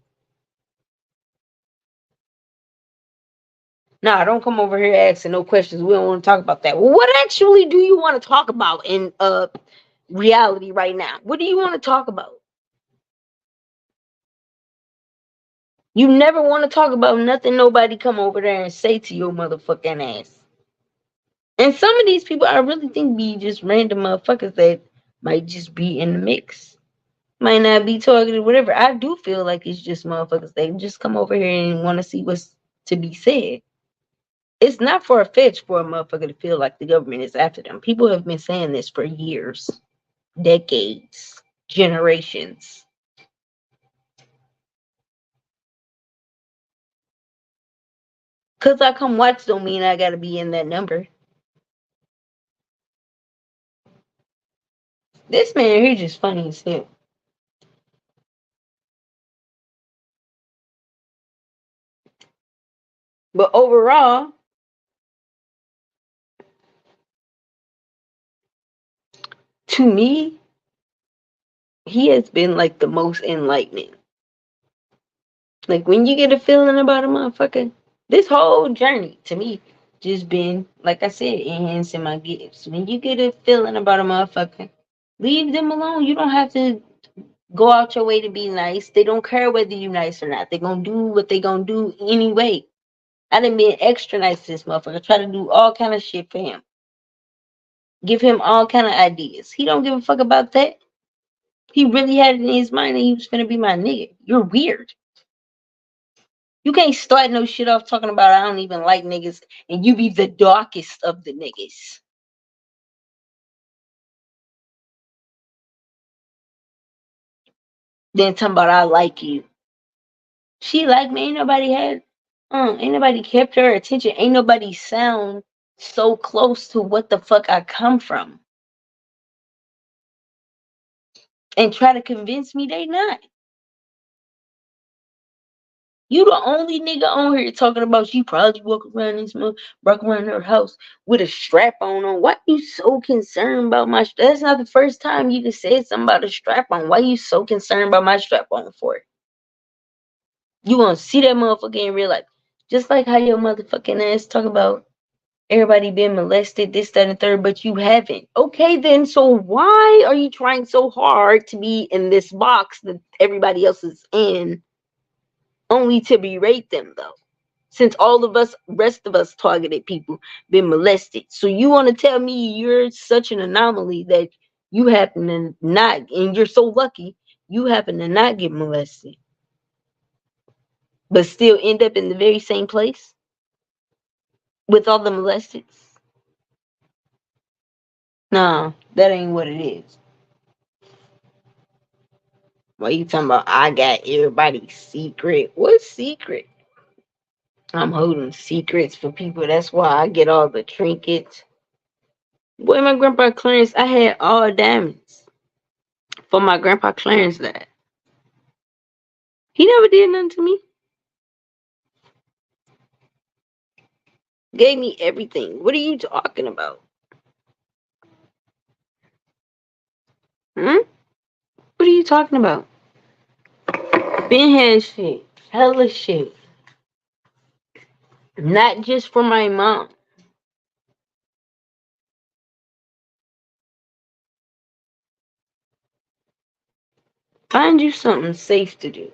Nah, don't come over here asking no questions. We don't want to talk about that. Well, what actually do you want to talk about in reality right now? What do you want to talk about? You never want to talk about nothing nobody come over there and say to your motherfucking ass. And some of these people I really think be just random motherfuckers that might just be in the mix. Might not be targeted, whatever. I do feel like it's just motherfuckers that just come over here and want to see what's to be said. It's not far fetched for a motherfucker to feel like the government is after them. People have been saying this for years, decades, generations. Cause I come watch don't mean I gotta be in that number. This man here just funny as hell. But overall, to me, he has been like the most enlightening. Like when you get a feeling about a motherfucker, this whole journey to me just been, like I said, enhancing my gifts. When you get a feeling about a motherfucker, leave them alone. You don't have to go out your way to be nice. They don't care whether you nice or not. They gonna do what they gonna do anyway. I done been extra nice to this motherfucker. Try to do all kind of shit for him. Give him all kind of ideas. He don't give a fuck about that. He really had it in his mind that he was gonna be my nigga. You're weird. You can't start no shit off talking about I don't even like niggas and you be the darkest of the niggas. Then talking about I like you. She like me. Ain't nobody kept her attention. Ain't nobody sound so close to what the fuck I come from. And try to convince me they not. You the only nigga on here talking about she probably walk around her house with a strap on. Why you so concerned about my That's not the first time you just said something about a strap on. Why you so concerned about my strap on for it? You wanna see that motherfucker in real life. Just like how your motherfucking ass talk about everybody been molested, this, that, and third, but you haven't. Okay then, so why are you trying so hard to be in this box that everybody else is in, only to berate them though? Since all of us, rest of us targeted people, been molested. So you want to tell me you're such an anomaly that you happen to not, and you're so lucky, you happen to not get molested, but still end up in the very same place with all the molested? Nah, that ain't what it is. Why you talking about I got everybody's secret? What secret? I'm holding secrets for people. That's why I get all the trinkets. Boy, my grandpa Clarence, I had all diamonds for my grandpa Clarence died. He never did nothing to me. Gave me everything. What are you talking about? Hmm? What are you talking about? Ben had shit. Hella shit. Not just for my mom. Find you something safe to do.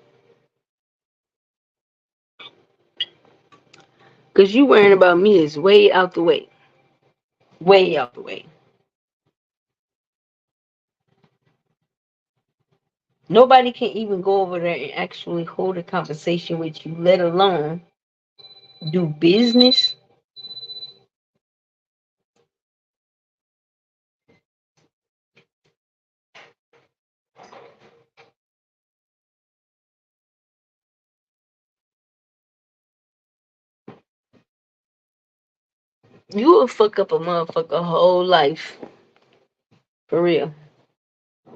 Cause you worrying about me is way out the way. Way out the way. Nobody can even go over there and actually hold a conversation with you, let alone do business. You will fuck up a motherfucker whole life. For real.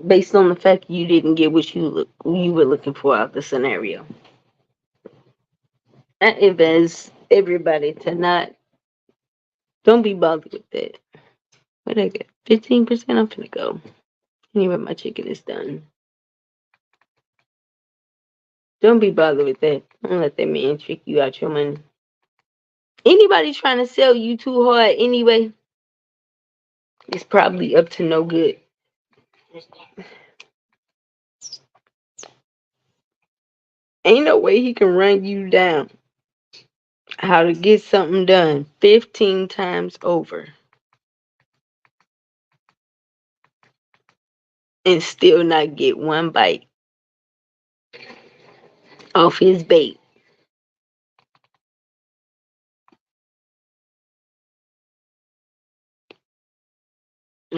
Based on the fact you didn't get what you were looking for out of the scenario. I advise everybody to not, don't be bothered with that. What I get? 15%? I'm finna go. Anyway, my chicken is done. Don't be bothered with that. Don't let that man trick you out your money. Anybody trying to sell you too hard anyway, it's probably up to no good. Ain't no way he can run you down. How to get something done 15 times over and still not get one bite off his bait.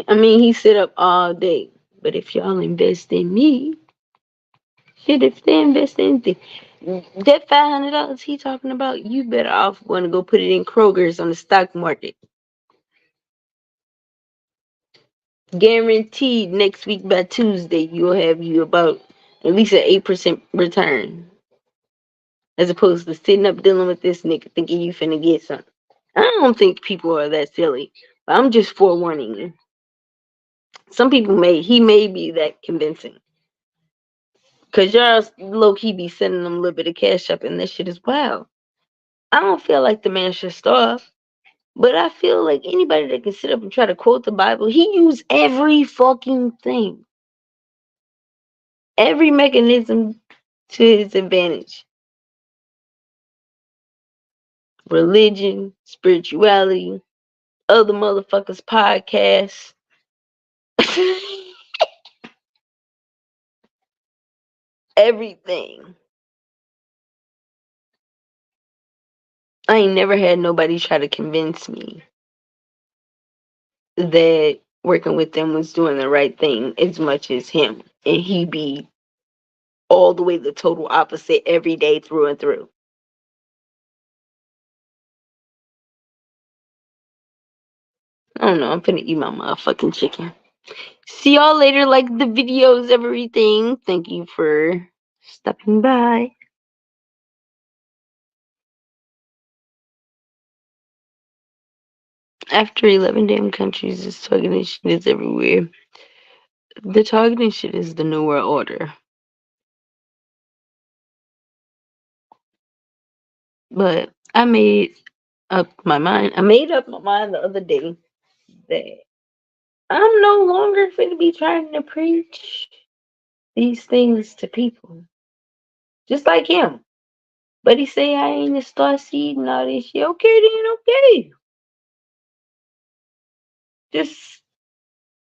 I mean, he sit up all day. But if y'all invest in me, shit, if they invest in that $500 he talking about, you better off going to go put it in Kroger's on the stock market. Guaranteed next week by Tuesday, you'll have you about at least an 8% return. As opposed to sitting up dealing with this nigga thinking you finna get something. I don't think people are that silly. But I'm just forewarning you. Some people he may be that convincing. Cause y'all low-key be sending them a little bit of cash up and that shit as well. I don't feel like the man should starve. But I feel like anybody that can sit up and try to quote the Bible, he used every fucking thing. Every mechanism to his advantage. Religion, spirituality, other motherfuckers' podcasts. Everything. I ain't never had nobody try to convince me that working with them was doing the right thing as much as him. And he be all the way the total opposite every day through and through. I don't know. I'm finna eat my motherfucking chicken. See y'all later. Like the videos, everything. Thank you for stopping by. After 11 damn countries is targeting shit is everywhere. The targeting shit is the New World Order. But I made up my mind. I made up my mind the other day that I'm no longer going to be trying to preach these things to people. Just like him. But he say I ain't a star seed and all this shit. Okay then, okay. Just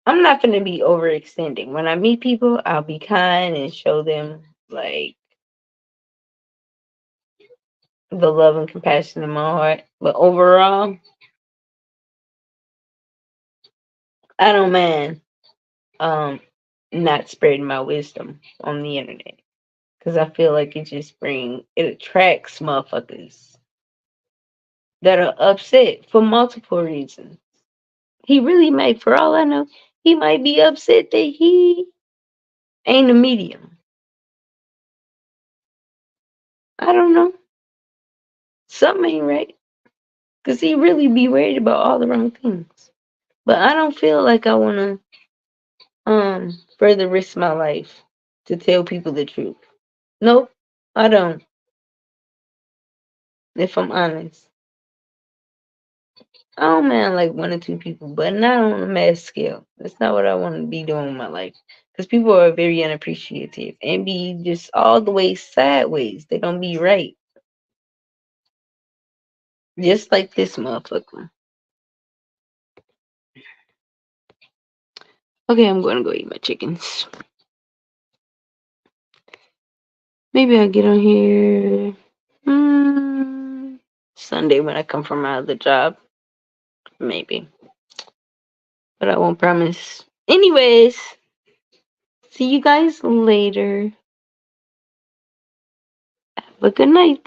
I'm not gonna be overextending. When I meet people, I'll be kind and show them like the love and compassion in my heart. But overall, I don't mind um not spreading my wisdom on the internet. Cause I feel like it attracts motherfuckers that are upset for multiple reasons. He really might, for all I know, he might be upset that he ain't a medium. I don't know. Something ain't right. Cause he really be worried about all the wrong things. But I don't feel like I wanna further risk my life to tell people the truth. Nope, I don't, if I'm honest. I don't mind like one or two people, but not on a mass scale. That's not what I want to be doing with my life. Because people are very unappreciative and be just all the way sideways. They don't be right. Just like this motherfucker. Okay, I'm going to go eat my chickens. Maybe I'll get on here Sunday when I come from my other job. Maybe. But I won't promise. Anyways, see you guys later. Have a good night.